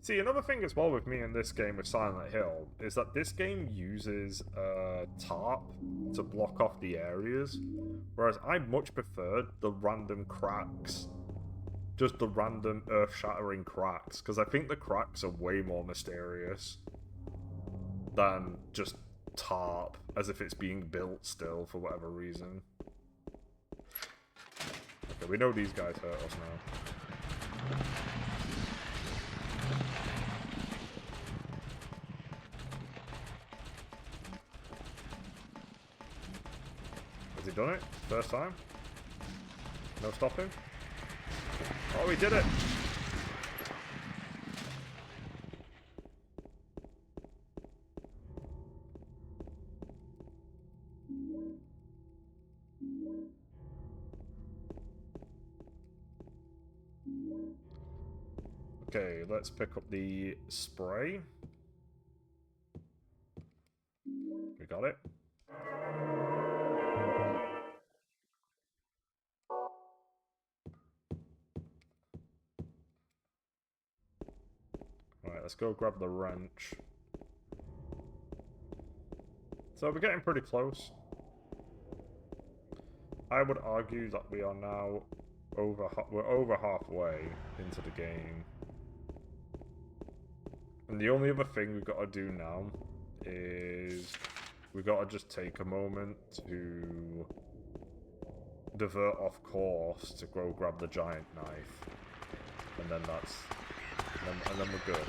See, another thing as well with me in this game with Silent Hill is that this game uses tarp to block off the areas, whereas I much preferred the random cracks. Just the random earth-shattering cracks, because I think the cracks are way more mysterious than just tarp, as if it's being built still for whatever reason. Okay, we know these guys hurt us now. Has he done it? First time? No stopping? Oh, he did it! Okay, let's pick up the spray. We got it. Alright, let's go grab the wrench. So we're getting pretty close. I would argue that we are now we're over halfway into the game. And the only other thing we've got to do now is we've got to just take a moment to divert off course to go grab the giant knife. And then and then we're good.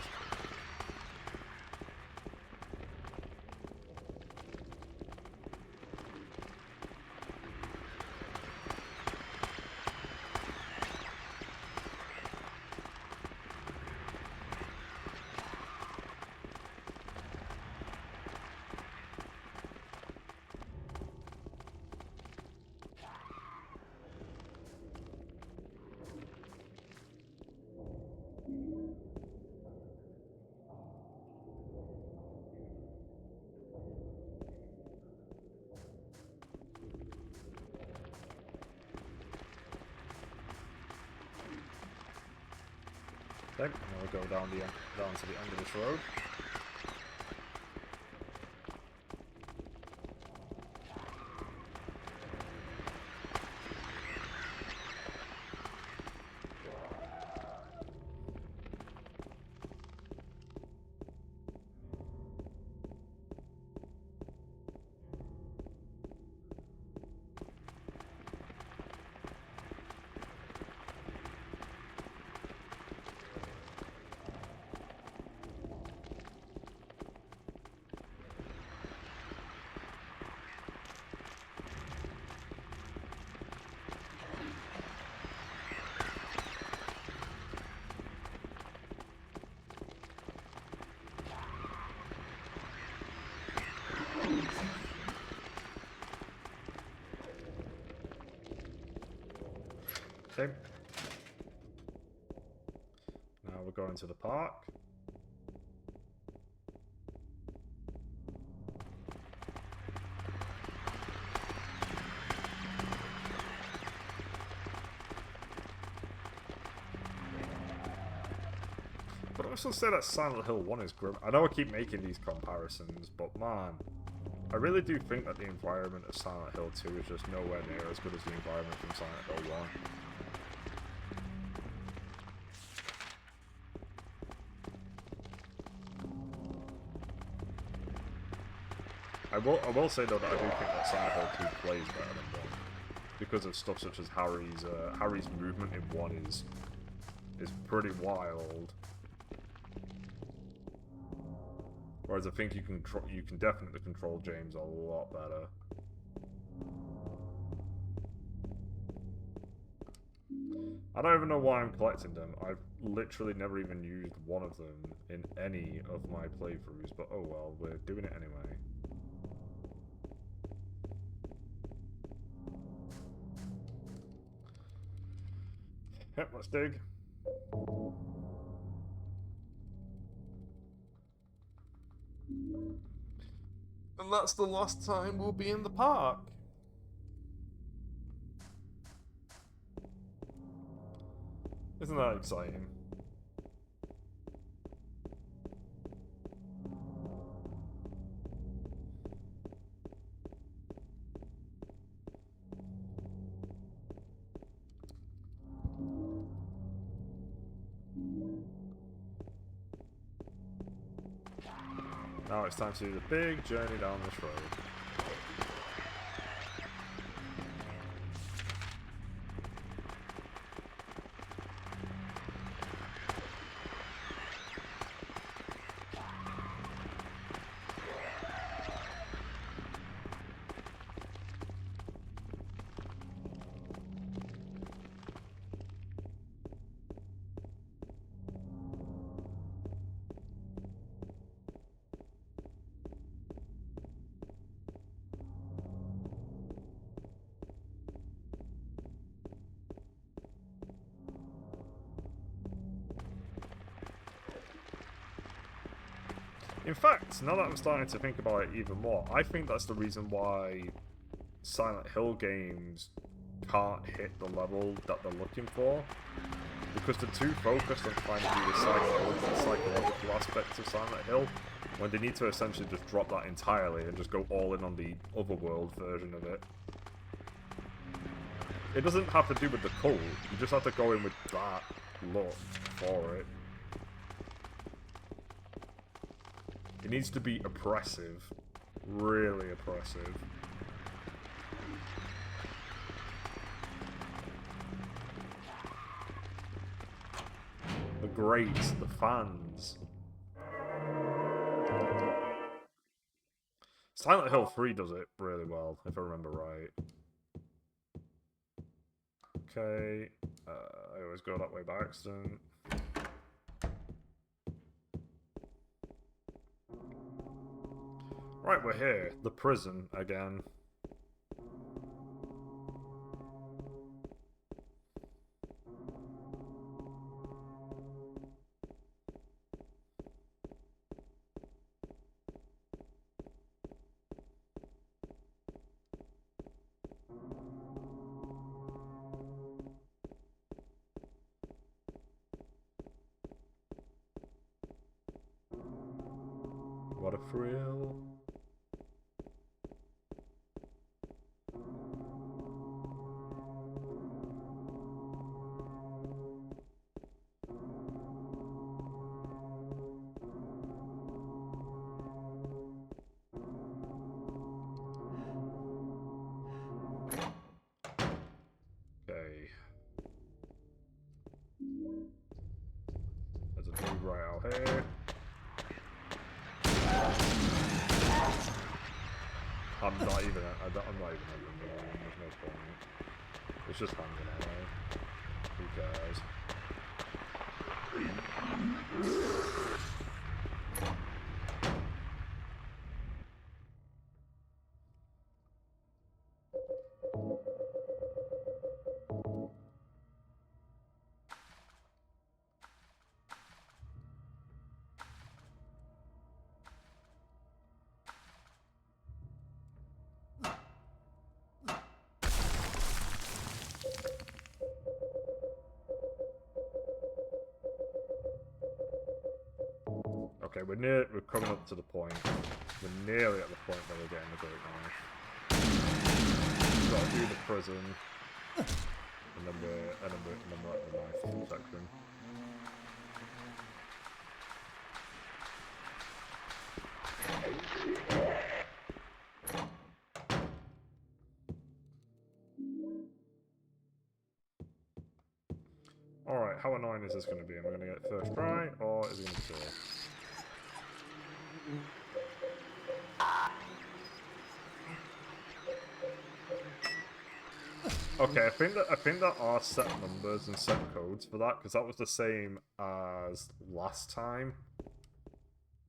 Okay, now we'll go down to the end of this road. Okay. Now we're going to the park. But I also say that Silent Hill 1 is grim. I know I keep making these comparisons, but man, I really do think that the environment of Silent Hill 2 is just nowhere near as good as the environment from Silent Hill 1. I will say though that I do think that Silent Hill 2 plays better than 1. Because of stuff such as Harry's movement in 1 is pretty wild. Whereas I think you can definitely control James a lot better. I don't even know why I'm collecting them. I've literally never even used one of them in any of my playthroughs, but oh well, we're doing it anyway. Yep, let's dig. And that's the last time we'll be in the park. Isn't that exciting? Now it's time to do the big journey down this road. In fact, now that I'm starting to think about it even more, I think that's the reason why Silent Hill games can't hit the level that they're looking for. Because they're too focused on trying to do the psychological aspects of Silent Hill, when they need to essentially just drop that entirely and just go all in on the otherworld version of it. It doesn't have to do with the cult, you just have to go in with that look for it. It needs to be oppressive. Really oppressive. The greats, the fans. Silent Hill 3 does it really well, if I remember right. Okay, I always go that way by accident. Right, we're here. The prison again. What a thrill. Okay. There's a dude right out here. I'm not even opening the room, there's no point. It's just hanging out there. Who cares? Okay, we're coming up to the point. We're nearly at the point where we're getting the great knife. We've got to do the prison, and then we're at the knife section. Alright, how annoying is this going to be? Am I going to get it first try, or is it going to kill? Okay, I think that are set numbers and set codes for that, because that was the same as last time.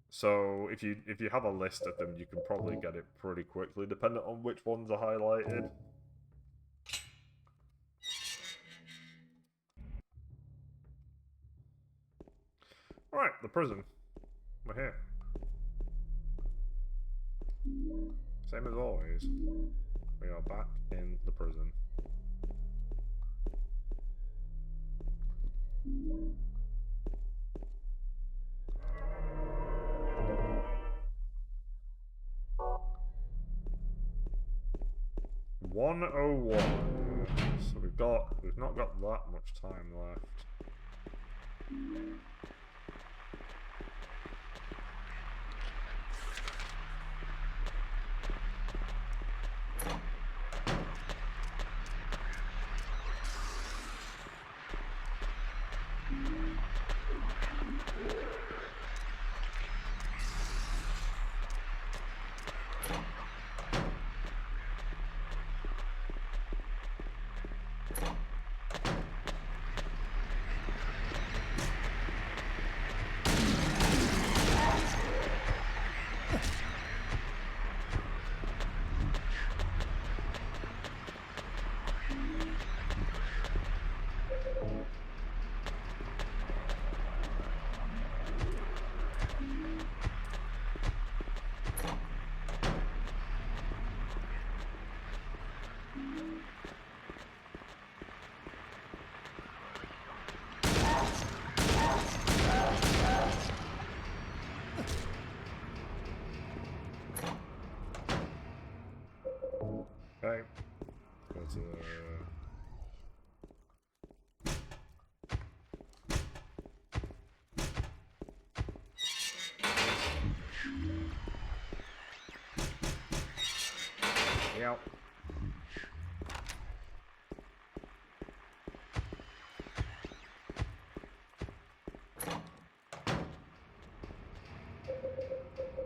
So if you have a list of them, you can probably get it pretty quickly, depending on which ones are highlighted. Alright, the prison. We're here. Same as always. We are back in the prison. $101. So we've not got that much time left. Okay. Let's yeah.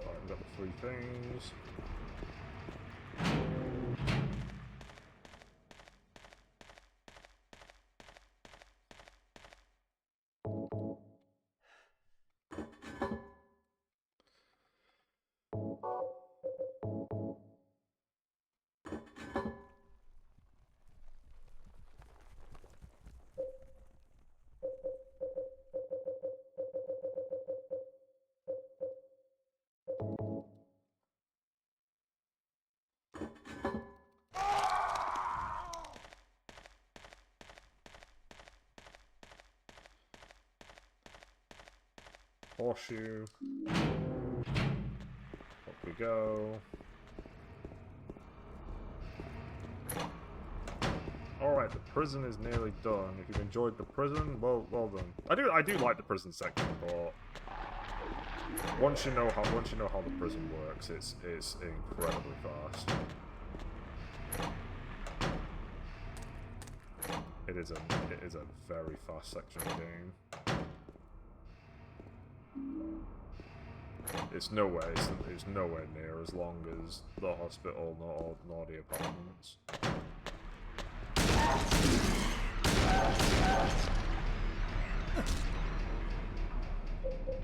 Alright, we've got the 3 things. Horseshoe. Up we go. Alright, the prison is nearly done. If you've enjoyed the prison, well done. I do like the prison section, but once you know how the prison works, it's incredibly fast. It is a very fast section of the game. It's nowhere near as long as the hospital nor the apartments.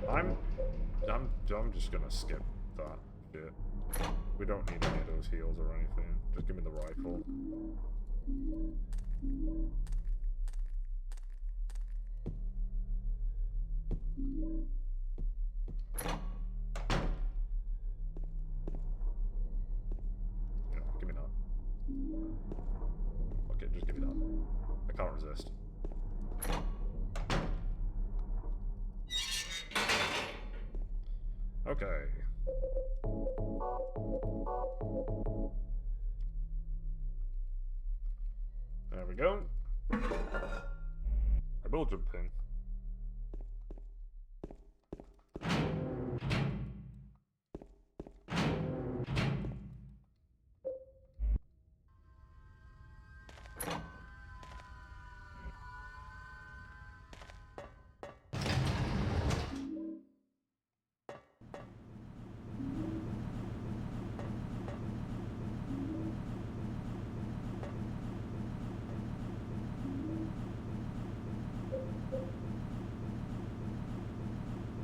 I'm just gonna skip that shit. We don't need any of those heals or anything. Just give me the rifle. Yeah, give me that. Okay, just give me that. I can't resist. Okay. There we go. I will jump in.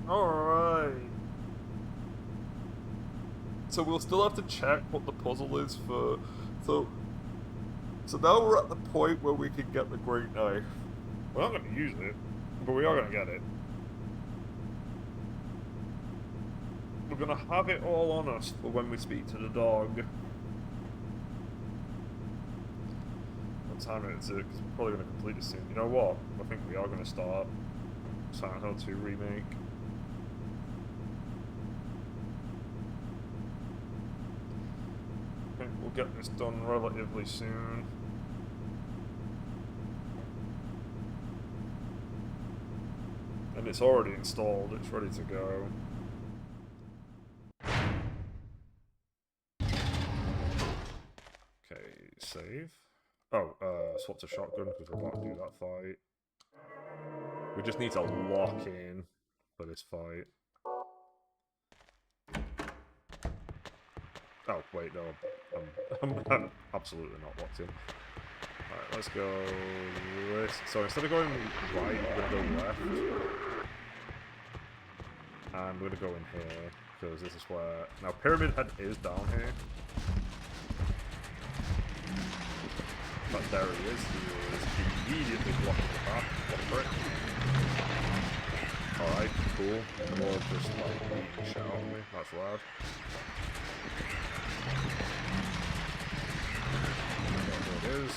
Alright. So we'll still have to check what the puzzle is for... So now we're at the point where we can get the great knife. We're not going to use it, but we are going to get it. We're going to have it all on us for when we speak to the dog. What time is it? Because we're probably going to complete this soon. You know what? I think we are going to start Silent Hill 2 Remake. I think we'll get this done relatively soon. And it's already installed, it's ready to go. Okay, save. Oh, swap to shotgun because we're about to do that fight. We just need to lock in for this fight. Oh, wait, no. I'm absolutely not locked in. Alright, let's go this. So instead of going right, we're going to go left. And we're going to go in here, because this is where... Now, Pyramid Head is down here. But there he is. He is immediately blocking the path. Look for it. Alright, cool. More just like beating the shit out of me. That's loud. There it is.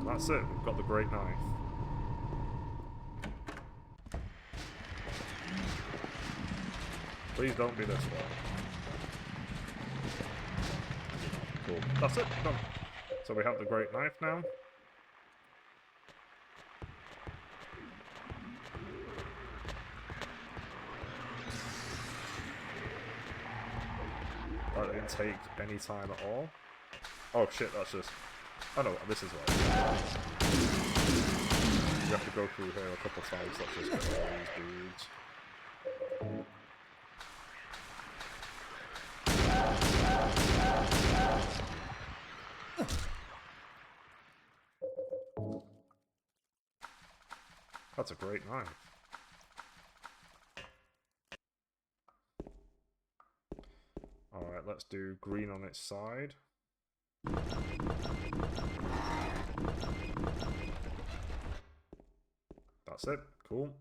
And that's it. We've got the great knife. Please don't be this way. Cool. That's it. Done. So we have the great knife now. That didn't take any time at all. Oh shit, that's just... Oh no, this is right. You have to go through here a couple times, let's just get all these dudes. That's a great knife. Alright, let's do green on its side. That's it. Cool.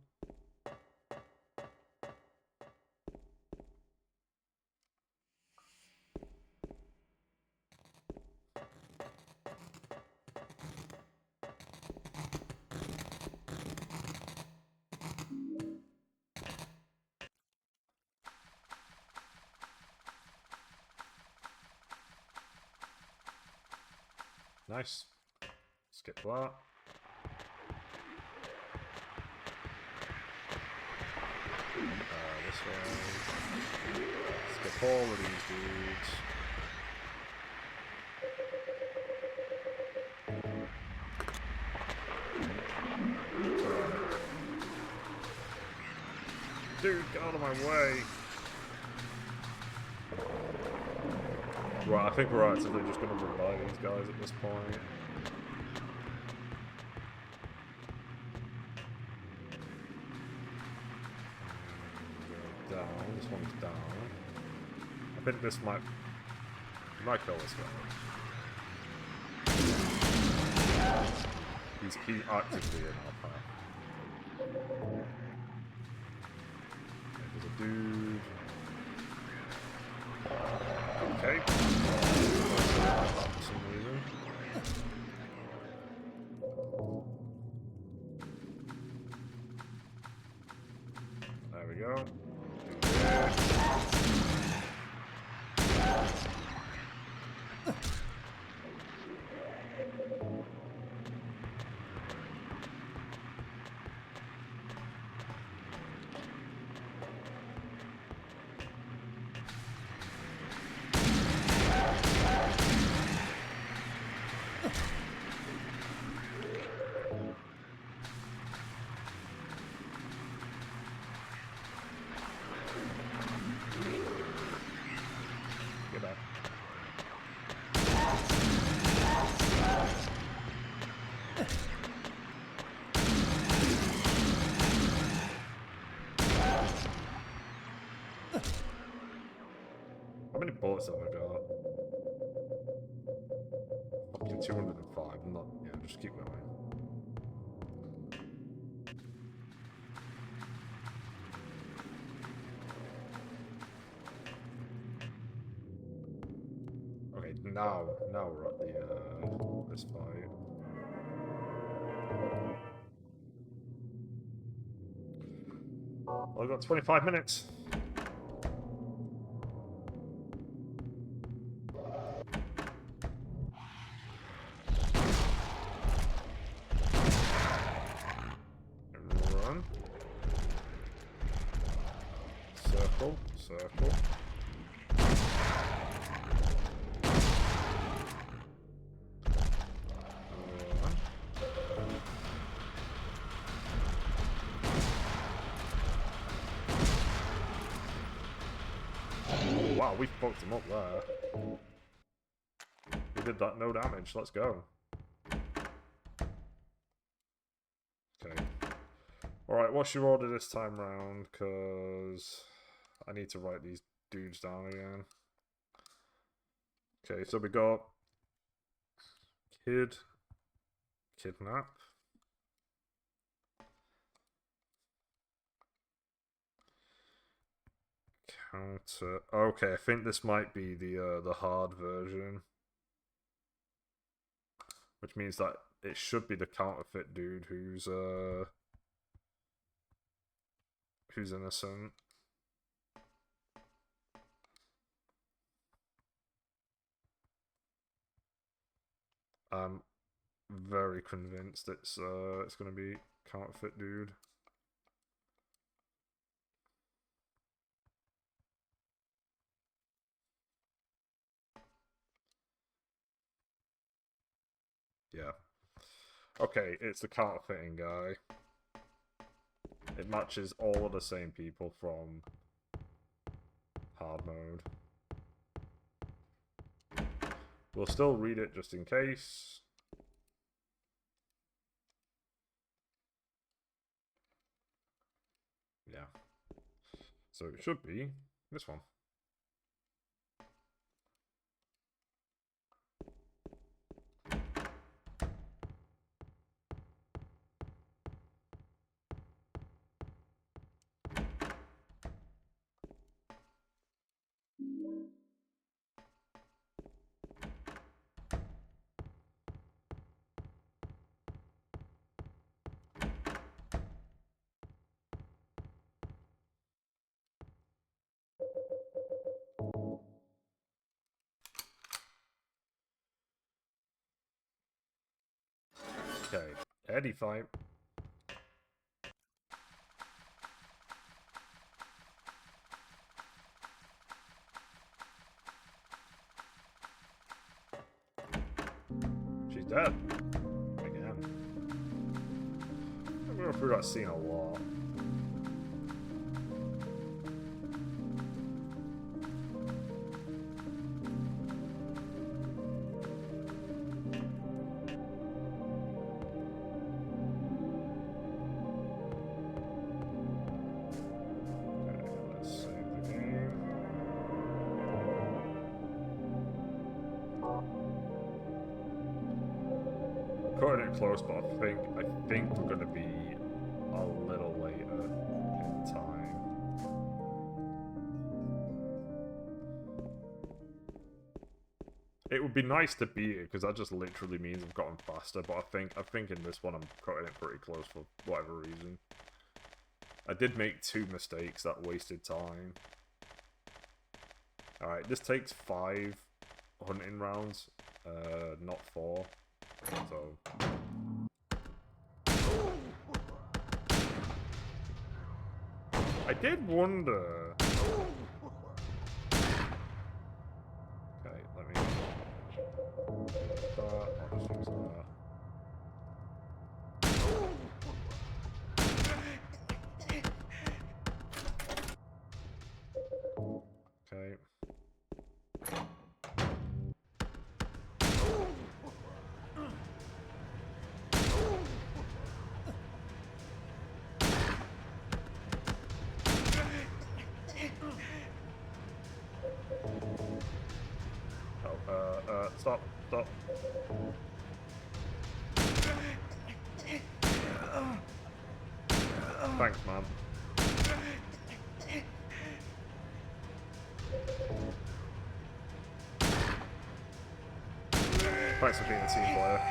Nice. Skip that. This way. Skip all of these dudes. Dude, get out of my way! Right, I think we're actively just going to run by these guys at this point. Go down. This one's down. I think this might... We might kill this guy. He's actively in our path. Okay, there's a dude... Okay. For some reason. There we go. Do this. 205. I'm not. Yeah, just keep going. Okay, now we're at the this fight. Well, I've got 25 minutes. Run. Circle, circle. Run. Wow, we fucked him up there. We did that, no damage. Let's go. Okay. Alright, what's your order this time round? Because I need to write these dudes down again. Okay, so we got Kid, Kidnap. Counter. Okay, I think this might be the hard version, which means that it should be the counterfeit dude who's innocent. I'm very convinced it's gonna be counterfeit dude. Yeah. Okay, it's the counterfeiting guy. It matches all of the same people from hard mode. We'll still read it just in case. Yeah. So it should be this one. Okay, Eddie fight. She's dead. Again. I'm going through that scene a lot. Cutting it close, but I think we're gonna be a little later in time. It would be nice to beat it because that just literally means I've gotten faster. But I think in this one I'm cutting it pretty close for whatever reason. I did make 2 mistakes that wasted time. All right, this takes 5 hunting rounds, not 4. So. I did wonder. Okay, let me. I'll just use that. Okay. Oh, stop. Thanks, man. Thanks for being a team player.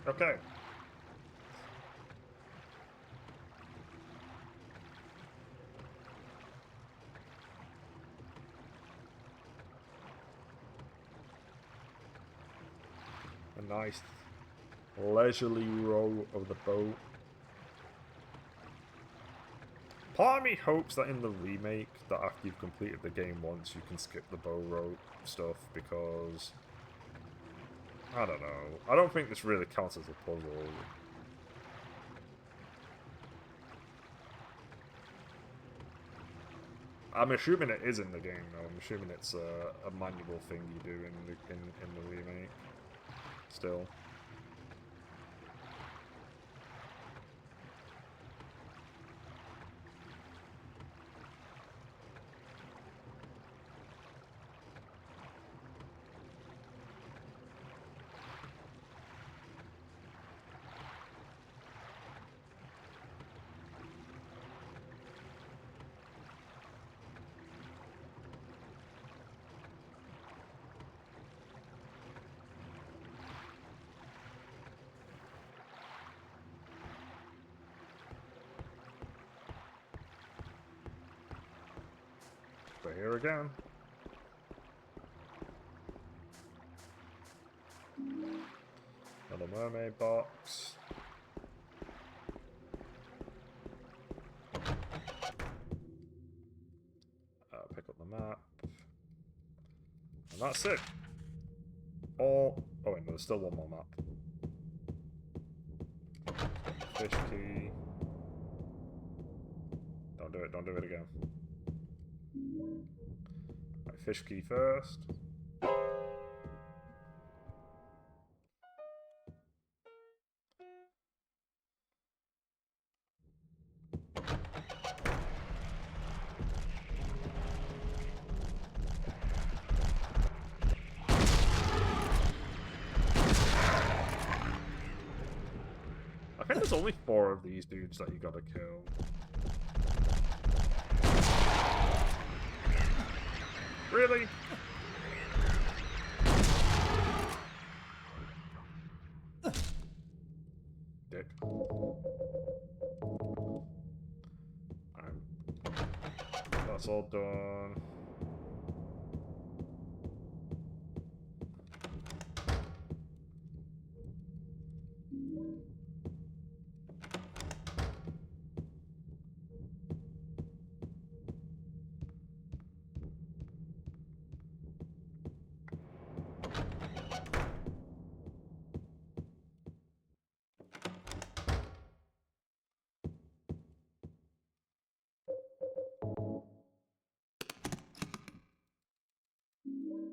Okay. A nice leisurely row of the boat. Part of me hopes that in the remake, that after you've completed the game once, you can skip the bow rope stuff, because I don't know. I don't think this really counts as a puzzle. I'm assuming it is in the game, though. I'm assuming it's a manual thing you do in the remake. Still. We're here again. Another mermaid box. Pick up the map. And that's it. Oh wait, no, there's still one more map. Fish key. Don't do it again. Right, fish key first. I think there's only 4 of these dudes that you gotta kill. Really? Dick. That's all done.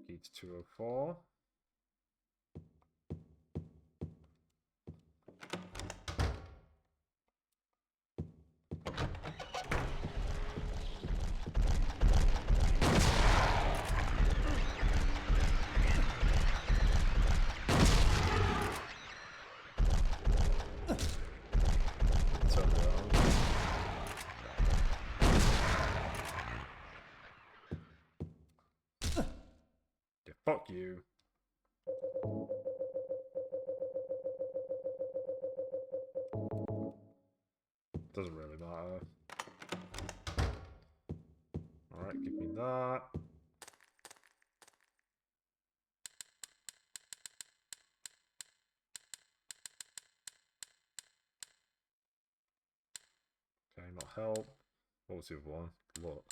Key to 204. Turn around. Yeah, fuck you. doesn't really matter. Alright, give me that. Okay, not help. What was the other one? Look.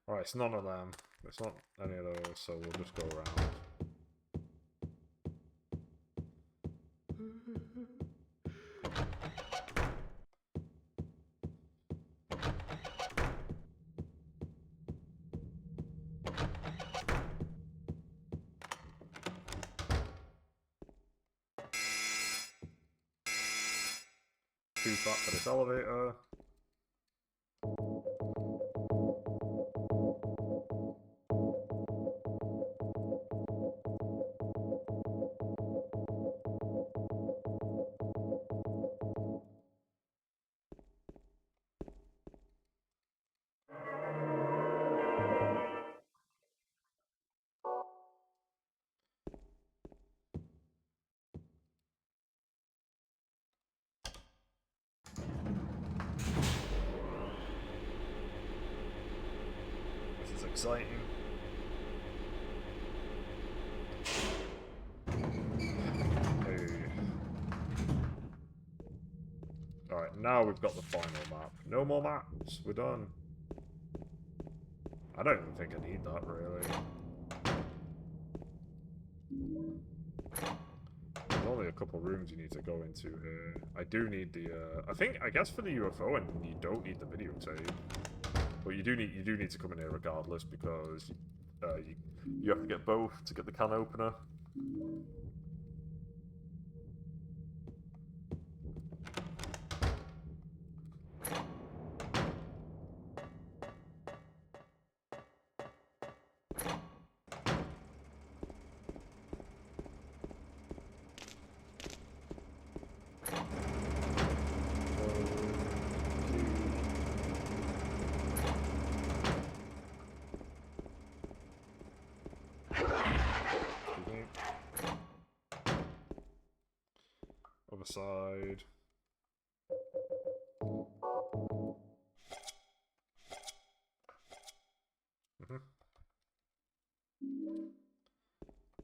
Alright, it's none of them. It's not any of those, so we'll just go around. Too fat for this elevator. This is exciting. Alright, now we've got the final map. No more maps, we're done. I don't even think I need that, really. There's only a couple rooms you need to go into here. I do need the, I guess for the UFO, and you don't need the videotape. But you do need to come in here regardless, because you have to get both to get the can opener. Other side.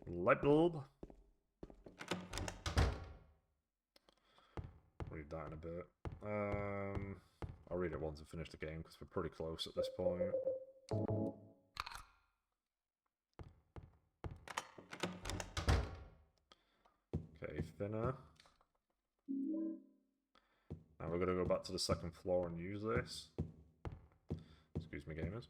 Light bulb. Read that in a bit. I'll read it once I finish the game because we're pretty close at this point. Okay, thinner. Now we're gonna go back to the second floor and use this. Excuse me, gamers.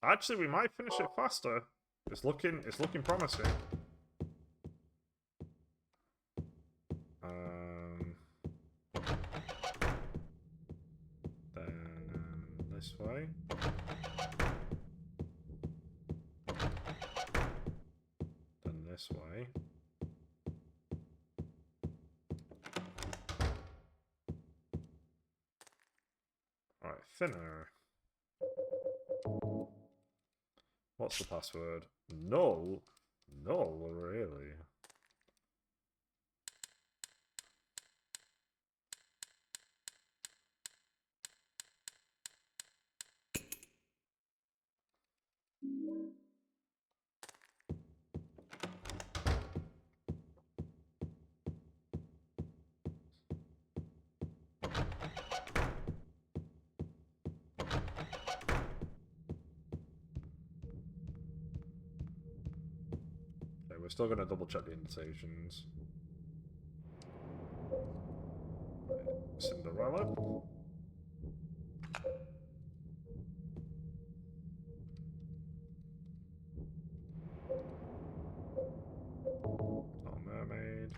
Actually, we might finish it faster. It's looking promising. Then this way. Then this way. Alright, thinner. What's the password? Null? Null, really? We're still going to double check the invitations. Cinderella. Not mermaid.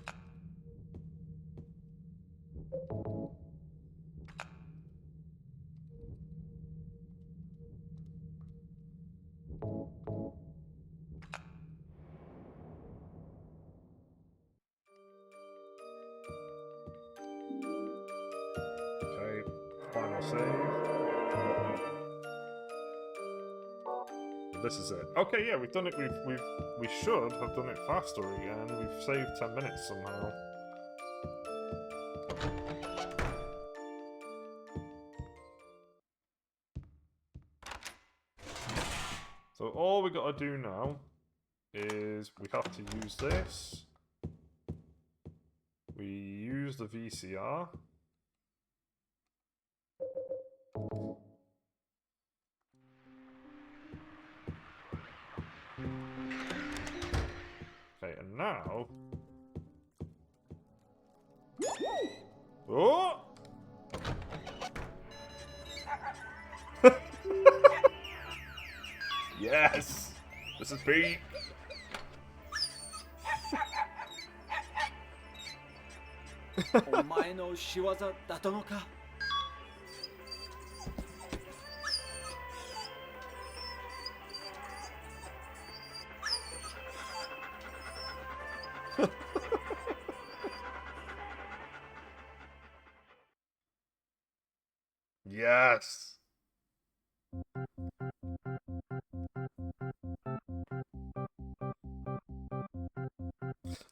Final save. This is it. Okay, yeah, we've done it. We should have done it faster again. We've saved 10 minutes somehow. So all we gotta do now is we have to use this. We use the VCR. Okay, and now... Oh! Yes! This is Pete! Yes!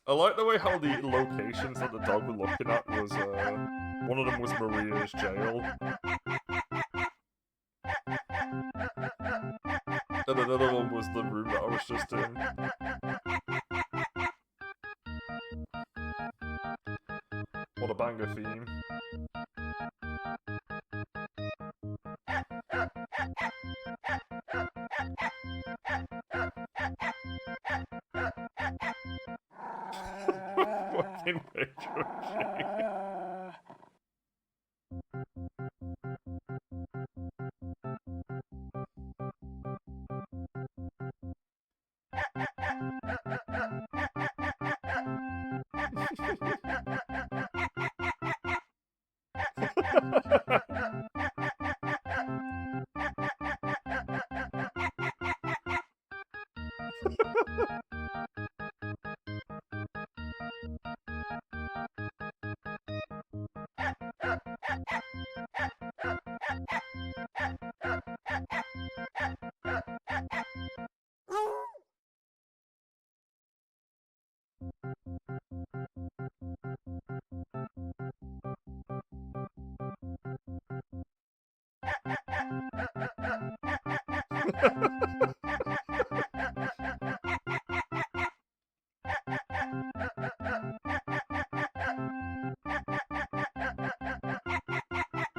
I like the way how the locations that the dog were looking at was, one of them was Maria's jail. And another one was the room that I was just in. What a banger theme. Fucking picture.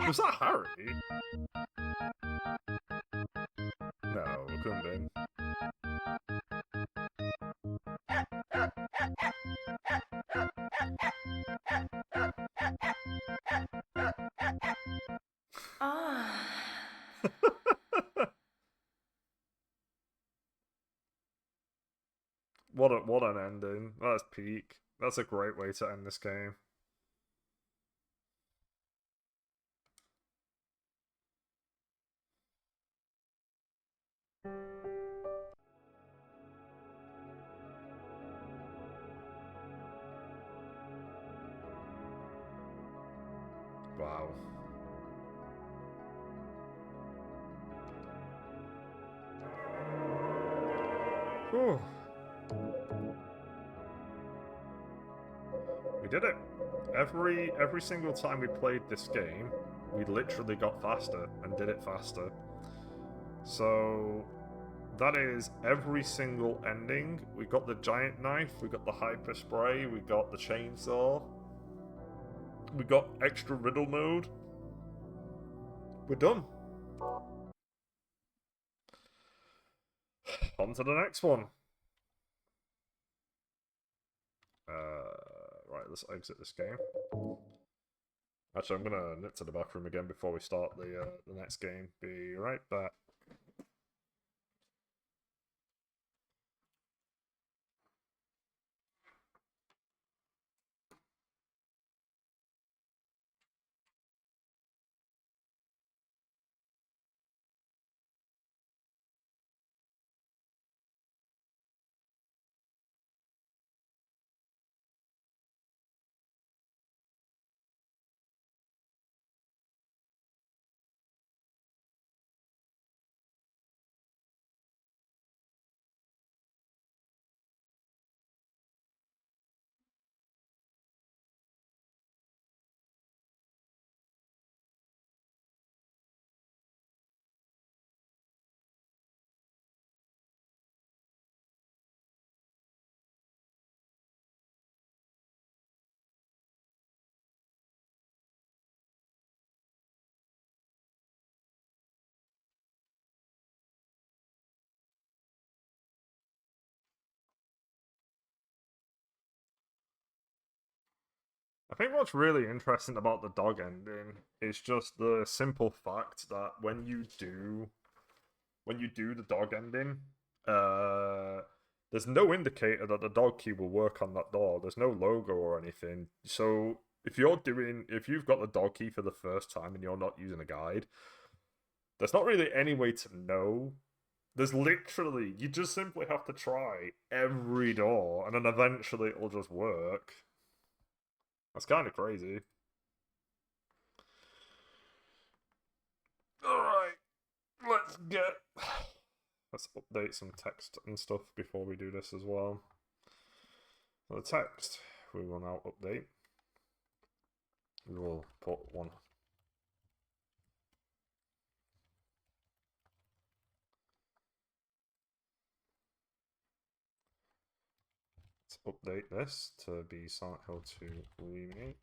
Was that Harry? No, it couldn't have been. Ah. What an ending. That's peak. That's a great way to end this game. Wow. Whew. We did it. Every single time we played this game, we literally got faster and did it faster. So that is every single ending. We got the giant knife, we got the hyper spray, we got the chainsaw, we got extra riddle mode. We're done. On to the next one. Right, let's exit this game. Actually, I'm gonna nip to the bathroom again before we start the next game. Be right back. I think what's really interesting about the dog ending is just the simple fact that when you do the dog ending, uh, there's no indicator that the dog key will work on that door. There's no logo or anything. So if you've got the dog key for the first time and you're not using a guide, there's not really any way to know. There's literally, you just simply have to try every door, and then eventually it'll just work. That's kind of crazy. Alright, let's get. Let's update some text and stuff before we do this as well. So the text we will now update. We will put one. Let's update this to be Silent Hill 2 Remake.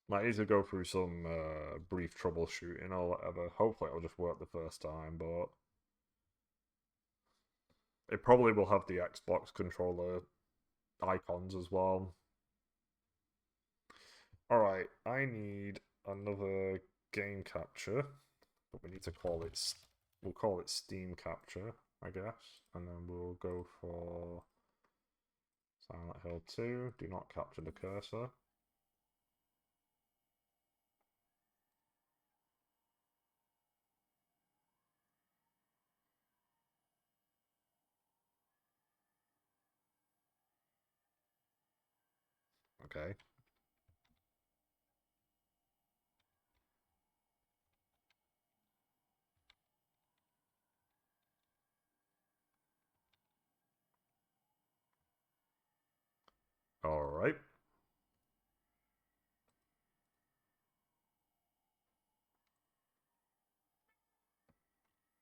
Might need to go through some brief troubleshooting or whatever. Hopefully it'll just work the first time, but it probably will have the Xbox controller icons as well. Alright, I need another game capture, but we need to call it, we'll call it Steam Capture, I guess, and then we'll go for Silent Hill 2, do not capture the cursor. Okay. Alright.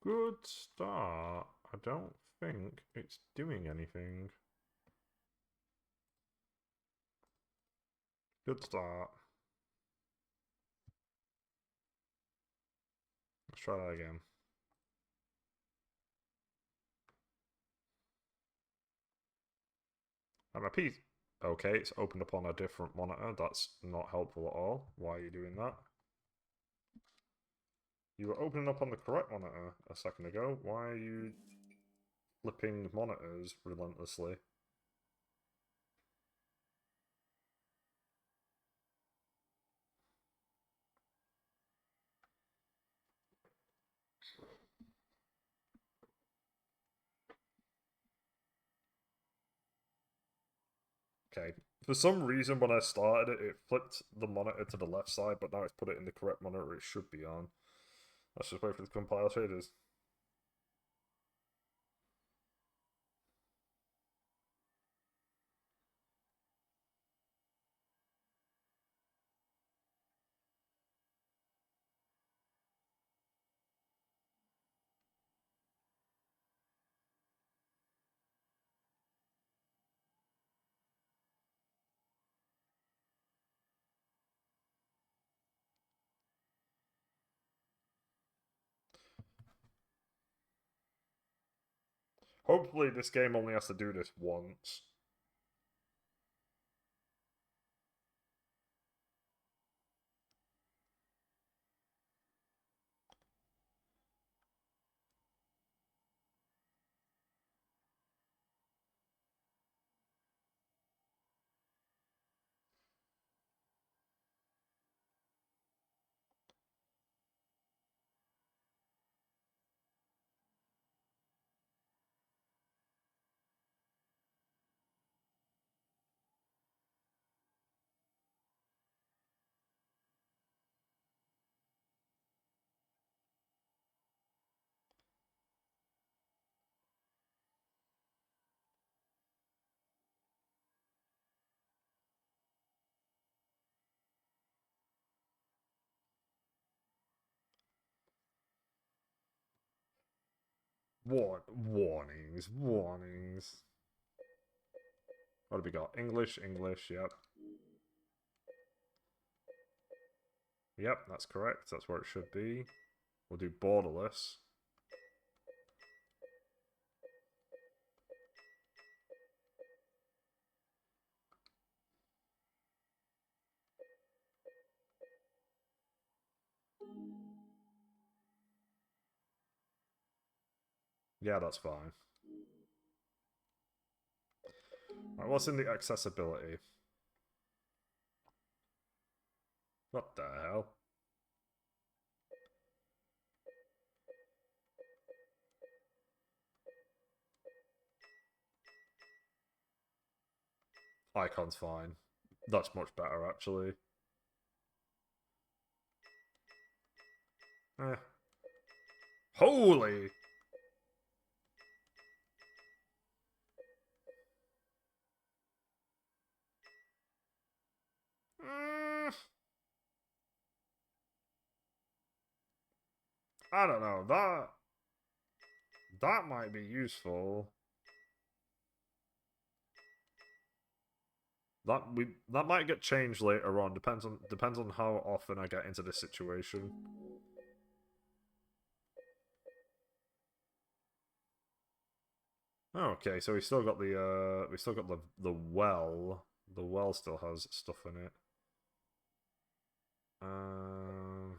Good start. I don't think it's doing anything. Good start. Let's try that again. And my piece. Okay, it's opened up on a different monitor. That's not helpful at all. Why are you doing that? You were opening up on the correct monitor a second ago. Why are you flipping monitors relentlessly? Okay. For some reason, when I started it, it flipped the monitor to the left side, but now it's put it in the correct monitor it should be on. Let's just wait for the compile shaders. Hopefully this game only has to do this once. Warnings, warnings. What have we got? English, English, yep. Yep, that's correct. That's where it should be. We'll do borderless. Yeah, that's fine. Right, what's in the accessibility? What the hell? Icon's fine. That's much better, actually. Eh. Holy! Mm, I don't know. That might be useful. That might get changed later on. Depends on how often I get into this situation. Okay, so we still got the well. The well still has stuff in it. Um,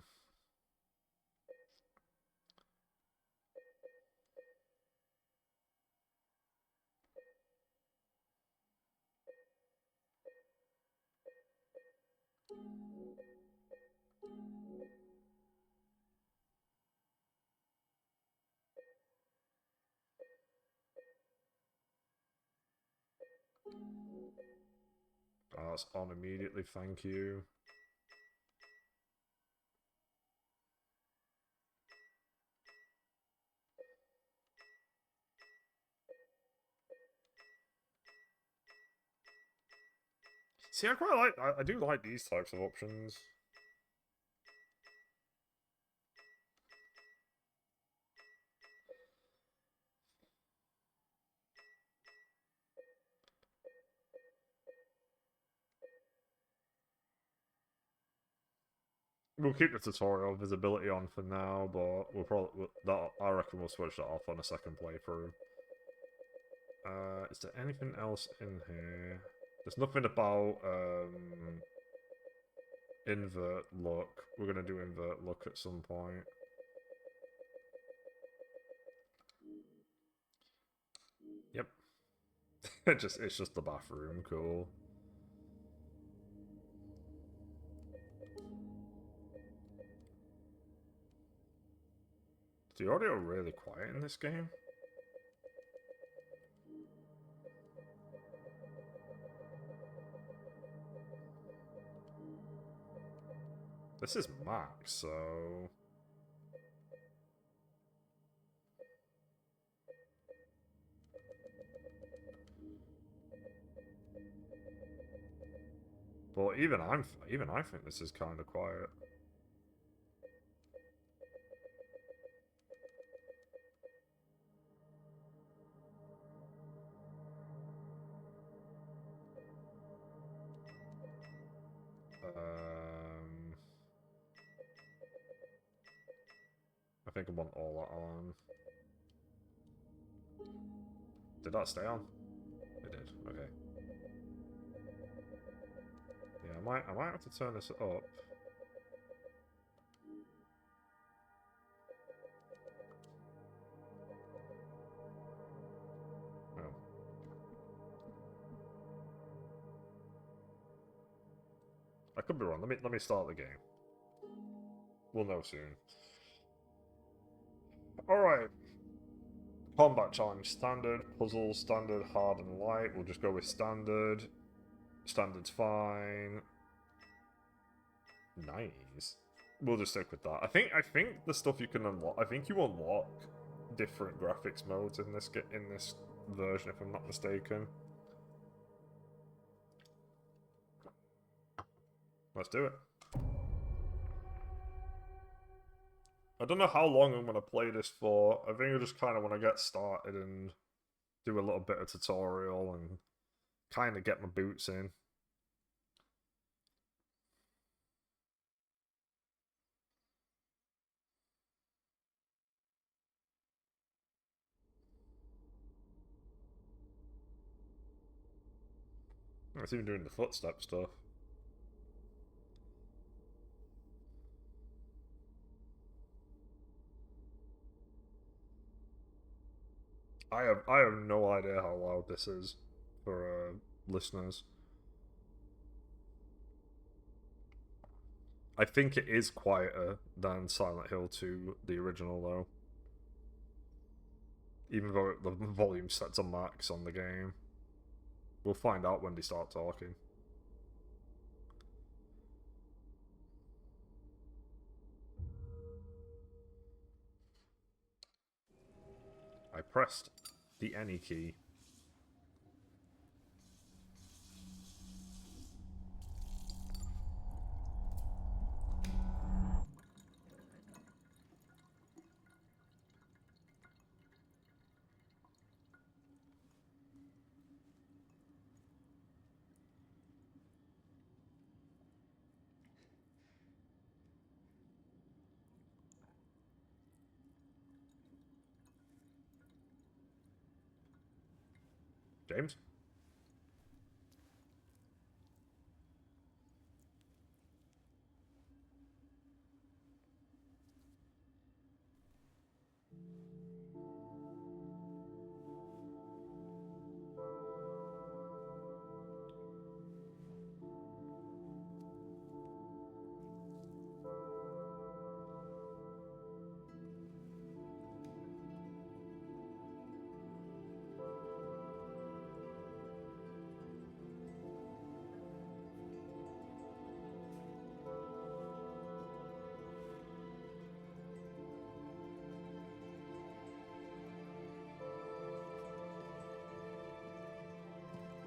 oh, that's on immediately. Thank you. See, I quite like. I do like these types of options. We'll keep the tutorial visibility on for now, but I reckon we'll switch that off on a second playthrough. Is there anything else in here? There's nothing about invert look. We're gonna do invert look at some point. Yep. It's just the bathroom, cool. Is the audio really quiet in this game? This is max, so... But even I think this is kind of quiet. I think I want all that on. Did that stay on? It did. Okay. Yeah, I might have to turn this up. Oh. I could be wrong. Let me start the game. We'll know soon. Alright. Combat challenge. Standard, puzzle, standard, hard, and light. We'll just go with standard. Standard's fine. Nice. We'll just stick with that. I think the stuff you can unlock. I think you unlock different graphics modes in this version, if I'm not mistaken. Let's do it. I don't know how long I'm going to play this for. I think I just kind of want to get started and do a little bit of tutorial and kind of get my boots in. It's even doing the footstep stuff. I have no idea how loud this is for listeners. I think it is quieter than Silent Hill 2, the original, though. Even though the volume set to max on the game. We'll find out when they start talking. I pressed the any key. James?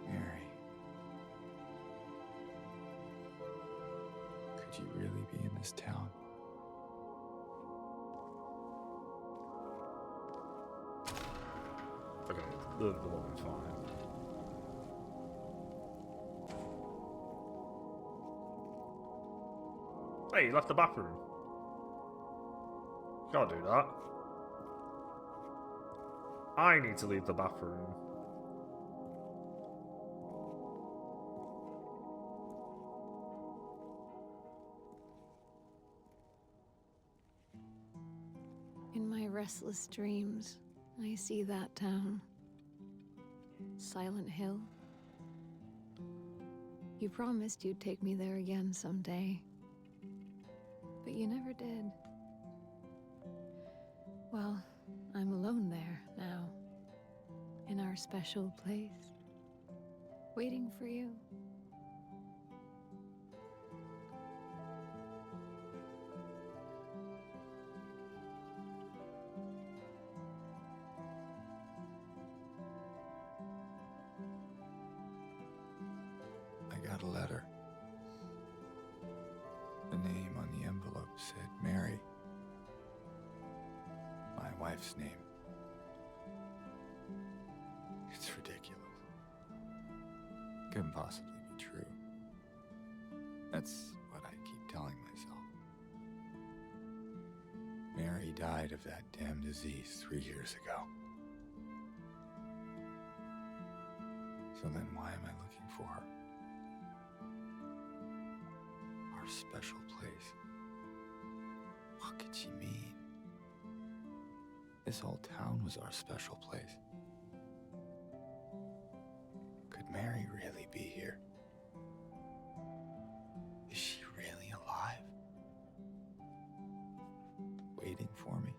Mary. Could you really be in this town? Okay, the volume's fine. Hey, you left the bathroom. Can't do that. I need to leave the bathroom. In my restless dreams, I see that town. Silent Hill. You promised you'd take me there again someday. But you never did. Well, I'm alone there now. In our special place. Waiting for you. I got a letter. The name on the envelope said Mary. My wife's name. It's ridiculous. Couldn't possibly be true. That's what I keep telling myself. Mary died of that damn disease 3 years ago. So then why am I looking for her? Our special place. What could she mean? This whole town was our special place. Could Mary really be here? Is she really alive? Waiting for me?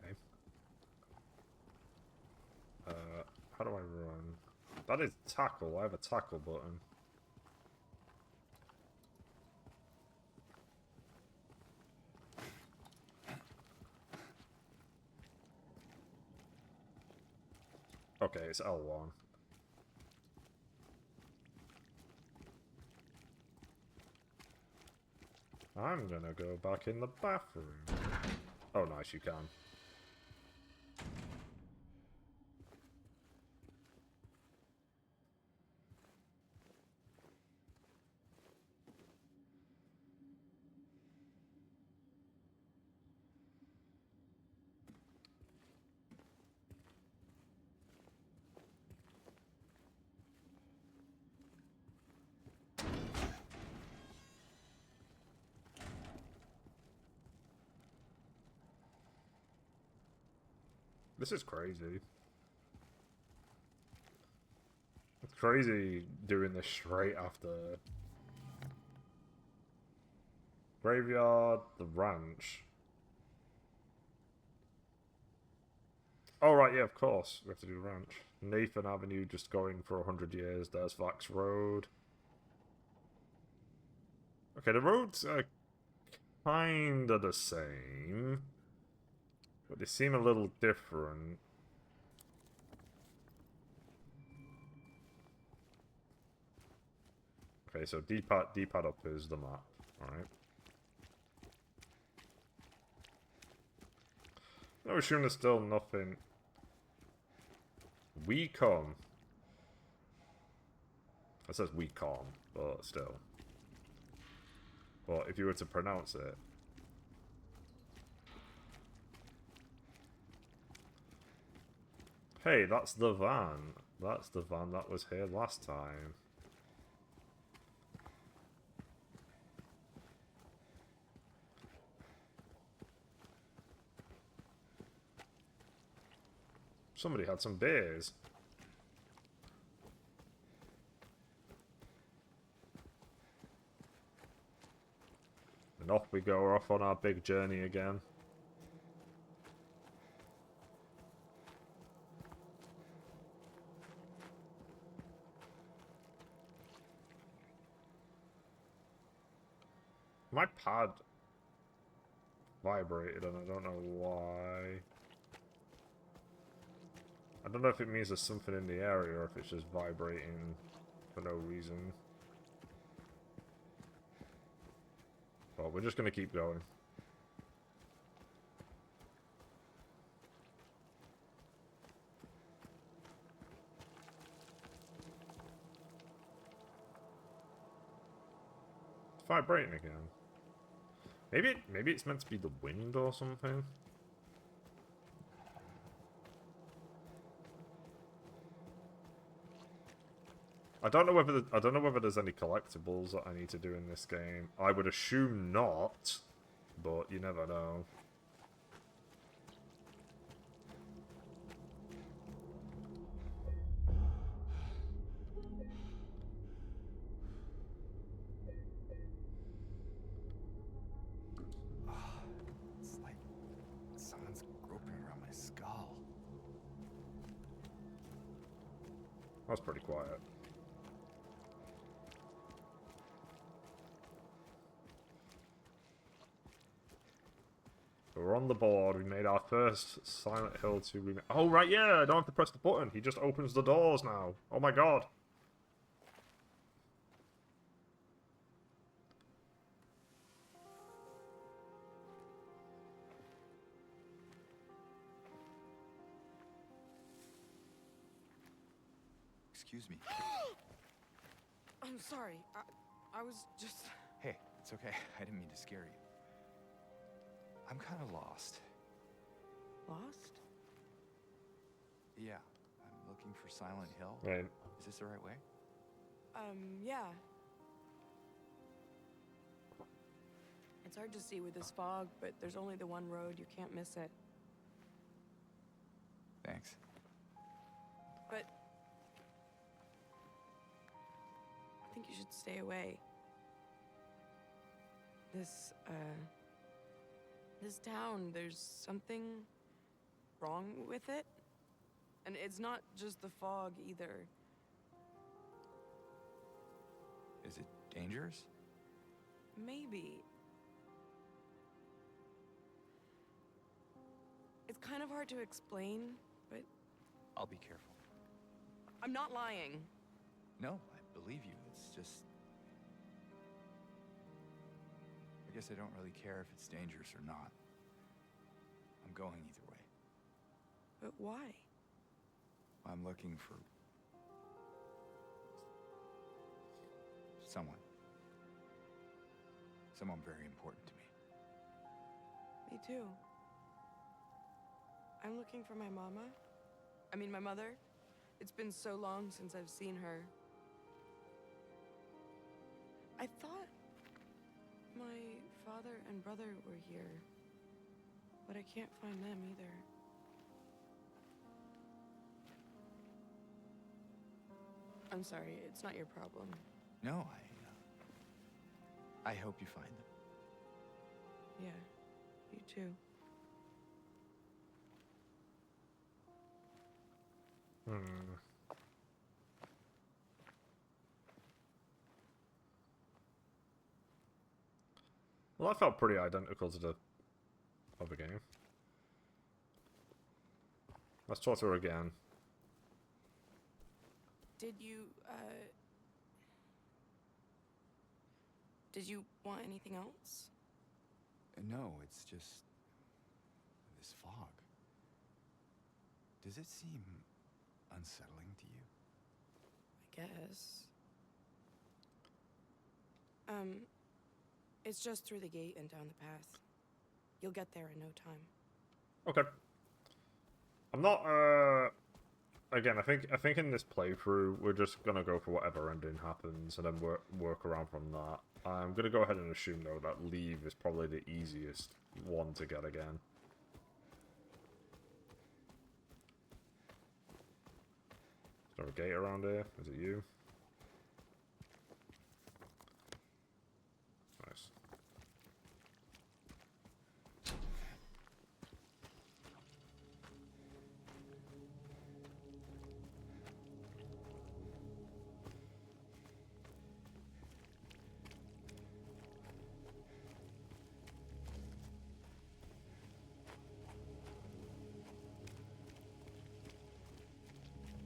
Okay. How do I run? That is tackle. I have a tackle button. Okay, it's L1. I'm gonna go back in the bathroom. Oh, nice, you can. This is crazy. It's crazy doing this straight after Graveyard, the ranch. Oh, right, yeah, of course. We have to do the ranch. Nathan Avenue just going for 100 years. There's Vax Road. Okay, the roads are kinda the same, but they seem a little different. Okay, so D-pad up is the map, alright. No, assume there's still nothing. We come. It says we come, but still. But if you were to pronounce it. Hey, that's the van. That's the van that was here last time. Somebody had some beers. And off we go, off on our big journey again. My pad vibrated and I don't know why. I don't know if it means there's something in the area or if it's just vibrating for no reason. But we're just gonna keep going. It's vibrating again. Maybe it's meant to be the wind or something. I don't know whether there's any collectibles that I need to do in this game. I would assume not, but you never know. It's like someone's groping around my skull. That's pretty quiet. We're on the board. We made our first Silent Hill 2 remake. Oh, right, yeah, I don't have to press the button. He just opens the doors now. Oh my god. Excuse me. I'm sorry. I was just... Hey, it's okay. I didn't mean to scare you. I'm kind of lost. Lost? Yeah, I'm looking for Silent Hill. Right. Is this the right way? Yeah. It's hard to see with this fog, but there's only the one road. You can't miss it. Thanks. But... I think you should stay away. This town, there's something wrong with it. And it's not just the fog, either. Is it dangerous? Maybe. It's kind of hard to explain, but... I'll be careful. I'm not lying. No, I believe you. It's just... I guess I don't really care if it's dangerous or not. I'm going either way. But why? I'm looking for... someone. Someone very important to me. Me too. I'm looking for my mama. I mean, my mother. It's been so long since I've seen her. I thought my father and brother were here, but I can't find them either. I'm sorry, it's not your problem. No, I hope you find them. Yeah, you too. Well, that felt pretty identical to the other game. Let's talk to her again. Did you want anything else? No, it's just... this fog. Does it seem unsettling to you? I guess. It's just through the gate and down the path. You'll get there in no time. Okay. I'm not, again, I think in this playthrough, we're just gonna go for whatever ending happens, and then work around from that. I'm gonna go ahead and assume, though, that leave is probably the easiest one to get again. Is there a gate around here? Is it you? Nice.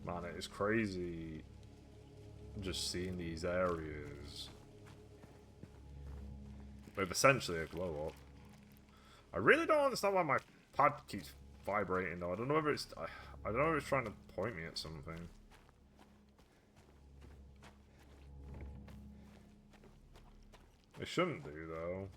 Man, it is crazy just seeing these areas with essentially a glow up. I really don't understand why my pad keeps vibrating though. I don't know if it's I don't know if it's trying to point me at something. It shouldn't do though.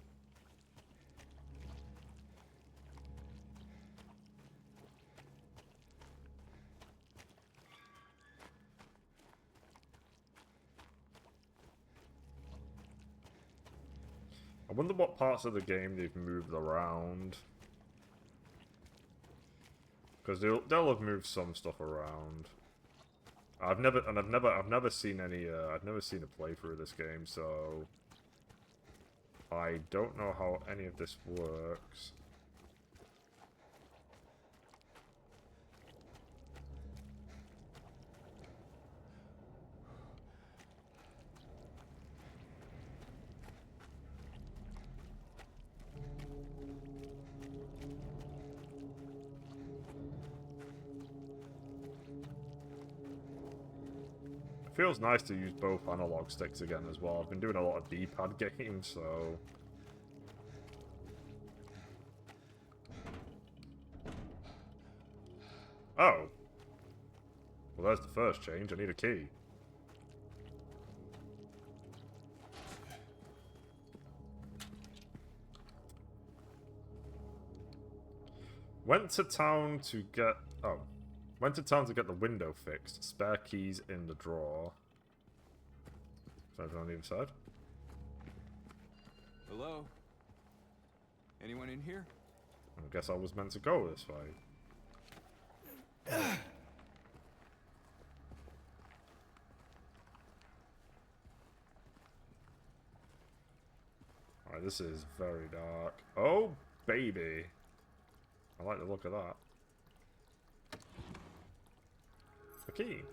I wonder what parts of the game they've moved around. Because they'll have moved some stuff around. I've never seen any I've never seen a playthrough of this game, so I don't know how any of this works. Feels nice to use both analog sticks again as well. I've been doing a lot of D-pad games, so... Oh. Well, there's the first change. I need a key. Went to town to get... Oh. Went to town to get the window fixed. Spare keys in the drawer. Is that on the other side? Hello? Anyone in here? I guess I was meant to go this way. Alright, this is very dark. Oh, baby. I like the look of that. A key.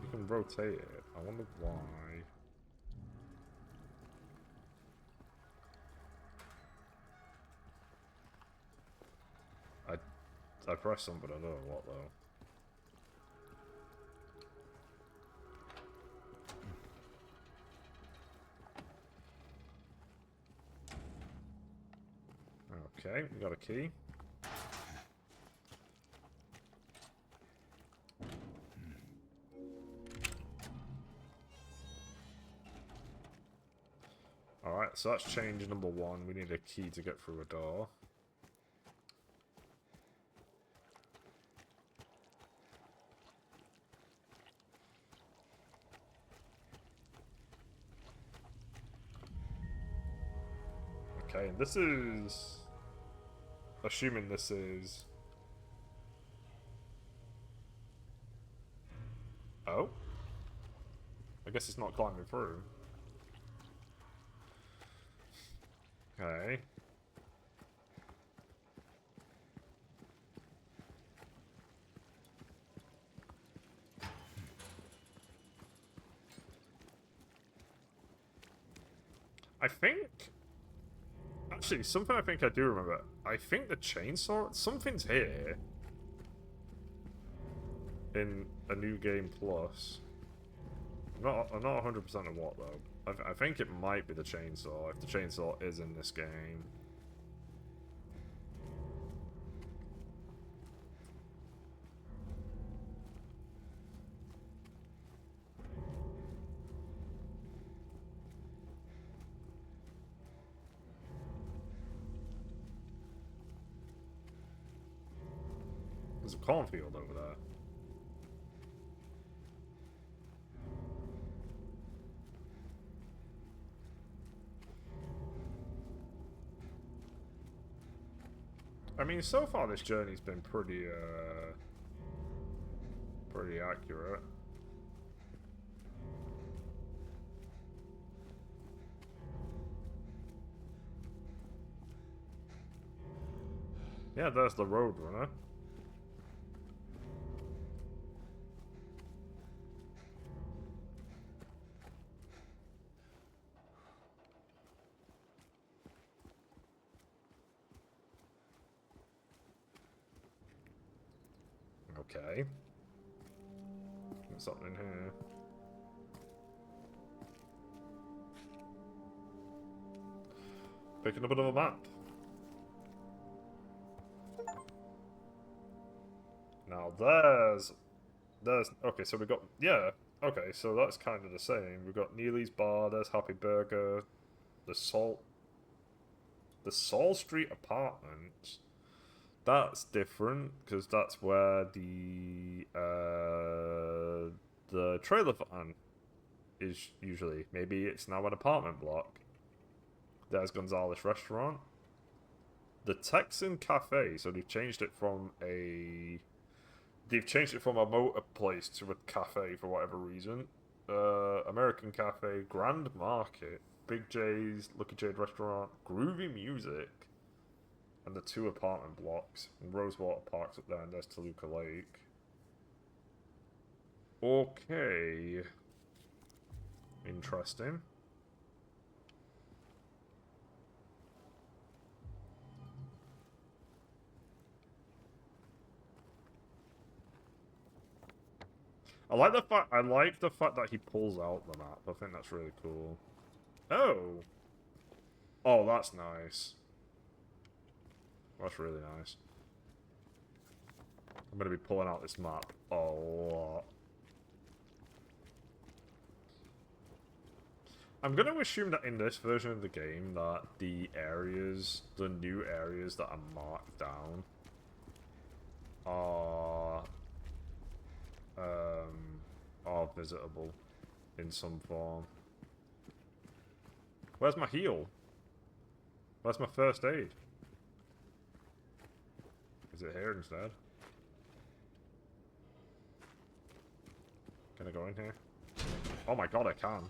You can rotate it. I wonder why. I pressed something, I don't know what though. Okay, we got a key. Alright, so that's change number 1. We need a key to get through a door. Okay, and this is... Assuming this is... Oh? I guess it's not climbing through. Okay. I think... Actually, something I think I do remember. I think the chainsaw... Something's here. In a new game plus. I'm not 100% of what, though. I think it might be the chainsaw, if the chainsaw is in this game. There's a cornfield over there. I mean, so far this journey's been pretty accurate. Yeah, there's the Roadrunner. Okay. There's something in here. Picking up another map. Now there's okay, so we got, yeah, okay, so that's kind of the same. We've got Neely's Bar, there's Happy Burger, the Salt Street Apartments. That's different, because that's where the trailer van is usually. Maybe it's now an apartment block. There's Gonzalez Restaurant. The Texan Cafe, so they've changed it from a... They've changed it from a motor place to a cafe for whatever reason. American Cafe, Grand Market, Big J's, Lucky Jade Restaurant, Groovy Music, and the 2 apartment blocks. And Rosewater Park's up there, and there's Toluca Lake. Okay. Interesting. I like the fact that he pulls out the map. I think that's really cool. Oh. Oh, that's nice. That's really nice. I'm gonna be pulling out this map a lot. I'm gonna assume that in this version of the game that the new areas that are marked down are visitable in some form. Where's my heal? Where's my first aid? Is it here instead? Can I go in here? Oh my god, I can.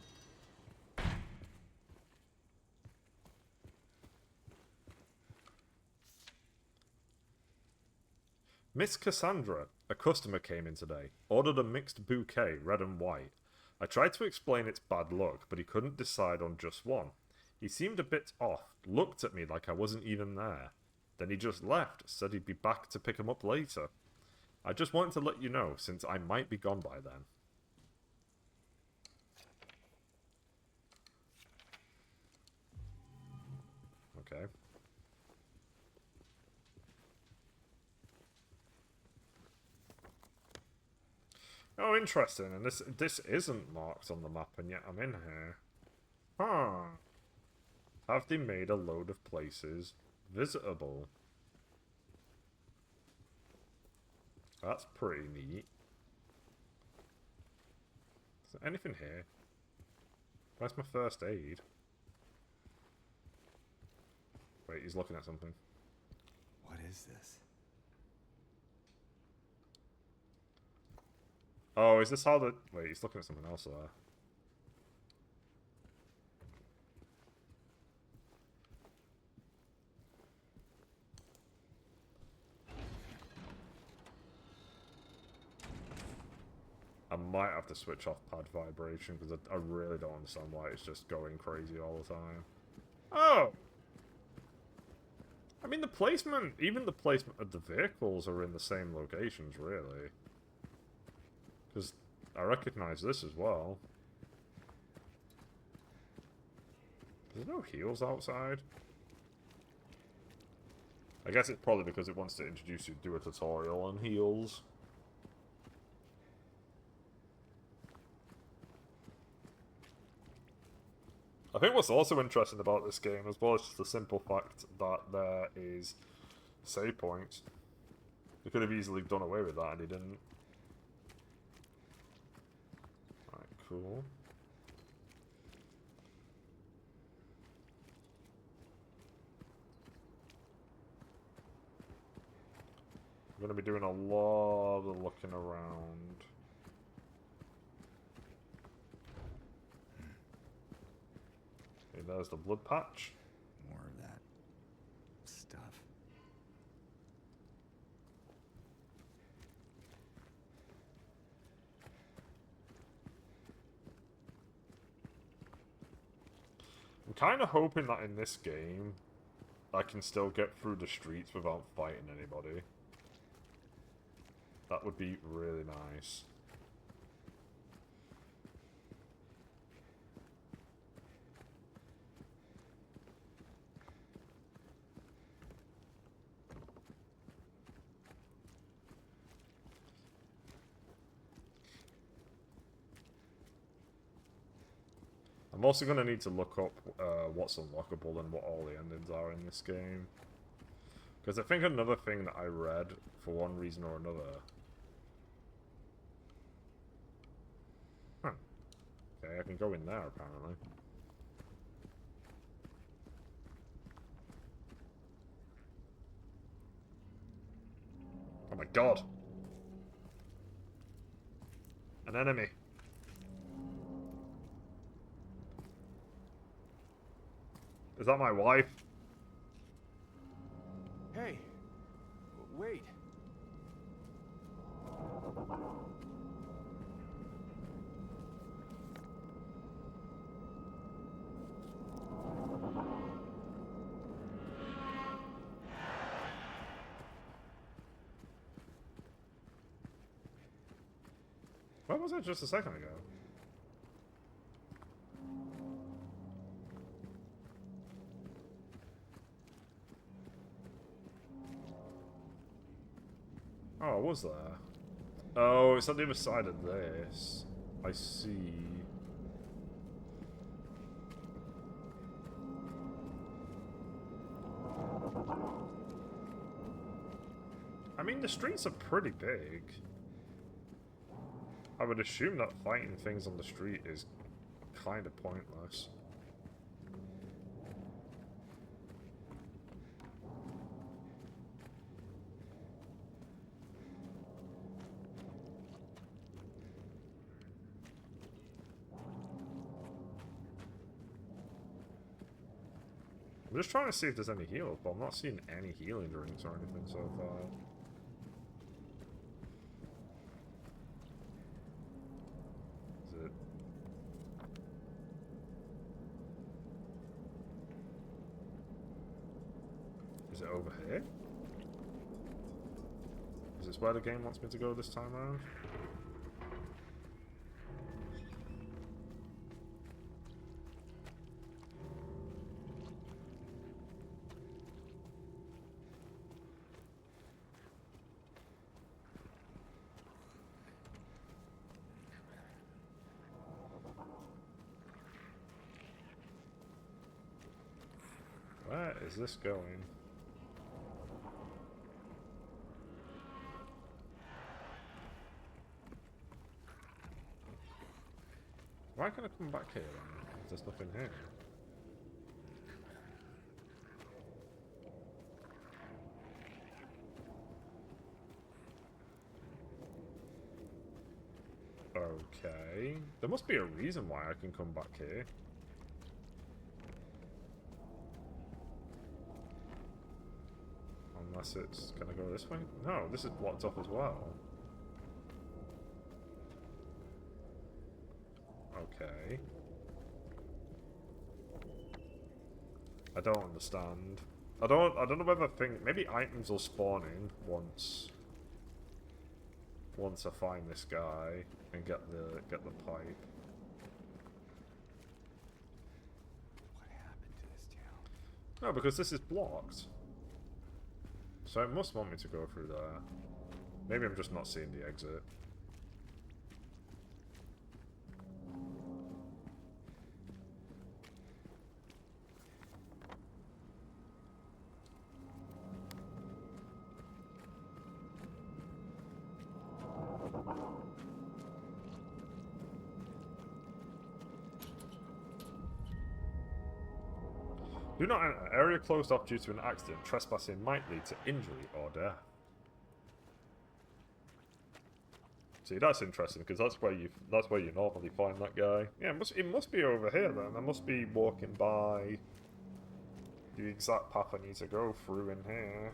Miss Cassandra, a customer came in today, ordered a mixed bouquet, red and white. I tried to explain it's bad luck, but he couldn't decide on just one. He seemed a bit off, looked at me like I wasn't even there. Then he just left, said he'd be back to pick him up later. I just wanted to let you know, since I might be gone by then. Okay. Oh, interesting. And this isn't marked on the map, and yet I'm in here. Huh. Have they made a load of places visitable? That's pretty neat. Is there anything here? Where's my first aid? Wait, he's looking at something. What is this? Oh, is this how the... Wait, he's looking at something else there. I might have to switch off pad vibration because I really don't understand why it's just going crazy all the time. Oh! I mean, the placement, even the placement of the vehicles are in the same locations, really. Because I recognize this as well. There's no heals outside. I guess it's probably because it wants to introduce you to a tutorial on heals. I think what's also interesting about this game as well is just the simple fact that there is save points. They could have easily done away with that and they didn't. Alright, cool. I'm going to be doing a lot of looking around. Okay, there's the blood patch. More of that stuff. I'm kind of hoping that in this game, I can still get through the streets without fighting anybody. That would be really nice. I'm also going to need to look up what's unlockable and what all the endings are in this game. Because I think another thing that I read, for one reason or another... Huh. Okay, I can go in there, apparently. Oh my god! An enemy! Is that my wife? Hey, wait. Where was I just a second ago? Oh, was there? Oh, it's on the other side of this. I see. I mean, the streets are pretty big. I would assume that fighting things on the street is kind of pointless. I'm just trying to see if there's any heals, but I'm not seeing any healing drinks or anything so far. Is it? Is it over here? Is this where the game wants me to go this time around? Where is this going? Why can't I come back here then? There's nothing here. Okay. There must be a reason why I can come back here. Unless it's gonna go this way? No, this is blocked off as well. Okay. I don't understand. I don't know whether maybe items will spawn in once I find this guy and get the pipe. What happened to this town? No, because this is blocked. So it must want me to go through there. Maybe I'm just not seeing the exit. Do not enter. Area closed off due to an accident. Trespassing might lead to injury or death. See, that's interesting because that's where you normally find that guy. Yeah, it must be over here then. I must be walking by the exact path I need to go through in here.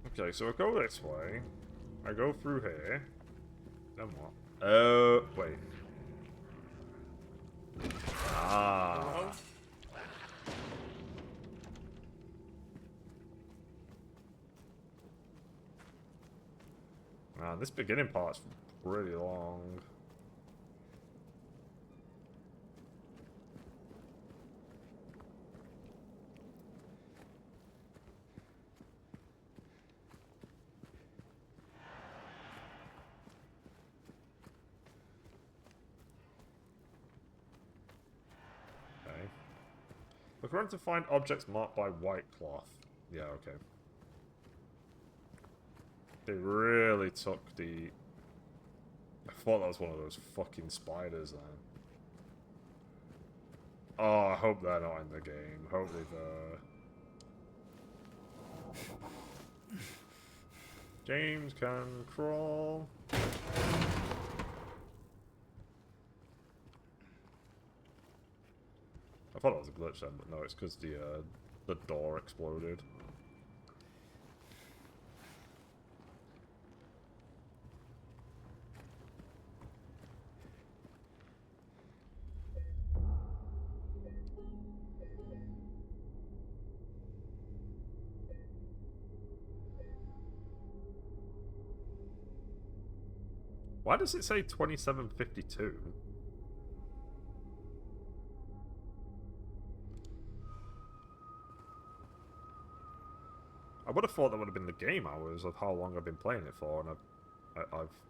Okay, so I go this way. I go through here. Then what? Wait. Ah. Man, this beginning part's pretty long. Look around to find objects marked by white cloth. Yeah, okay. They really took the... I thought that was one of those fucking spiders then. Oh, I hope they're not in the game. Hopefully they're... James can crawl. I thought it was a glitch then, but no, it's because the door exploded. Why does it say 2752? I would have thought that would have been the game hours of how long I've been playing it for, and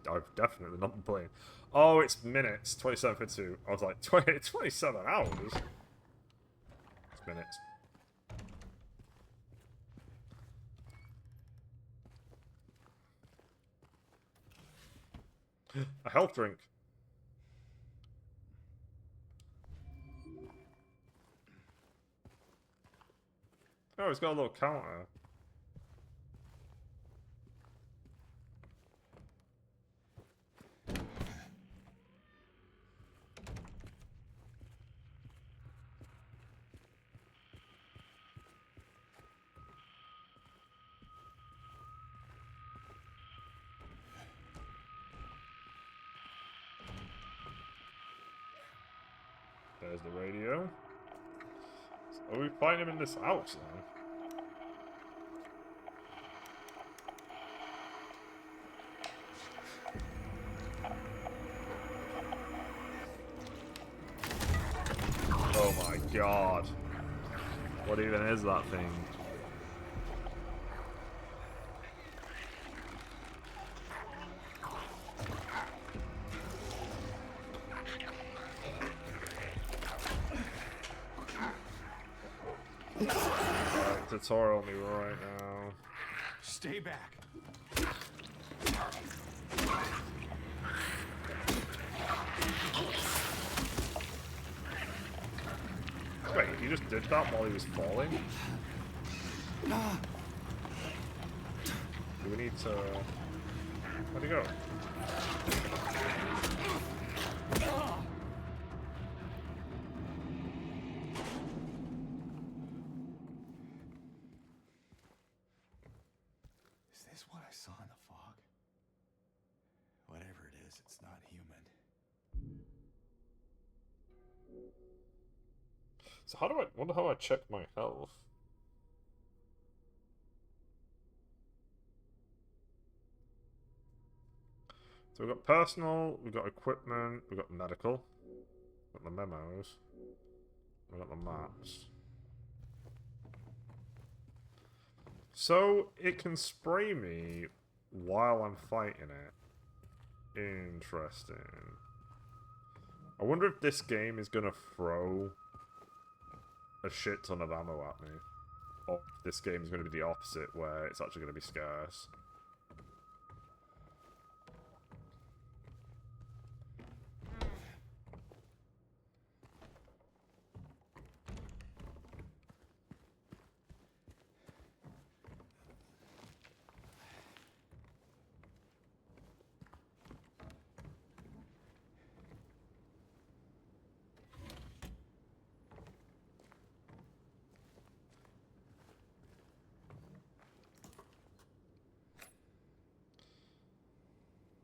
I've definitely not been playing. Oh, it's minutes. 27:52. I was like, 27 hours. It's minutes. A health drink. Oh, it's got a little counter. There's the radio. So we find him in this house now. Oh my god. What even is that thing? Alright, tutorial me right now. Stay back. Wait, he just did that while he was falling? Do we need to... Where'd he go? Is this what I saw in the fog? Whatever it is, it's not human. So how do I... wonder how I check my health? So we've got personal, we've got equipment, we've got medical, we've got the memos, we've got the maps. So it can spray me while I'm fighting it. Interesting. I wonder if this game is gonna throw a shit ton of ammo at me. Or if this game is gonna be the opposite, where it's actually gonna be scarce.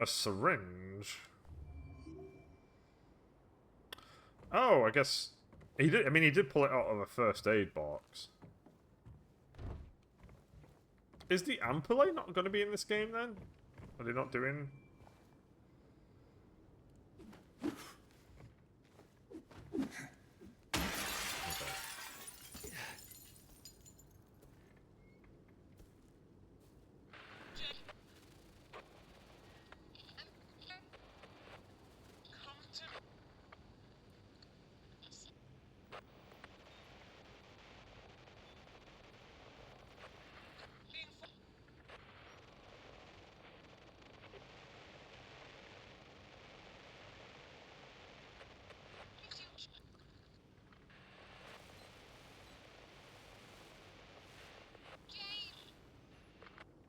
A syringe? Oh, I guess... He did. I mean, he did pull it out of a first aid box. Is the ampullate not going to be in this game, then? Are they not doing... Okay.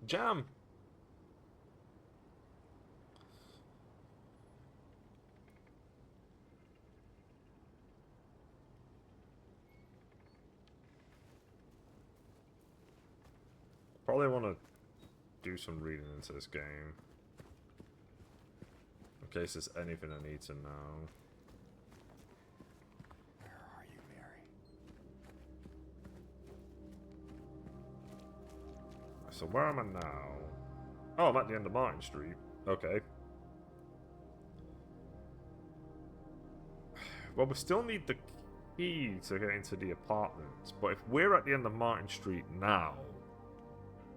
Jam! Probably want to do some reading into this game. In case there's anything I need to know. Where are you, Mary? So where am I now? Oh, I'm at the end of Martin Street. Okay. Well, we still need the key to get into the apartments. But if we're at the end of Martin Street now,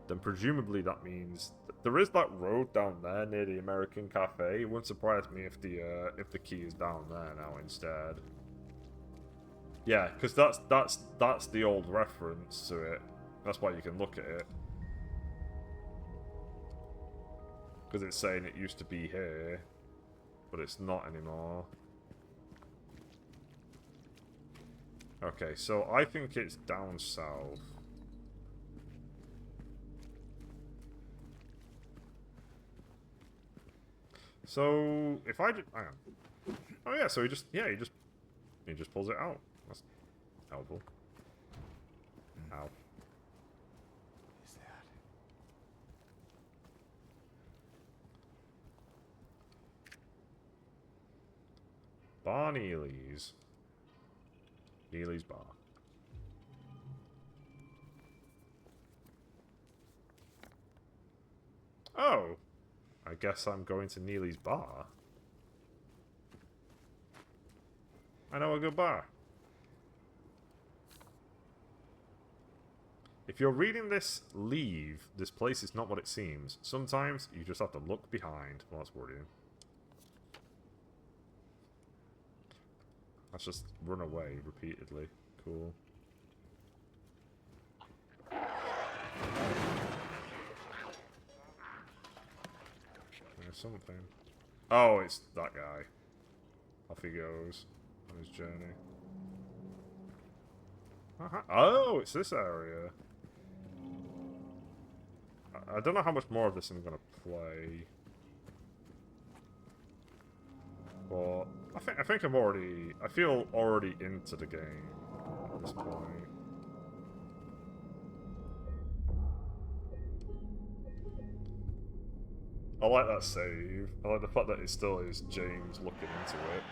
then presumably that means there is that road down there near the American Cafe. It wouldn't surprise me if the key is down there now instead. Yeah, because that's the old reference to it. That's why you can look at it. Because it's saying it used to be here, but it's not anymore. Okay, so I think it's down south. So if I just hang on. Oh yeah, so he just pulls it out. That's helpful. Ow. Is that? Barney Lee's. Neely's bar. Oh! I guess I'm going to Neely's bar. I know a good bar. If you're reading this, leave. This place is not what it seems. Sometimes you just have to look behind. Well, that's worrying. Let's just run away repeatedly. Cool. There's something. Oh, it's that guy. Off he goes on his journey. Oh, it's this area. I don't know how much more of this I'm gonna play. But I think I'm already... I feel already into the game at this point. I like that save. I like the fact that it still is James looking into it.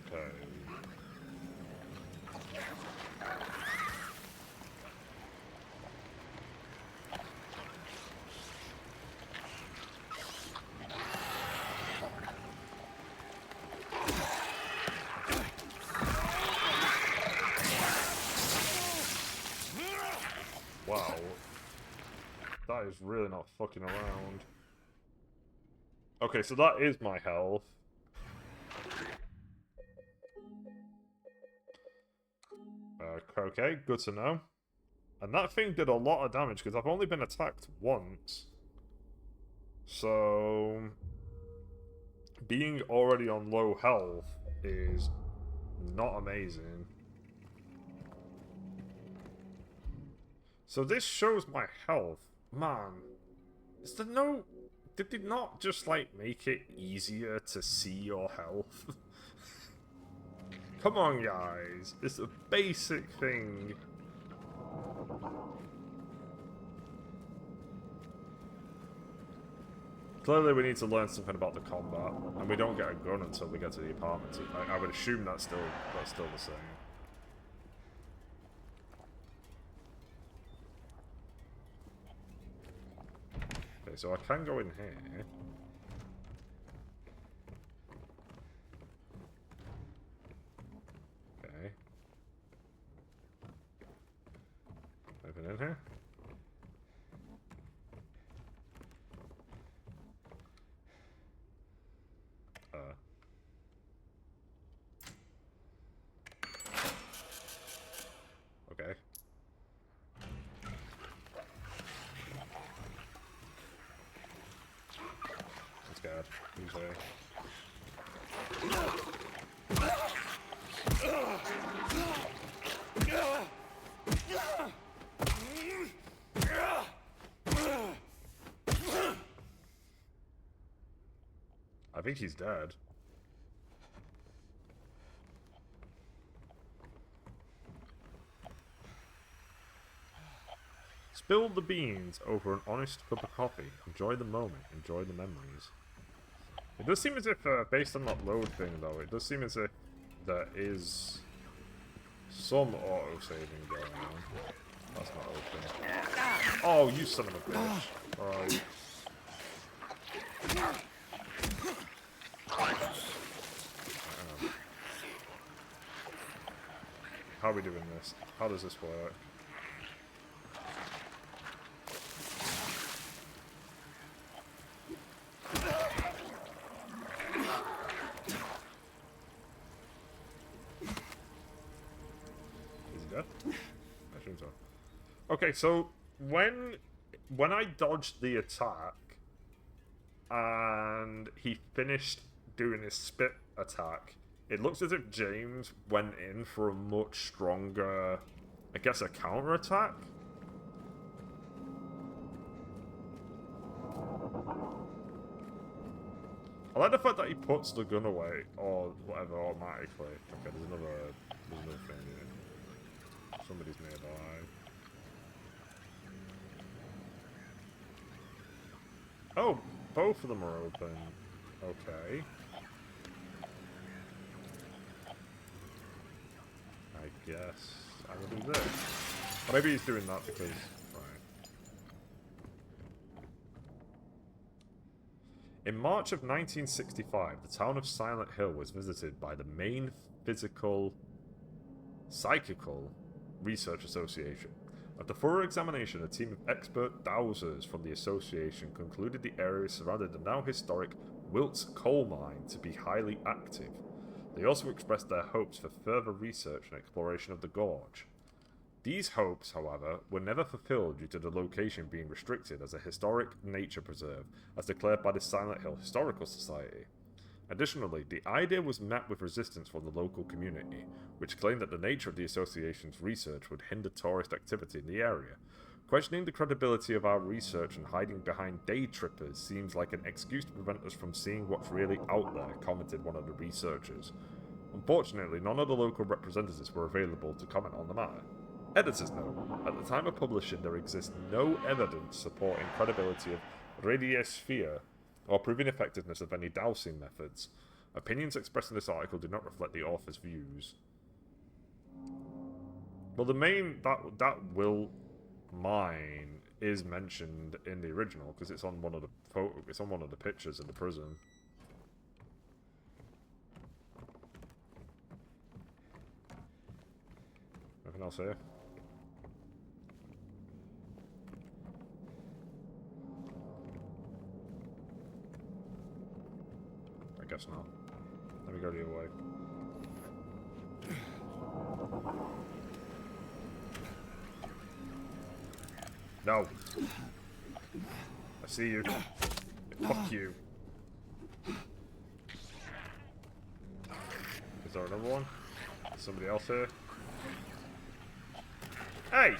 Okay. Wow. That is really not fucking around. Okay, so that is my health. Okay, good to know. And that thing did a lot of damage, because I've only been attacked once. So... being already on low health is not amazing. So this shows my health. Man, is there no... did they not just, like, make it easier to see your health? Come on, guys. It's a basic thing. Clearly we need to learn something about the combat, and we don't get a gun until we get to the apartment. I would assume that's still the same. Okay, so I can go in here. Okay. Anything in here? Okay. That's bad. Usually. I think he's dead. Spill the beans over an honest cup of coffee. Enjoy the moment. Enjoy the memories. It does seem as if, based on that load thing though, it does seem as if there is some auto-saving going on. That's not open. Oh, you son of a bitch. Right. How are we doing this? How does this work? Okay, so when I dodged the attack and he finished doing his spit attack, it looks as if James went in for a much stronger, I guess, a counter attack. I like the fact that he puts the gun away, or whatever, automatically. Okay, there's another thing here. Somebody's nearby. Oh, both of them are open. Okay. I guess I will do this. Or maybe he's doing that because... Right. In March of 1965, the town of Silent Hill was visited by the Maine Psychical Research Association. After thorough examination, a team of expert dowsers from the association concluded the area surrounding the now historic Wilts coal mine to be highly active. They also expressed their hopes for further research and exploration of the gorge. These hopes, however, were never fulfilled due to the location being restricted as a historic nature preserve, as declared by the Silent Hill Historical Society. Additionally, the idea was met with resistance from the local community, which claimed that the nature of the association's research would hinder tourist activity in the area. Questioning the credibility of our research and hiding behind day trippers seems like an excuse to prevent us from seeing what's really out there, commented one of the researchers. Unfortunately, none of the local representatives were available to comment on the matter. Editor's note: at the time of publishing, there exists no evidence supporting credibility of radiosphere or proving effectiveness of any dowsing methods. Opinions expressed in this article do not reflect the author's views. Well, the main that will mine is mentioned in the original because it's on one of the pictures in the prison. Nothing else here? I guess not. Let me go the other way. No. I see you. Fuck you. Is there another one? Is somebody else here? Hey!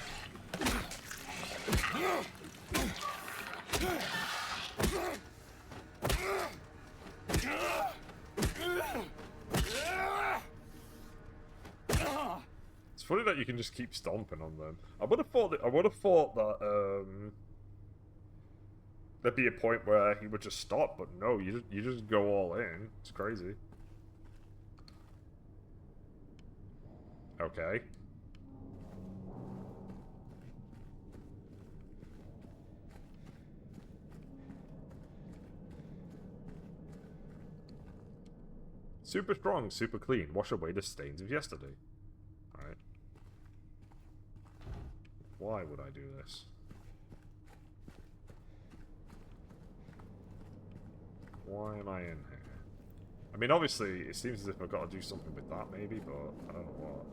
It's funny that you can just keep stomping on them. I would have thought that there'd be a point where he would just stop, but no, you just go all in. It's crazy. Okay. Super strong, super clean. Wash away the stains of yesterday. Alright. Why would I do this? Why am I in here? I mean, obviously, it seems as if I've got to do something with that, maybe, but I don't know what.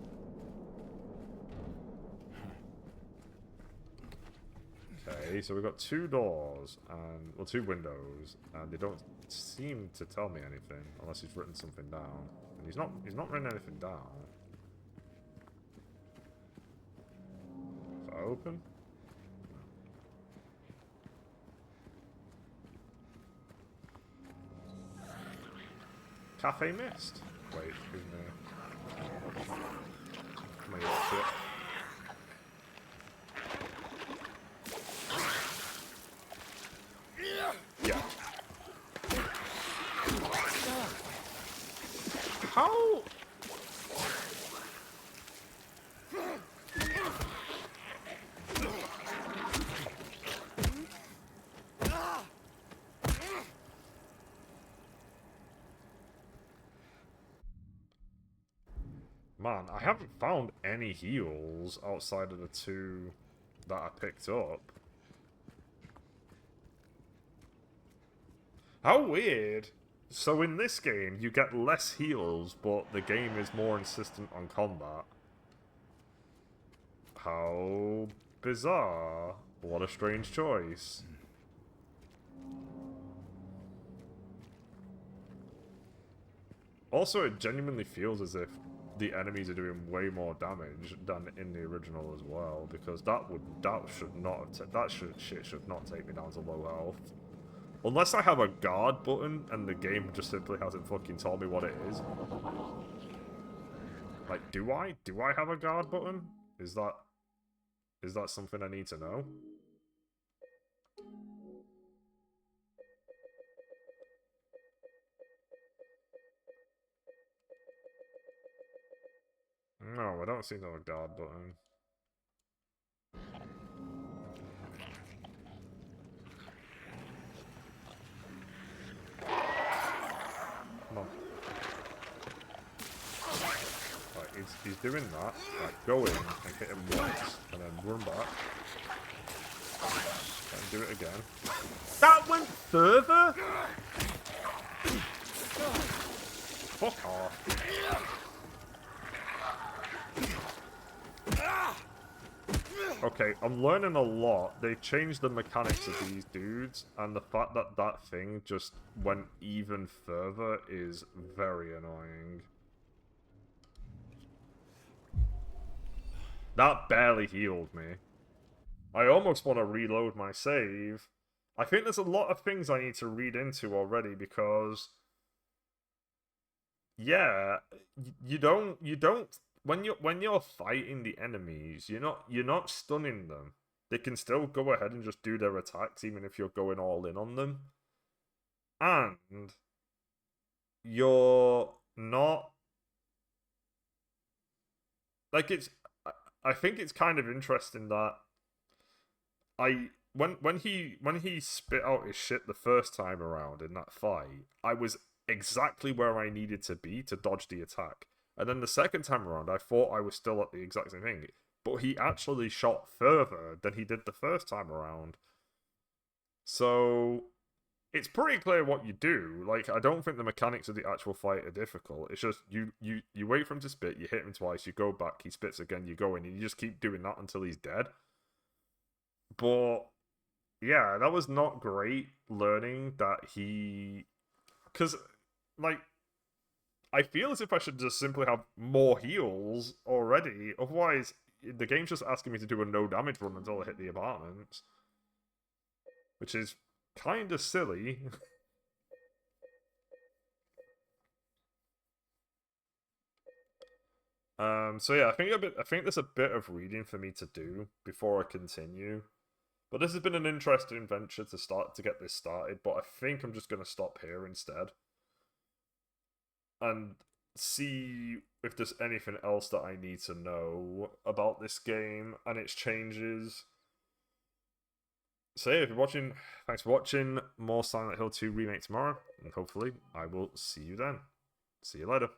Okay, so we've got two doors, and, well, two windows, and they don't seem to tell me anything, unless he's written something down. And he's not written anything down. Is that open? Cafe Mist. Wait, who's there? Come on, you shit. Yeah. How? Man, I haven't found any heals outside of the two that I picked up. How weird. So in this game, you get less heals, but the game is more insistent on combat. How bizarre. What a strange choice. Also, it genuinely feels as if the enemies are doing way more damage than in the original as well, because that shit should not take me down to low health. Unless I have a guard button and the game just simply hasn't fucking told me what it is. Like, do I? Do I have a guard button? Is that something I need to know? No, I don't see no guard button. Come on. Right, he's doing that. Right, go in and hit him once, and then run back. And do it again. That went further? Fuck off. Okay, I'm learning a lot. They changed the mechanics of these dudes, and the fact that that thing just went even further is very annoying. That barely healed me. I almost want to reload my save. I think there's a lot of things I need to read into already because... Yeah, you don't when you're fighting the enemies, you're not stunning them. They can still go ahead and just do their attacks even if you're going all in on them. And you're not like I think it's kind of interesting that when he spit out his shit the first time around in that fight, I was exactly where I needed to be to dodge the attack. And then the second time around, I thought I was still at the exact same thing. But he actually shot further than he did the first time around. So, it's pretty clear what you do. Like, I don't think the mechanics of the actual fight are difficult. It's just, you wait for him to spit, you hit him twice, you go back, he spits again, you go in, and you just keep doing that until he's dead. But, yeah, that was not great learning that he... Because, like... I feel as if I should just simply have more heals already. Otherwise, the game's just asking me to do a no damage run until I hit the apartments. Which is kind of silly. So yeah, I think there's a bit of reading for me to do before I continue. But this has been an interesting venture to get this started, but I think I'm just gonna stop here instead. And see if there's anything else that I need to know about this game and its changes. So yeah, if you're watching, thanks for watching. More Silent Hill 2 Remake tomorrow, and hopefully I will see you then. See you later.